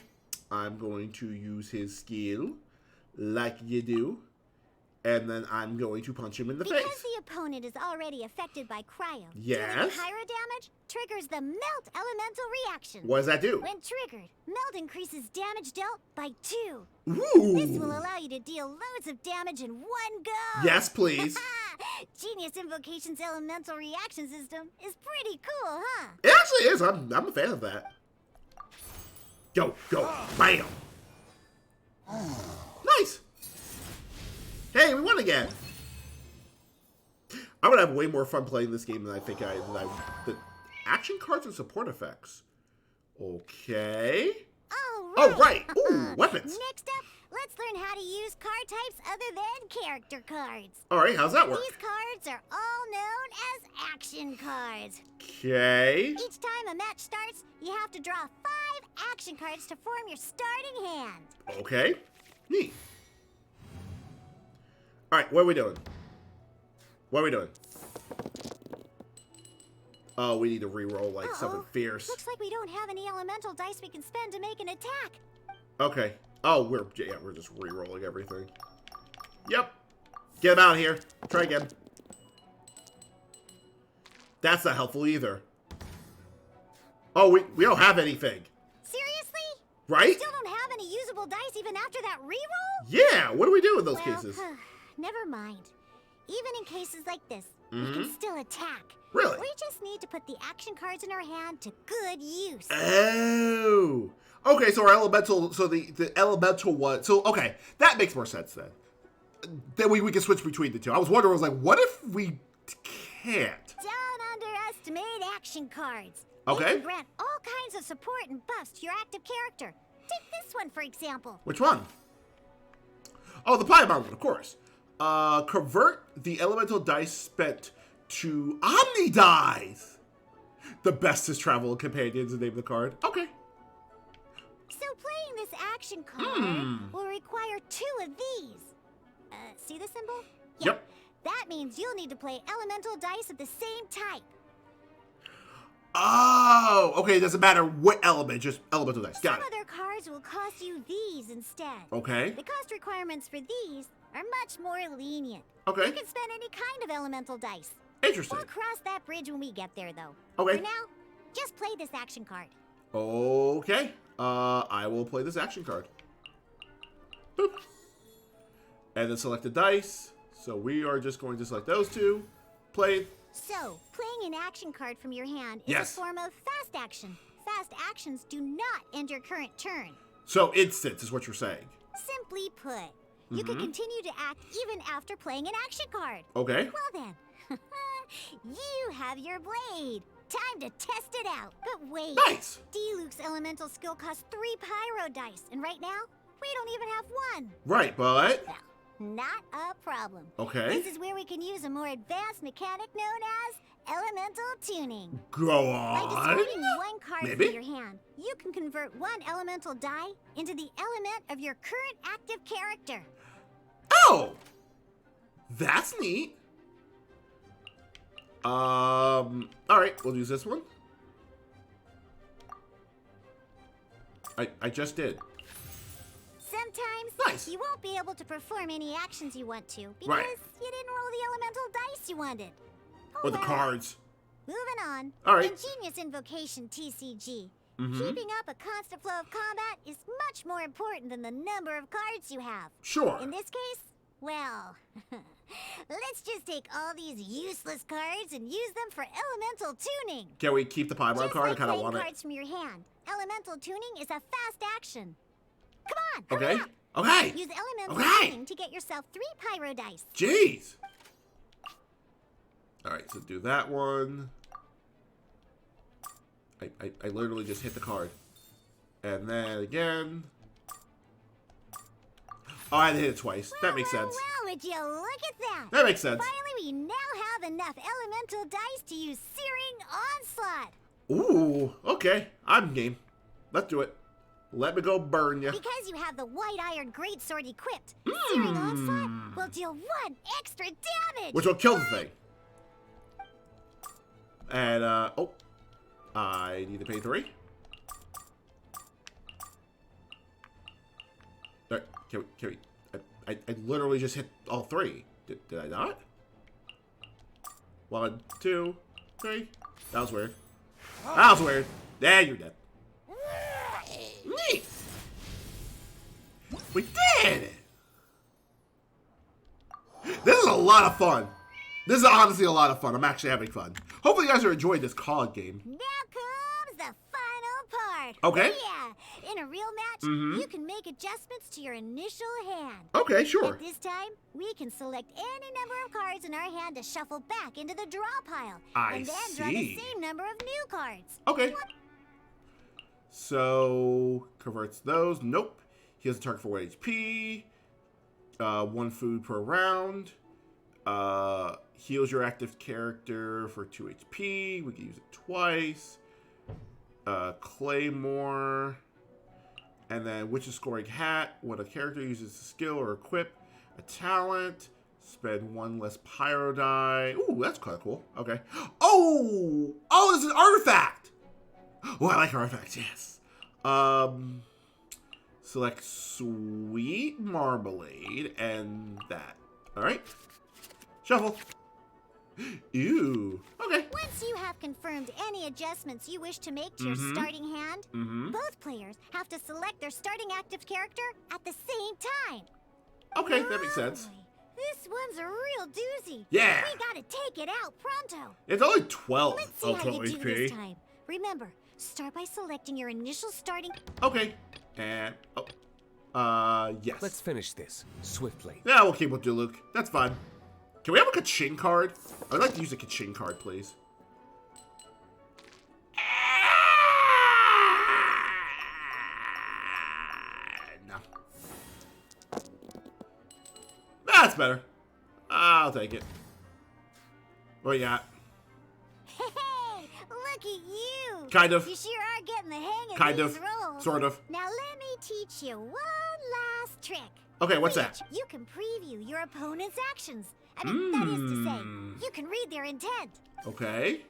I'm going to use his skill like you do. And then I'm going to punch him in the Because face. the opponent is already affected by cryo, Yes? dealing pyro damage triggers the melt elemental reaction. What does that do? When triggered, melt increases damage dealt by 2. Ooh. This will allow you to deal loads of damage in one go. Yes, please. Genius Invocation's elemental reaction system is pretty cool, huh? It actually is. I'm a fan of that. Go, go, bam. Nice. Hey, we won again. I'm gonna have way more fun playing this game than I think the action cards and support effects. Okay. All Oh, right. right. Ooh, weapons. Next up, let's learn how to use card types other than character cards. All right, how's that work? These cards are all known as action cards. Okay. Each time a match starts, you have to draw 5 action cards to form your starting hand. Okay. Neat. All right, what are we doing? What are we doing? Oh, we need to re-roll like something fierce. Looks like we don't have any elemental dice we can spend to make an attack. Okay. Oh, we're just re-rolling everything. Yep. Get him out of here. Try again. That's not helpful either. Oh, we don't have anything. Seriously? Right? Still don't have any usable dice even after that re-roll? Yeah, what do we do in those cases? Never mind. Even in cases like this, we can still attack. Really? We just need to put the action cards in our hand to good use. Oh. Okay, so our elemental, so the elemental one, so okay, that makes more sense then. Then we can switch between the two. I was wondering, I was like, what if we can't? Don't underestimate action cards. Okay. They can grant all kinds of support and buffs to your active character. Take this one, for example. Which one? Oh, the Pyre one, of course. Convert the elemental dice spent to Omni Dice. The bestest travel companions, the name of the card. Okay. So playing this action card will require 2 of these. See the symbol? Yeah. Yep. That means you'll need to play elemental dice of the same type. Oh, okay, it doesn't matter what element, just elemental dice. Got Some it. other cards will cost you these instead. Okay. The cost requirements for these are much more lenient. Okay. You can spend any kind of elemental dice. Interesting. We'll cross that bridge when we get there, though. Okay. For now, just play this action card. Okay. I will play this action card. Boop. And then select the dice. So we are just going to select those two. Play. So, playing an action card from your hand is Yes. a form of fast action. Fast actions do not end your current turn. So instance is what you're saying. Simply put, you can continue to act even after playing an action card. Okay. Well then, you have your blade. Time to test it out. But wait. Nice. D-Luke's elemental skill costs 3 pyro dice, and right now, we don't even have 1. Right, but... Well, not a problem. Okay. This is where we can use a more advanced mechanic known as elemental tuning. Go By on. discarding 1 card Maybe. from your hand, you can convert 1 elemental die into the element of your current active character. Oh! That's neat. Alright, we'll use this one. I just did. Sometimes Nice. you won't be able to perform any actions you want to because Right. you didn't roll the elemental dice you wanted. Oh, Or the well. cards. Moving on. All right. In Genius Invocation TCG, keeping up a constant flow of combat is much more important than the number of cards you have. Sure. In this case, well, let's just take all these useless cards and use them for elemental tuning. Can we keep the Pyro Just card? like I kind of playing want it. cards from your hand, elemental tuning is a fast action. Come on, Okay. hurry up. Okay. Use elemental Okay. tuning to get yourself 3 pyro dice. Jeez. Alright, so do that one. I literally just hit the card. And then again. Oh, I had to hit it twice. That makes sense. Well, would you look at that? That makes sense. Finally, we now have enough elemental dice to use Searing Onslaught. Ooh, okay. I'm game. Let's do it. Let me go burn you. Because you have the White Iron Greatsword equipped, Searing Onslaught will deal 1 extra damage. Which will kill the thing. And, oh. I need to pay 3. Alright, can we, I literally just hit all 3. Did I not? 1, 2, 3. That was weird. That was weird. There, you're dead. Neat. We did it! This is a lot of fun. This is honestly a lot of fun. I'm actually having fun. Hopefully you guys are enjoying this COD game. Now comes the final part. Okay. Yeah. In a real match, you can make adjustments to your initial hand. Okay, sure. At this time, we can select any number of cards in our hand to shuffle back into the draw pile. And then draw the same number of new cards. Okay. So, converts those. Nope. Heals the target for 1 HP. 1 food per round. Heals your active character for 2 HP. We can use it twice. Claymore. And then Witch's Scoring Hat. When a character uses a skill or equip a talent, spend 1 less pyro die. Ooh, that's kind of cool. Okay. Oh! Oh, this is an artifact! Oh, I like artifacts, yes. Select Sweet Marmalade and that. Alright. Shuffle. Ew. Okay. Once you have confirmed any adjustments you wish to make to your starting hand, both players have to select their starting active character at the same time. Okay, that makes sense. This one's a real doozy. Yeah. We gotta take it out pronto. It's only 12. Let's see how you do this time. Remember, start by selecting your initial starting... Okay. And, yes. Let's finish this swiftly. Yeah, we'll keep with Duluc. That's fine. Can we have a Kaching card? I'd like to use a Kaching card, please. No. That's better. I'll take it. What you got? Hey, look at you. Kind of. You sure are getting the hang of Kind these of. rolls. Sort of. Now let me teach you one last trick. Okay, what's that? You can preview your opponent's actions. I mean, that is to say, you can read their intent. Okay.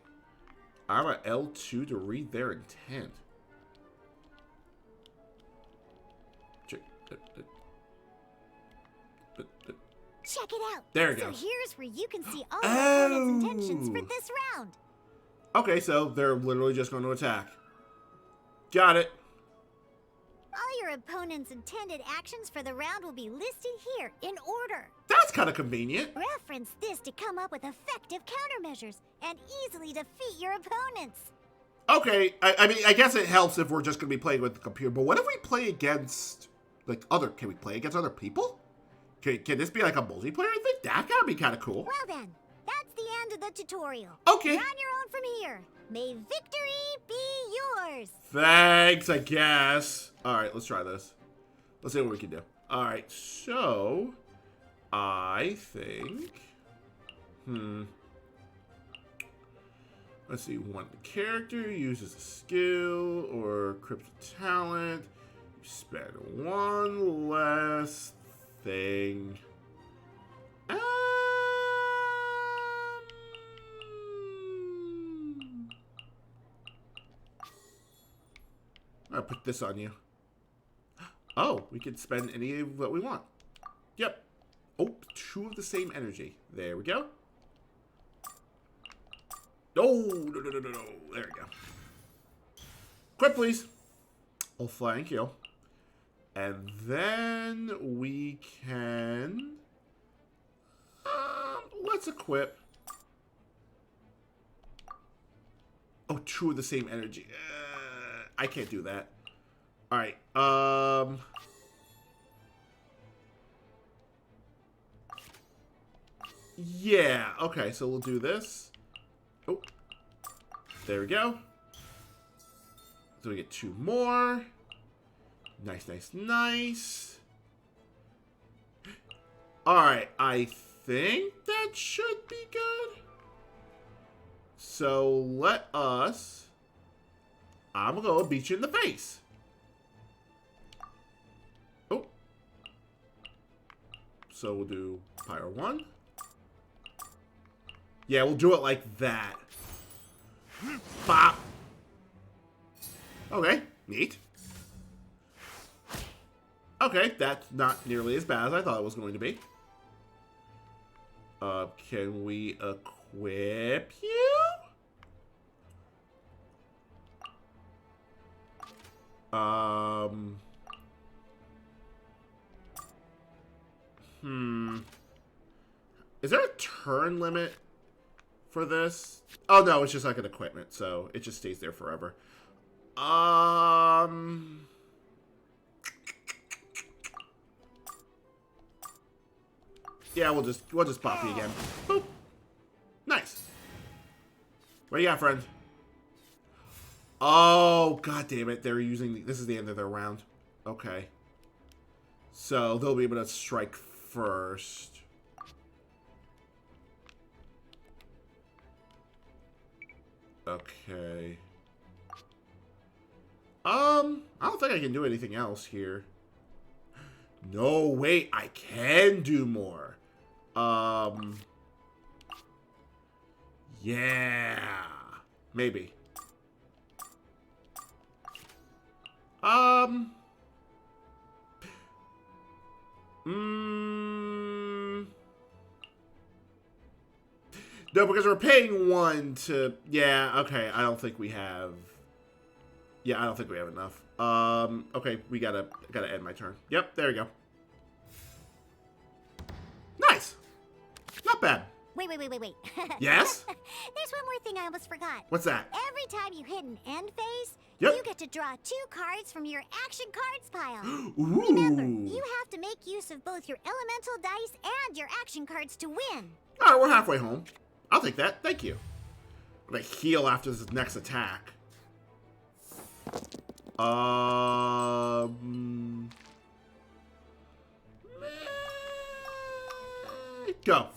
I'm at L2 to read their intent. Check. Check it out. There it So goes. here's where you can see all your opponent's intentions for this round. Okay, so they're literally just going to attack. Got it. All your opponent's intended actions for the round will be listed here in order. That's kind of convenient. Reference this to come up with effective countermeasures and easily defeat your opponents. Okay, I mean, I guess it helps if we're just going to be playing with the computer, but what if we play against, like, can we play against other people? Can this be like a multiplayer thing? That gotta be kind of cool. Well then, that's the end of the tutorial. Okay. You're on your own from here. May victory be yours. Thanks, I guess. Alright, let's try this. Let's see what we can do. Alright, so... I think... Let's see, one character uses a skill or crypto talent. You spend 1 less thing. I'll put this on you. Oh, we can spend any of what we want. Yep. Oh, 2 of the same energy. There we go. Oh, no. There we go. Quit, please. Oh, thank you. And then we can... let's equip. Oh, 2 of the same energy. I can't do that. Alright, yeah, okay, so we'll do this. Oh, there we go. So we get 2 more. Nice. Alright, I think that should be good. So let us... I'm gonna go beat you in the face. Oh. So we'll do Pyro 1. Yeah, we'll do it like that. Bop. Okay, neat. Okay, that's not nearly as bad as I thought it was going to be. Can we equip you? Is there a turn limit for this? Oh no, it's just like an equipment, so it just stays there forever. Yeah, we'll just pop you again. Boop. Nice. Where you at, friend? Oh, god damn it. They're using... This is the end of their round. Okay. So, they'll be able to strike first. Okay. I don't think I can do anything else here. No, wait. I can do more. Yeah. Maybe. No, because we're paying 1 to... Yeah, okay. I don't think we have... Yeah, I don't think we have enough. Okay, we gotta end my turn. Yep, there you go. Nice! Not bad. Wait. Yes? There's one more thing I almost forgot. What's that? Every time you hit an end phase, yep. you get to draw 2 cards from your action cards pile. Ooh. Remember, you have to make use of both your elemental dice and your action cards to win. Alright, we're halfway home. I'll take that. Thank you. I'm gonna heal after this next attack. Go.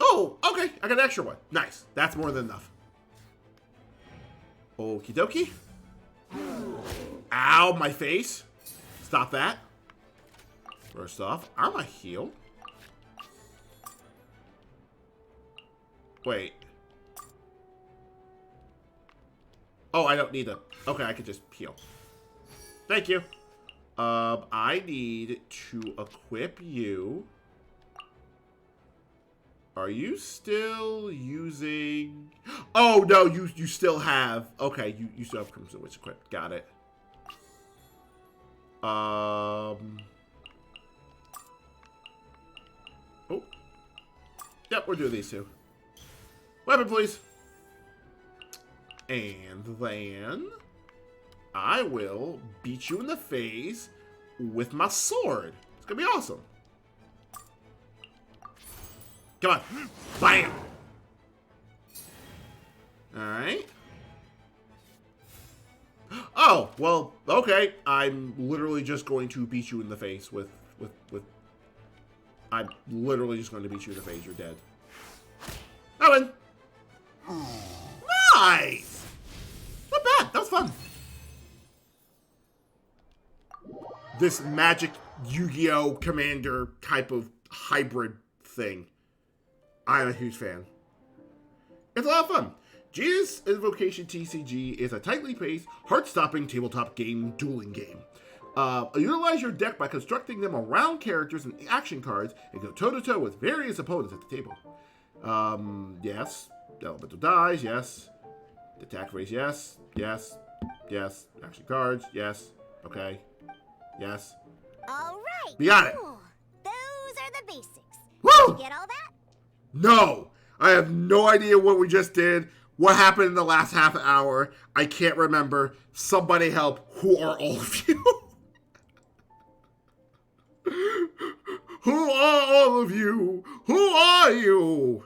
Oh, okay. I got an extra one. Nice. That's more than enough. Okie dokie. Ow, my face. Stop that. First off, I'm a heal. Wait. Oh, I don't need to... Okay, I can just heal. Thank you. I need to equip you. Are you still using... Oh, no, you still have... Okay, you still have Crimson Witch equipped. Got it. Oh. Yep, we're doing these two. Weapon, please. And then I will beat you in the face with my sword. It's gonna be awesome. Come on. Bam! Alright. Oh, well, okay. I'm literally just going to beat you in the face with... I'm literally just going to beat you in the face. You're dead. I win. Nice! Not bad. That was fun. This magic Yu-Gi-Oh! Commander type of hybrid thing. I'm a huge fan. It's a lot of fun. Genius Invocation TCG is a tightly paced, heart-stopping tabletop dueling game. Utilize your deck by constructing them around characters and action cards and go toe-to-toe with various opponents at the table. Yes. Elemental dies, yes. Attack raise, yes. Yes. Yes. Action cards, yes. Okay. Yes. All right. We got it. Cool. Those are the basics. Woo! Did you get all that? No! I have no idea what we just did. What happened in the last half hour? I can't remember. Somebody help. Who are all of you? Who are all of you? Who are you?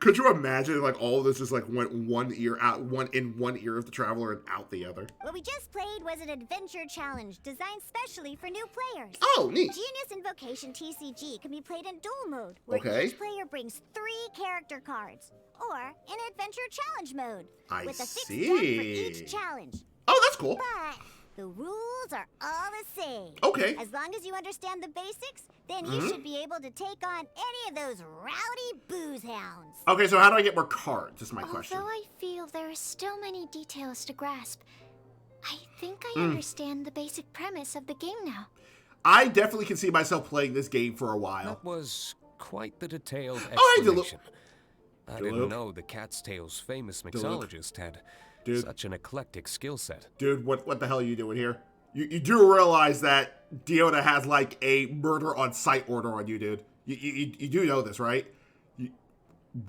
Could you imagine, like, all of this just, like, went one ear out, one ear of the traveler and out the other? What we just played was an adventure challenge designed specially for new players. Oh, neat. Genius Invocation TCG can be played in dual mode, where each player brings 3 character cards, or in adventure challenge mode, with a fixed deck for each challenge. Oh, that's cool. But the rules are all the same. Okay. As long as you understand the basics, then you should be able to take on any of those rowdy booze hounds. Okay, so how do I get more cards? Is my question. Although I feel there are still many details to grasp, I think I understand the basic premise of the game now. I definitely can see myself playing this game for a while. That was quite the detailed Oh, explanation. I didn't know the Cat's Tail's famous mixologist had such an eclectic skill set. Dude, what the hell are you doing here? You do realize that Diona has, like, a murder-on-site order on you, dude. You do know this, right?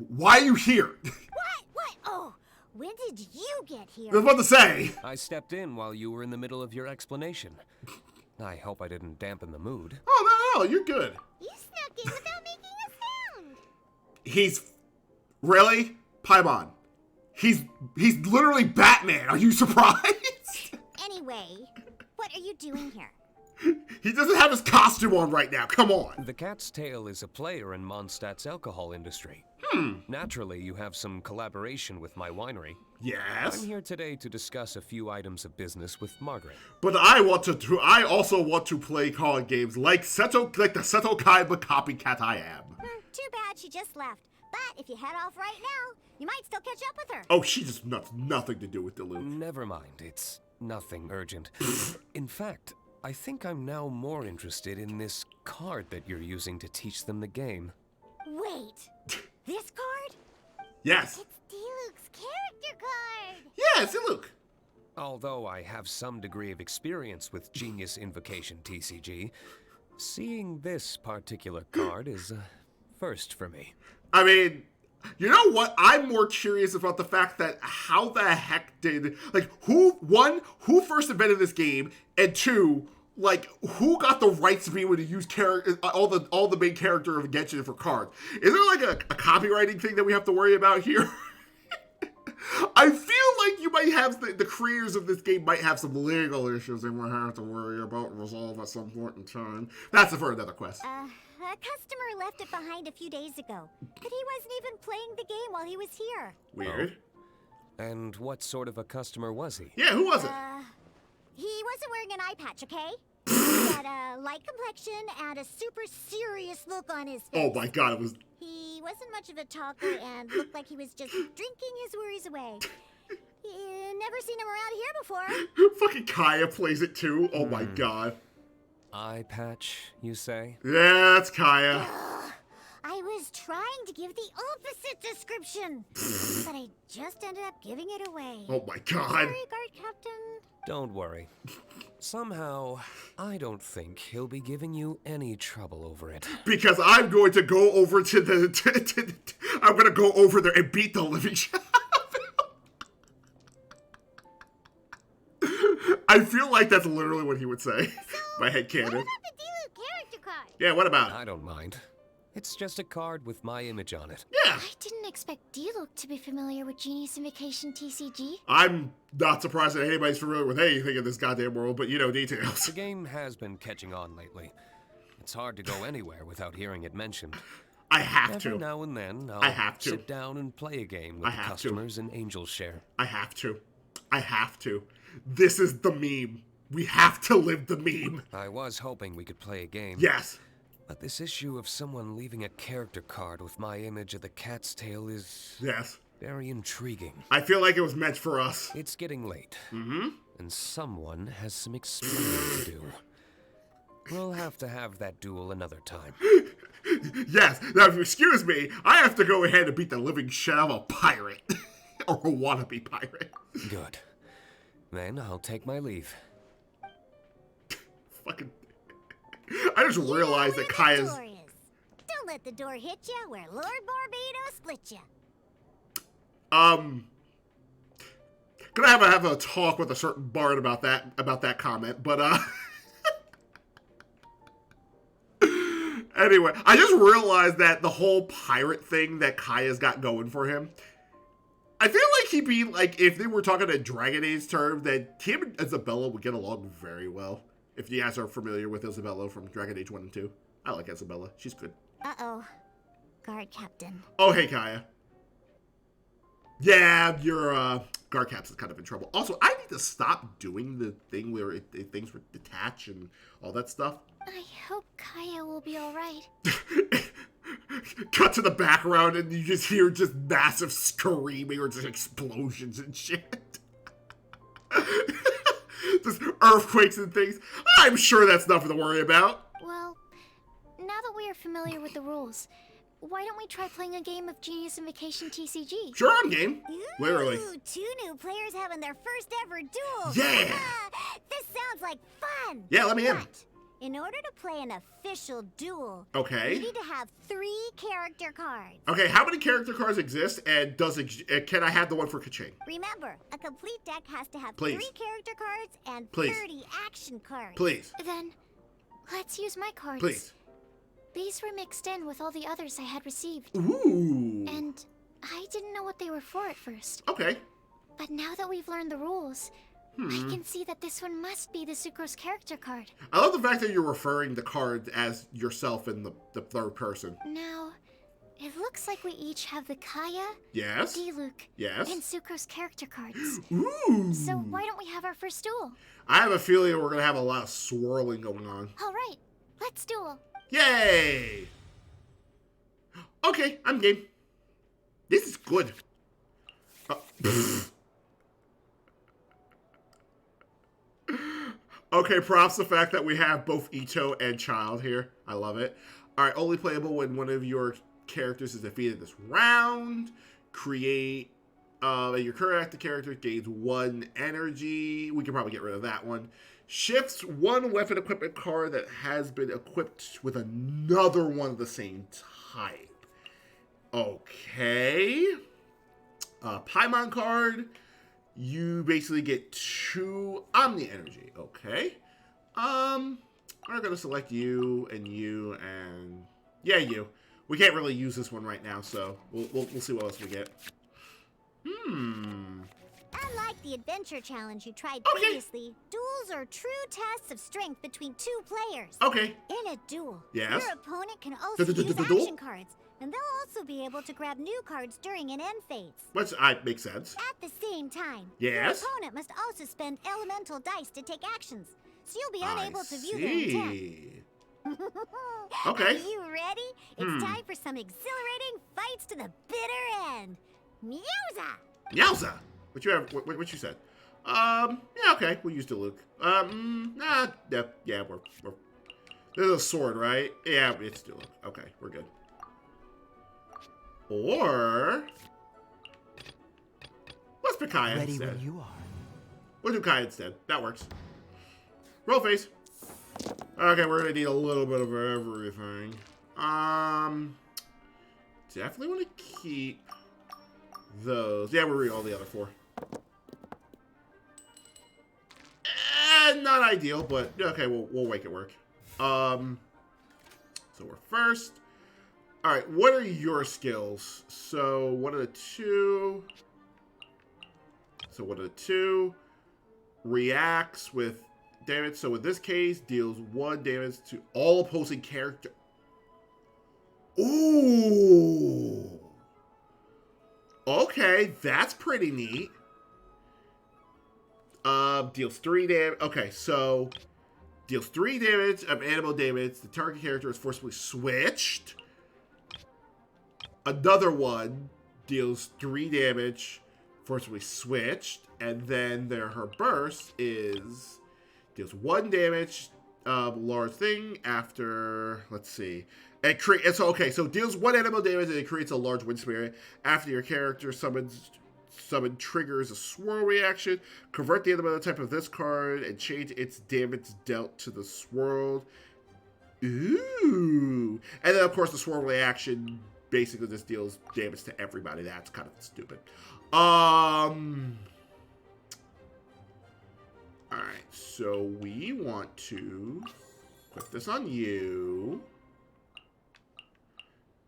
Why are you here? What? Oh, when did you get here? I was about to say. I stepped in while you were in the middle of your explanation. I hope I didn't dampen the mood. Oh, no, you're good. You snuck in without making a sound. He's... Really? Paimon. He's literally Batman. Are you surprised? Anyway, what are you doing here? He doesn't have his costume on right now. Come on. The Cat's Tail is a player in Mondstadt's alcohol industry. Naturally, you have some collaboration with my winery. Yes. I'm here today to discuss a few items of business with Margaret. But I also want to play card games like the Seto Kaiba copycat I am. Too bad she just left. But if you head off right now, you might still catch up with her. Oh, she just nothing to do with Diluc. Never mind, it's nothing urgent. In fact, I think I'm now more interested in this card that you're using to teach them the game. Wait, this card? Yes. It's Diluc's character card. Yeah, it's Diluc. Although I have some degree of experience with Genius Invocation TCG, seeing this particular card is a first for me. I mean, you know what? I'm more curious about the fact that how the heck did, like, who first invented this game, and 2, like, who got the rights to be able to use all the main character of Genshin for cards? Is there, like, a copywriting thing that we have to worry about here? I feel like you might have, the creators of this game might have some legal issues they might have to worry about and resolve at some point in time. That's for another quest. A customer left it behind a few days ago, but he wasn't even playing the game while he was here. Weird. Oh. And what sort of a customer was he? Yeah, who was it? He wasn't wearing an eye patch, okay? He had a light complexion and a super serious look on his face. Oh my god, it was... He wasn't much of a talker and looked like he was just drinking his worries away. Never seen him around here before. Fucking Kaya plays it too. Oh my god. Eye patch, you say? Yeah, that's Kaya. I was trying to give the opposite description, but I just ended up giving it away. Oh my god. Sorry, guard captain. Don't worry. Somehow, I don't think he'll be giving you any trouble over it. Because I'm going to go over to the... I'm going to go over there and beat the living shit out of him. I feel like that's literally what he would say. My headcanon. What about the Diluc character card? Yeah, what about it? I don't mind. It's just a card with my image on it. Yeah. I didn't expect Diluc to be familiar with Genius Invocation TCG. I'm not surprised that anybody's familiar with anything in this goddamn world, but you know details. The game has been catching on lately. It's hard to go anywhere without hearing it mentioned. I have Every to. now and then, I have to. sit down and play a game with the customers in Angel Share. I have to. I have to. This is the meme. We have to live the meme. I was hoping we could play a game. Yes. But this issue of someone leaving a character card with my image of the Cat's Tail is... Yes. very intriguing. I feel like it was meant for us. It's getting late. Mm-hmm. And someone has some explaining to do. We'll have to have that duel another time. Yes. Now, if you excuse me, I have to go ahead and beat the living shit out of a pirate. Or a wannabe pirate. Good. Then I'll take my leave. Fucking... I just realized that Kaya's... Don't let the door hit you where Lord Barbados split you. Gonna have a talk with a certain bard about that comment, but Anyway, I just realized that the whole pirate thing that Kaya's got going for him, I feel like he'd be like, if they were talking in Dragon Age terms, that him and Isabella would get along very well. If you guys are familiar with Isabella from Dragon Age 1 and 2. I like Isabella. She's good. Uh-oh. Guard captain. Oh, hey, Kaya. Yeah, your guard captain's kind of in trouble. Also, I need to stop doing the thing where things would detach and all that stuff. I hope Kaya will be alright. Cut to the background and you just hear just massive screaming or just explosions and shit. Just earthquakes and things. I'm sure that's nothing to worry about. Well, now that we are familiar with the rules, why don't we try playing a game of Genius Invocation TCG? Sure, I'm game. Literally. Ooh, 2 new players having their first ever duel. Yeah. This sounds like fun. Yeah, let me in. But in order to play an official duel, okay, you need to have 3 character cards. Okay, how many character cards exist, and can I have the one for Kaching? Remember, a complete deck has to have Please. 3 character cards and Please. 30 action cards. Please. Then, let's use my cards. Please. These were mixed in with all the others I had received. Ooh. And I didn't know what they were for at first. Okay. But now that we've learned the rules, I can see that this one must be the Sucrose character card. I love the fact that you're referring to cards as yourself in the third person. Now, it looks like we each have the Kaya, Yes. Diluc, Yes. and Sucrose character cards. Ooh. So why don't we have our first duel? I have a feeling we're going to have a lot of swirling going on. All right, let's duel. Yay! Okay, I'm game. This is good. Okay, props the fact that we have both Ito and Child here. I love it. Alright, only playable when one of your characters is defeated this round. Create your current active character gains 1 energy. We can probably get rid of that one. Shifts 1 weapon equipment card that has been equipped with another one of the same type. Okay. Paimon card. You basically get 2 Omni Energy. Okay. I'm gonna select you and yeah, you. We can't really use this one right now, so we'll see what else we get. Unlike the adventure challenge you tried previously, duels are true tests of strength between 2 players. Okay. In a duel, yes, your opponent can also use action cards, and they'll also be able to grab new cards during an end phase. Which makes sense. At the same time, yes, your opponent must also spend elemental dice to take actions, so you'll be unable to view their intent. Okay. Are you ready? It's time for some exhilarating fights to the bitter end. Meowza! Meowza! What you have? What you said? Yeah, okay. We'll use Diluc. Yeah, we're. There's a sword, right? Yeah, it's Diluc. Okay, we're good. Or let's pick Kaya Ready instead. when you are. We'll do Kaya instead. That works. Roll face. Okay, we're gonna need a little bit of everything. Definitely want to keep those. Yeah, we'll read all the other 4. Not ideal, but okay, we'll make it work. So we're first. All right, what are your skills? So one of the 2. So one of the 2 reacts with damage. So in this case, deals 1 damage to all opposing character. Ooh. Okay, that's pretty neat. Deals 3 damage. Okay, so deals 3 damage of animal damage. The target character is forcibly switched. Another one deals 3 damage, forcibly switched, and then her burst is deals 1 damage, large thing after. Let's see. And so deals 1 animal damage and it creates a large wind spirit. After your character summon triggers a swirl reaction. Convert the elemental type of this card and change its damage dealt to the swirl. Ooh. And then of course the swirl reaction basically just deals damage to everybody. That's kind of stupid. Alright, so we want to put this on you.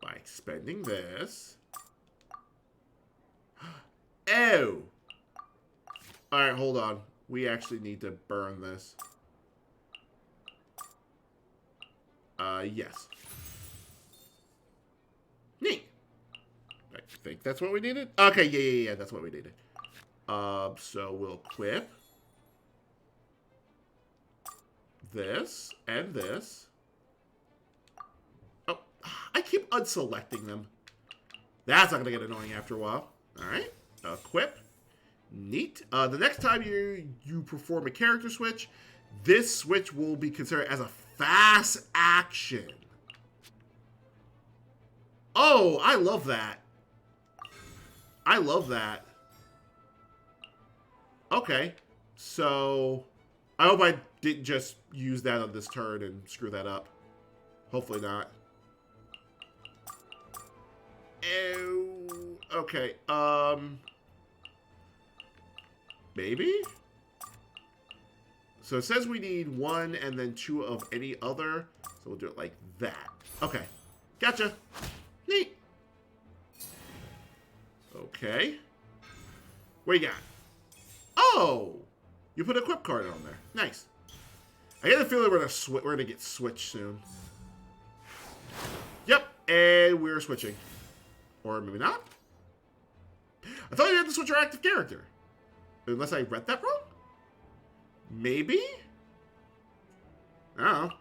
by expending this. Oh! Alright, hold on. We actually need to burn this. Yes. Neat. I think that's what we needed. Okay, yeah, that's what we needed. So we'll equip this and this. Oh, I keep unselecting them. That's not gonna get annoying after a while. Alright, equip. Neat. The next time you perform a character switch, this switch will be considered as a fast action. Oh, I love that. I love that. Okay, so I hope I didn't just use that on this turn and screw that up. Hopefully not. Oh, okay, maybe? So it says we need 1 and then 2 of any other. So we'll do it like that. Okay. Gotcha. Neat. Okay. What you got? Oh! You put a equip card on there. Nice. I get the feeling we're gonna get switched soon. Yep. And we're switching. Or maybe not. I thought you had to switch your active character. Unless I read that wrong? Maybe? I don't know.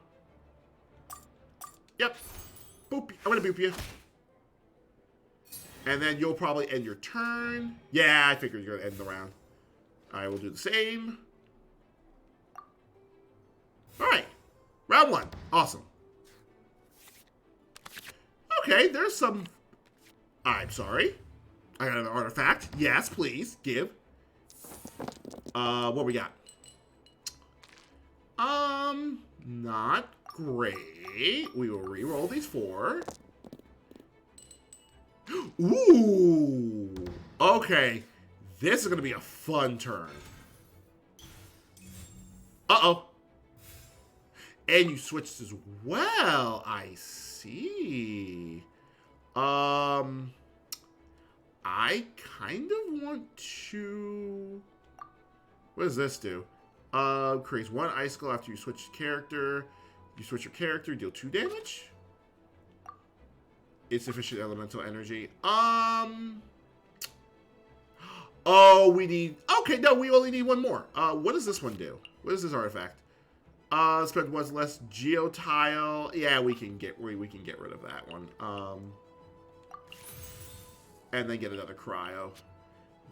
Yep. Boop. I'm gonna boop you. And then you'll probably end your turn. Yeah, I figured you're gonna end the round. I will do the same. Alright. Round 1. Awesome. Okay, there's some... I'm sorry. I got another artifact. Yes, please. Give. What we got? Not great. We will re-roll these 4. Ooh! Okay. This is going to be a fun turn. Uh-oh. And you switched as well. I see. I kind of want to... What does this do? Creates 1 icicle after you switch character. You switch your character, deal 2 damage. Insufficient elemental energy. Oh, we need... Okay, no, we only need 1 more. What does this one do? What is this artifact? Spend 1 less geotile. Yeah, we can get rid of that one. And then get another cryo.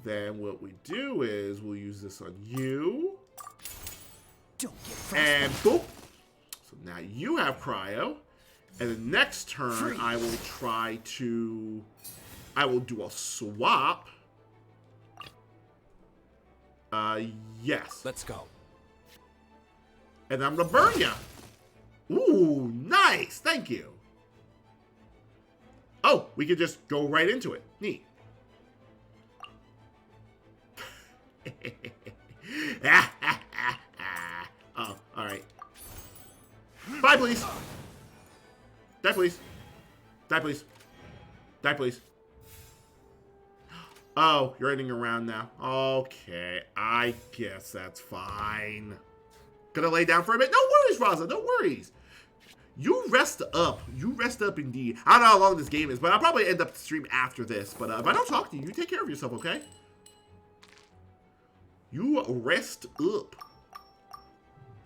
Then what we do is we'll use this on you. And boop. So now you have cryo. And the next turn, I will try to... I will do a swap. Yes. Let's go. And I'm gonna burn you. Ooh, nice. Thank you. Oh, we could just go right into it. Neat. Oh, alright. Bye, please. Die, please. Die, please. Die, please. Oh, you're ending your round now. Okay, I guess that's fine. Gonna lay down for a bit? No worries, Raza. No worries. You rest up. You rest up indeed. I don't know how long this game is, but I'll probably end up the stream after this. But if I don't talk to you, you take care of yourself, okay? You rest up.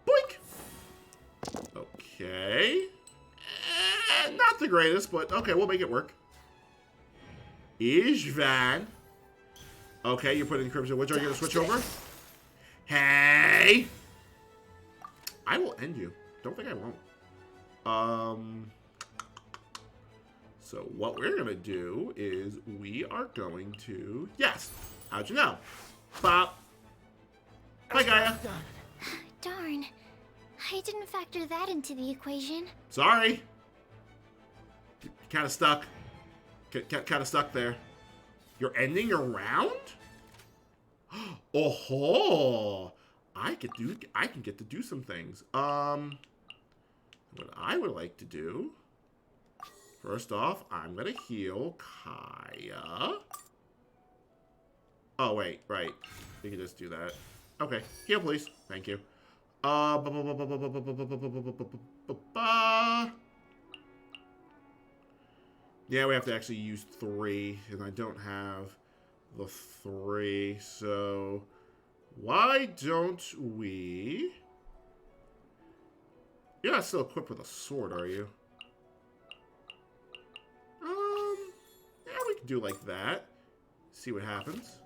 Boink. Okay. Not the greatest, but okay, we'll make it work. Ishvan. Okay, you're putting Crimson Witch. Are you going to switch over? Hey! I will end you. Don't think I won't. So what we're going to do is we are going to... Yes! How'd you know? Bop. Bye, Gaia. Darn. I didn't factor that into the equation. Sorry. Kind of stuck. Kind of stuck there. You're ending your round? Oh-ho! I can get to do some things. What I would like to do First off, I'm gonna heal Kaya. Oh, wait, right. We can just do that. Okay, heal, please. Thank you. Yeah, we have to actually use 3, and I don't have the 3, so why don't we... You're not still equipped with a sword, are you? Yeah, we can do like that. See what happens.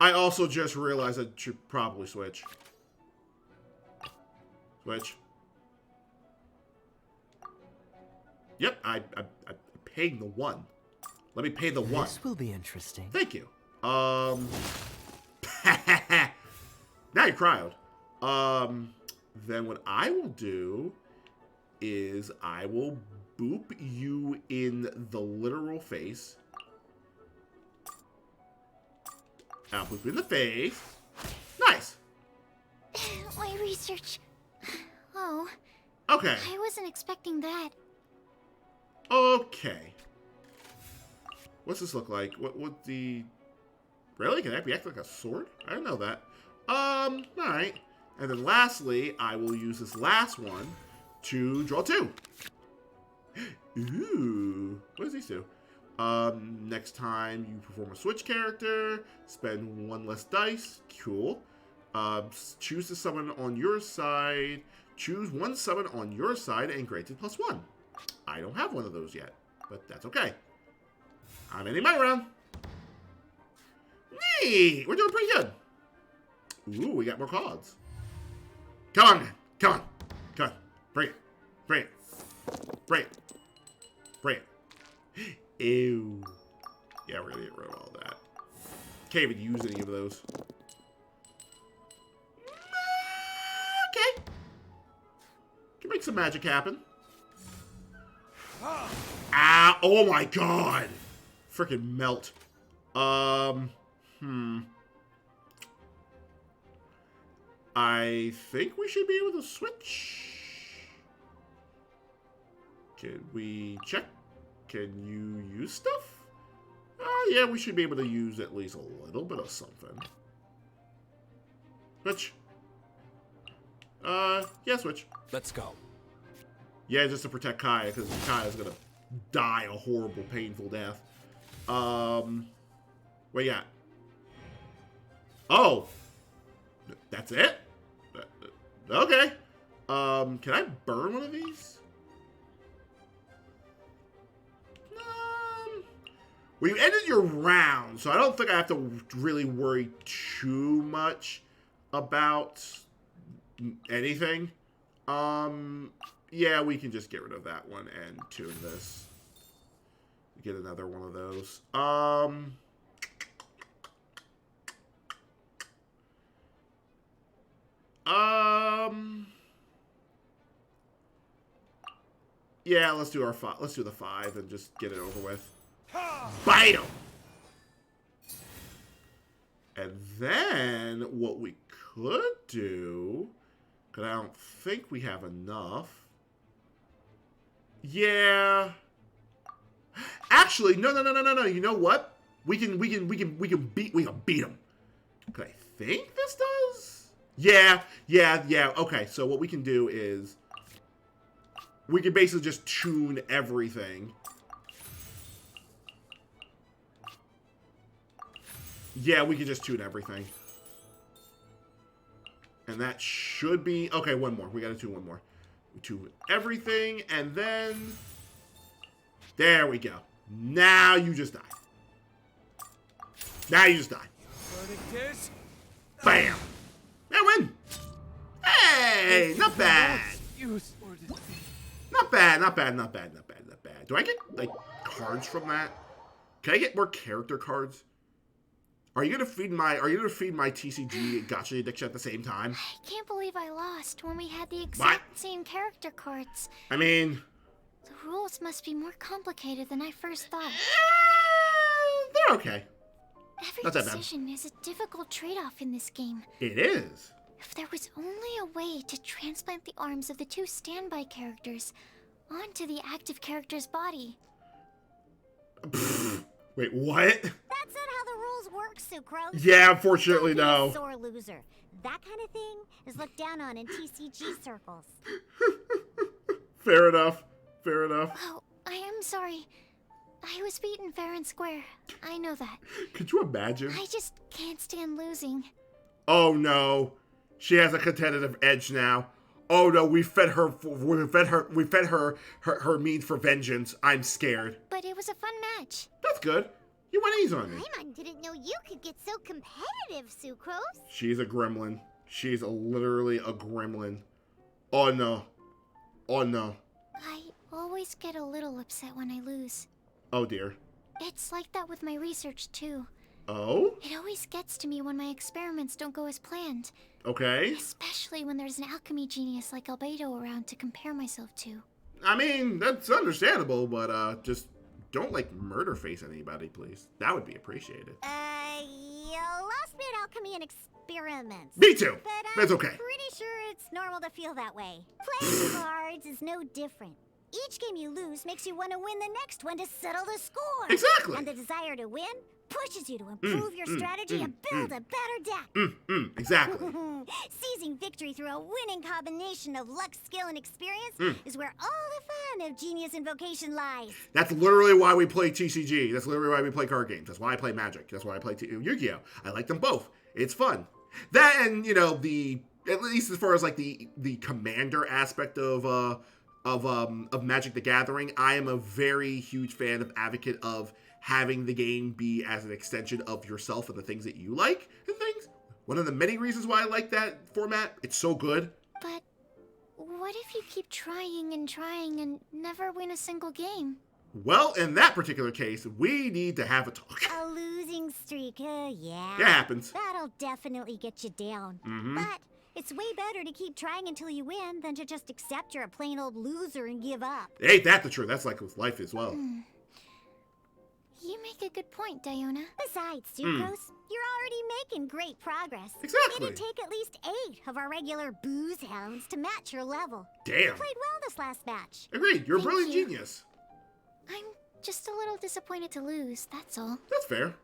I also just realized I should probably switch. Switch. Yep, I paid the 1. Let me pay the 1. This will be interesting. Thank you. Now you're cryoed. Then what I will do is I will boop you in the literal face. I'll boop you in the face. Nice. My research. Oh. Okay. I wasn't expecting that. Okay. What's this look like? What the... Really? Can that be acting like a sword? I didn't know that. Alright. And then lastly, I will use this last one to draw 2. Ooh. What does these do? Next time you perform a switch character, spend 1 less dice. Cool. Choose to summon on your side. Choose 1 summon on your side and granted +1. I don't have one of those yet, but that's okay. I'm ending my round. Neat! We're doing pretty good. Ooh, we got more cards. Come on, man. Come on. Come on. Bring it. Bring it. Bring it. Bring it. Ew. Yeah, we're gonna get rid of all that. Can't even use any of those. Okay. Can make some magic happen. Ah! Oh my god! Freaking melt. I think we should be able to switch. Can we check? Can you use stuff? Yeah, we should be able to use at least a little bit of something. Switch. Yeah, switch. Let's go. Yeah, just to protect Kaya, because Kaya's gonna die a horrible, painful death. What you got? Oh! That's it? Okay. Can I burn one of these? Well, you ended your round, so I don't think I have to really worry too much about anything. Yeah, we can just get rid of that one and tune this. Get another one of those. Yeah, let's do our 5. Let's do the 5 and just get it over with. Bite him! And then what we could do, because I don't think we have enough. Yeah. Actually, no. You know what? We can beat him. Okay, I think this does. Yeah. Okay, so what we can do is we can basically just tune everything. Yeah, we can just tune everything. And that should be... Okay, one more. We gotta tune one more. We tune everything, and then... There we go. Now you just die. Now you just die. Bam! I win! Hey! Not bad! Not bad. Do I get, like, cards from that? Can I get more character cards? Are you gonna feed my TCG gotcha addiction at the same time? I can't believe I lost when we had the exact same character cards. I mean, the rules must be more complicated than I first thought. They're okay. Every decision is a difficult trade-off in this game. It is. If there was only a way to transplant the arms of the 2 standby characters onto the active character's body. Wait, what? That's not how the rules work, Sucrose. Yeah, unfortunately, no. Sore loser. That kind of thing is looked down on in TCG circles. Fair enough. Fair enough. Oh, I am sorry. I was beaten fair and square. I know that. Could you imagine? I just can't stand losing. Oh no. She has a competitive edge now. Oh no, we fed her her means for vengeance. I'm scared. But it was a fun match. That's good. You went easy on me. Paimon didn't know you could get so competitive, Sucrose. She's a gremlin. She's literally a gremlin. Oh no. Oh no. I always get a little upset when I lose. Oh dear. It's like that with my research too. Oh? It always gets to me when my experiments don't go as planned. Okay. Especially when there's an alchemy genius like Albedo around to compare myself to. I mean, that's understandable, but just don't murder face anybody, please. That would be appreciated. You lost me at alchemy and experiments. Me too. But That's I'm okay. pretty sure it's normal to feel that way. Playing cards is no different. Each game you lose makes you want to win the next one to settle the score. Exactly. And the desire to win pushes you to improve your strategy and build a better deck. Exactly. Seizing victory through a winning combination of luck, skill, and experience is where all the fun of Genius Invocation lies. That's literally why we play TCG. That's literally why we play card games. That's why I play Magic. That's why I play Yu-Gi-Oh! I like them both. It's fun. That and, at least as far as the commander aspect of Magic the Gathering, I am a very huge fan of advocate of having the game be as an extension of yourself and the things that you like and things. One of the many reasons why I like that format, it's so good. But what if you keep trying and never win a single game? Well, in that particular case, we need to have a talk. A losing streak, yeah. It happens. That'll definitely get you down. But it's way better to keep trying until you win than to just accept you're a plain old loser and give up. Ain't that the truth? That's like with life as well. You make a good point, Diona. Besides, Sucrose, you're already making great progress. Exactly. It'd take at least 8 of our regular booze hounds to match your level. Damn. You played well this last match. Agreed. You're a Thank brilliant you. genius. I'm just a little disappointed to lose, that's all. That's fair.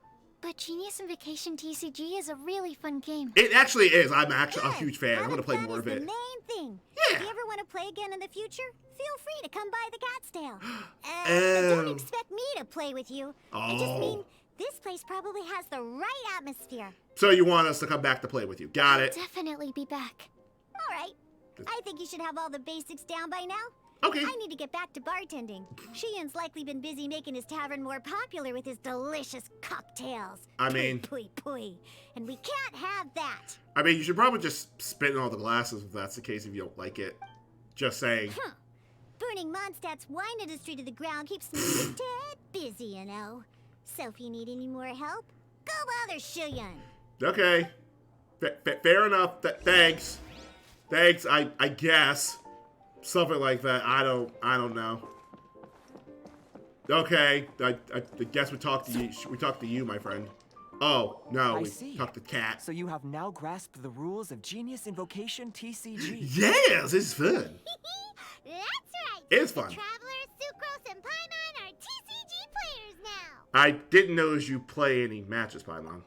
But Genius Invocation TCG is a really fun game. It actually is. I'm actually a Good. huge fan. I want to play Having more of fun is it. the main thing. Yeah. If you ever want to play again in the future, feel free to come by the Cat's Tail. But don't expect me to play with you. I just mean, this place probably has the right atmosphere. So you want us to come back to play with you. Got it. Definitely be back. All right. I think you should have all the basics down by now. Okay. I need to get back to bartending. Shiyan's likely been busy making his tavern more popular with his delicious cocktails. I mean... Pui. And we can't have that. I mean, you should probably just spit in all the glasses if that's the case, if you don't like it. Just saying. Burning Mondstadt's wine industry to the ground keeps me a tad busy, you know. So if you need any more help, go bother Shiyan. Okay. Fair enough. Thanks. Thanks, I guess. Something like that. I don't know. Okay. I guess we talked to you. We talked to you, my friend. Oh, no. I We see. talked to Cat. So you have now grasped the rules of Genius Invocation TCG. Yes, it's fun. That's right. It's fun. The Travelers, Sucrose, and Paimon are TCG players now. I didn't notice you play any matches, Paimon.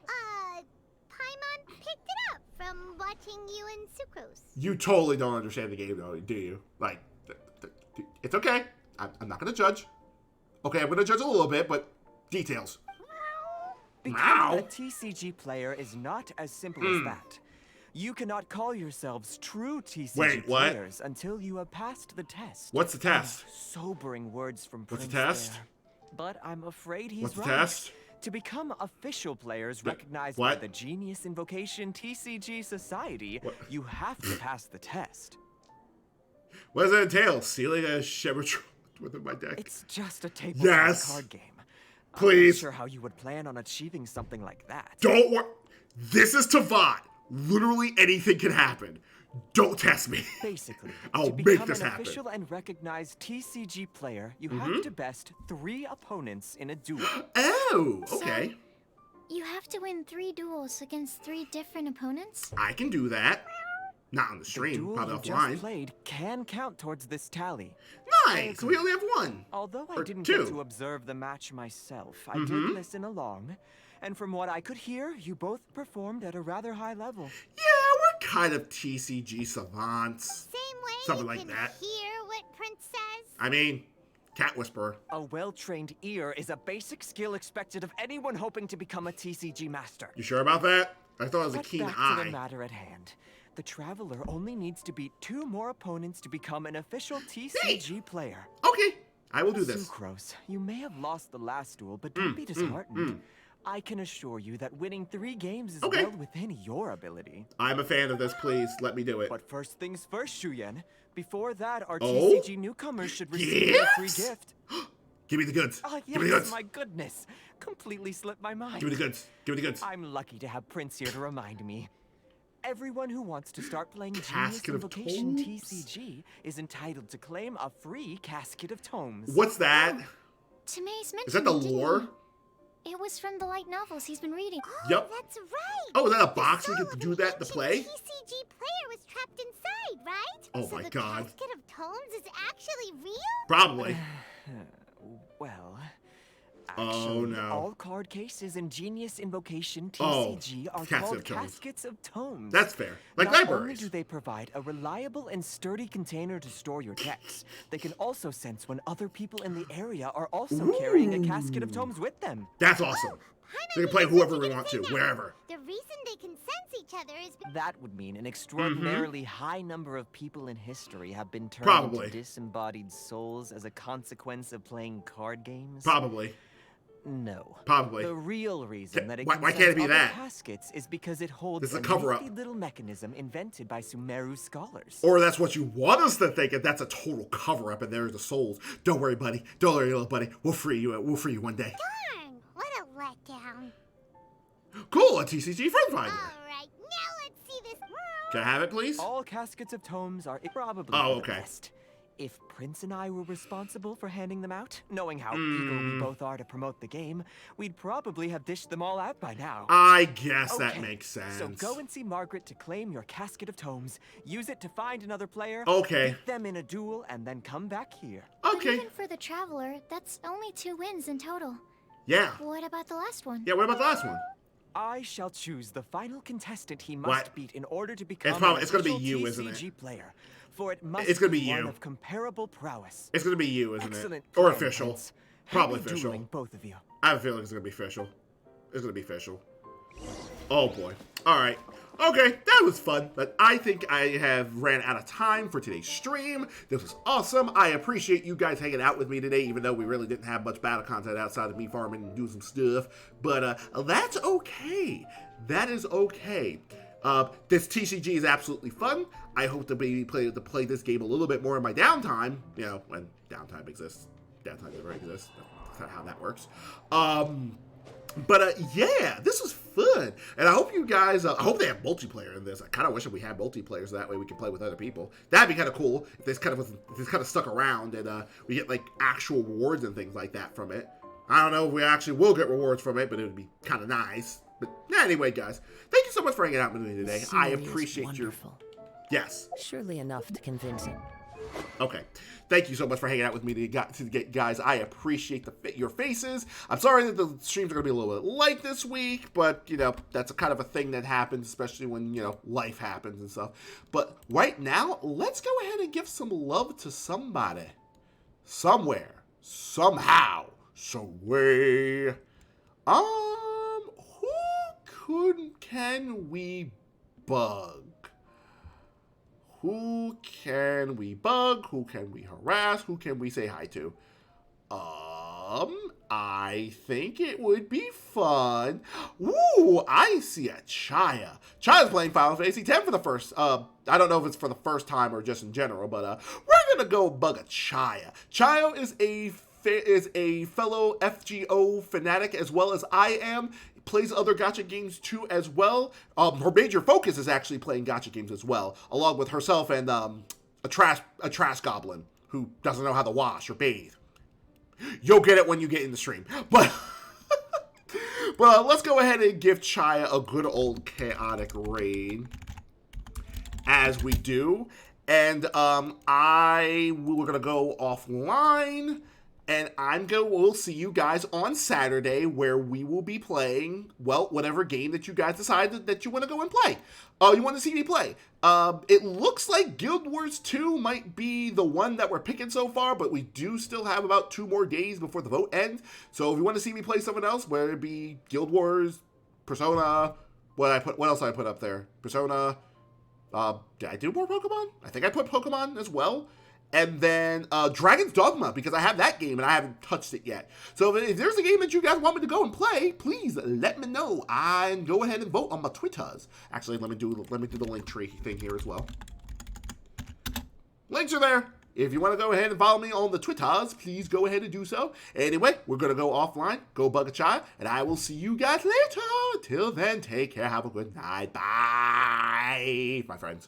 Paimon picked it up from watching you and Sucrose. You totally don't understand the game, though, do you? Like, it's okay. I'm not going to judge. Okay, I'm going to judge a little bit, but details. Becoming a TCG player is not as simple as that. You cannot call yourselves true TCG players until you have passed the test. What's the test? Sobering words from What's Prince the test? there. But I'm afraid he's What's the right. test? To become official players recognized by the Genius Invocation TCG Society, you have to pass the test. What does that entail? Stealing a Shepherd within my deck? It's just a table card game. Please. I'm not sure how you would plan on achieving something like that. Don't worry. This is Tavad. Literally anything can happen. Don't test me. Basically, I'll to make become this an happen. official and recognized TCG player, you have to best 3 opponents in a duel. Oh, okay. So, you have to win 3 duels against 3 different opponents? I can do that. Not on the stream, the duel probably you offline. just played can count towards this tally. Nice! So we only have one. Although I Or didn't two. get to observe the match myself, I did listen along. And from what I could hear, you both performed at a rather high level. Yeah, we're kind of TCG savants. Same way Something you like can that. hear what Prince says. I mean, Cat Whisperer. A well-trained ear is a basic skill expected of anyone hoping to become a TCG master. You sure about that? I thought it was a But keen back eye. to the matter at hand. The Traveler only needs to beat 2 more opponents to become an official TCG player. Okay, I will do this. Sucrose, you may have lost the last duel, but don't be disheartened. I can assure you that winning 3 games is well within your ability. I'm a fan of this, please. Let me do it. But first things first, Shuyen. Before that, our TCG newcomers should receive a free gift. Give me the goods. Oh, yes, Give me the goods. my goodness. Completely slipped my mind. Give me the goods. Give me the goods. I'm lucky to have Prince here to remind me. Everyone who wants to start playing Genius Casket of Invocation Tomes? TCG is entitled to claim a free Casket of Tomes. What's that? Tamae's mentioned Is that the it, didn't lore? he? It was from the light novels he's been reading. Yep. That's right. Oh, is that a The box we soul get of to do an that to ancient play? TCG player was trapped inside, right? Oh so my the God. Casket of Tomes is actually real? Probably. Well, Oh, actually, no. all card cases in Genius Invocation Oh, TCG are Casket called of Tomes. Caskets of Tomes. That's fair. Like Not only libraries. do they provide a reliable and sturdy container to store your decks, they can also sense when other people in the area are also carrying a Casket of Tomes with them. That's awesome. We can play whoever we want to, wherever. The reason they can sense each other is That would mean an extraordinarily high number of people in history have been turned Probably. into disembodied souls as a consequence of playing card games. Probably. No. Probably. The real reason that it Why can can't it be sense other that? caskets is because it holds This is a a cover-up. nifty little mechanism invented by Sumeru scholars. Or that's what you want us to think, and that's a total cover-up, and there's the souls. Don't worry, buddy. Don't worry, little buddy. We'll free you. We'll free you one day. darn. What a letdown. Cool, a TCG friend finder. All right, now let's see this. Can I have it, please? All caskets of tomes are probably Oh, for the okay. best. If Prince and I were responsible for handing them out, knowing how eager we both are to promote the game, we'd probably have dished them all out by now. I guess that Okay, makes sense. So go and see Margaret to claim your casket of tomes, use it to find another player, Okay. beat them in a duel, and then come back here. But Okay. even for the Traveler, that's only 2 wins in total. Yeah. What about the last one? Yeah, what about the last one? I shall choose the final contestant he must What? beat in order to become it's gonna be an you, official isn't it? TCG player. For it must It's gonna be one you. of comparable prowess. It's gonna be you, isn't Excellent it? Or plan, official. Prince. Probably Happy official. dueling, both of you. I have a feeling it's gonna be official. It's gonna be official. Oh boy. Alright. Okay, that was fun, but I think I have ran out of time for today's stream. This was awesome. I appreciate you guys hanging out with me today, even though we really didn't have much battle content outside of me farming and doing some stuff. But that's okay. That is okay. This TCG is absolutely fun. I hope to be able to play this game a little bit more in my downtime. You know, when downtime exists. Downtime never exists. That's not how that works. But yeah, this was fun, and I hope you guys. I hope they have multiplayer in this. I kind of wish that we had multiplayer, so that way we can play with other people. That'd be kind of cool if this kind of stuck around, and we get like actual rewards and things like that from it. I don't know if we actually will get rewards from it, but it would be kind of nice. But anyway, guys, thank you so much for hanging out with me today. I appreciate your. Yes. Surely enough to convince him. Okay. Thank you so much for hanging out with me guys. I appreciate your faces. I'm sorry that the streams are going to be a little bit light this week, but, you know, that's a kind of a thing that happens, especially when, you know, life happens and stuff. But right now, let's go ahead and give some love to somebody. Somewhere. Somehow. Some way. Can we bug? Who can we bug? Who can we harass? Who can we say hi to? I think it would be fun. Ooh, I see a Chaya. Chaya's playing Final Fantasy X for the first, I don't know if it's for the first time or just in general, but, we're gonna go bug a Chaya. Chaya is a fellow FGO fanatic as well as I am. Plays other gacha games too as well. Her major focus is actually playing gacha games as well, along with herself and a trash goblin who doesn't know how to wash or bathe. You'll get it when you get in the stream. But let's go ahead and give Chaya a good old chaotic raid. as we do. And we're gonna go offline, and we'll see you guys on Saturday, where we will be playing, well, whatever game that you guys decide that you want to go and play. You want to see me play. It looks like Guild Wars 2 might be the one that we're picking so far, but we do still have about 2 more days before the vote ends. So if you want to see me play someone else, whether it be Guild Wars, Persona, what else did I put up there? Persona. Did I do more Pokemon? I think I put Pokemon as well. And then Dragon's Dogma, because I have that game and I haven't touched it yet. So if there's a game that you guys want me to go and play, please let me know and go ahead and vote on my Twitters. Actually, let me do the link tree thing here as well. Links are there. If you want to go ahead and follow me on the Twitters, please go ahead and do so. Anyway, we're going to go offline, go bug a child, and I will see you guys later. Till then, take care, have a good night. Bye, my friends.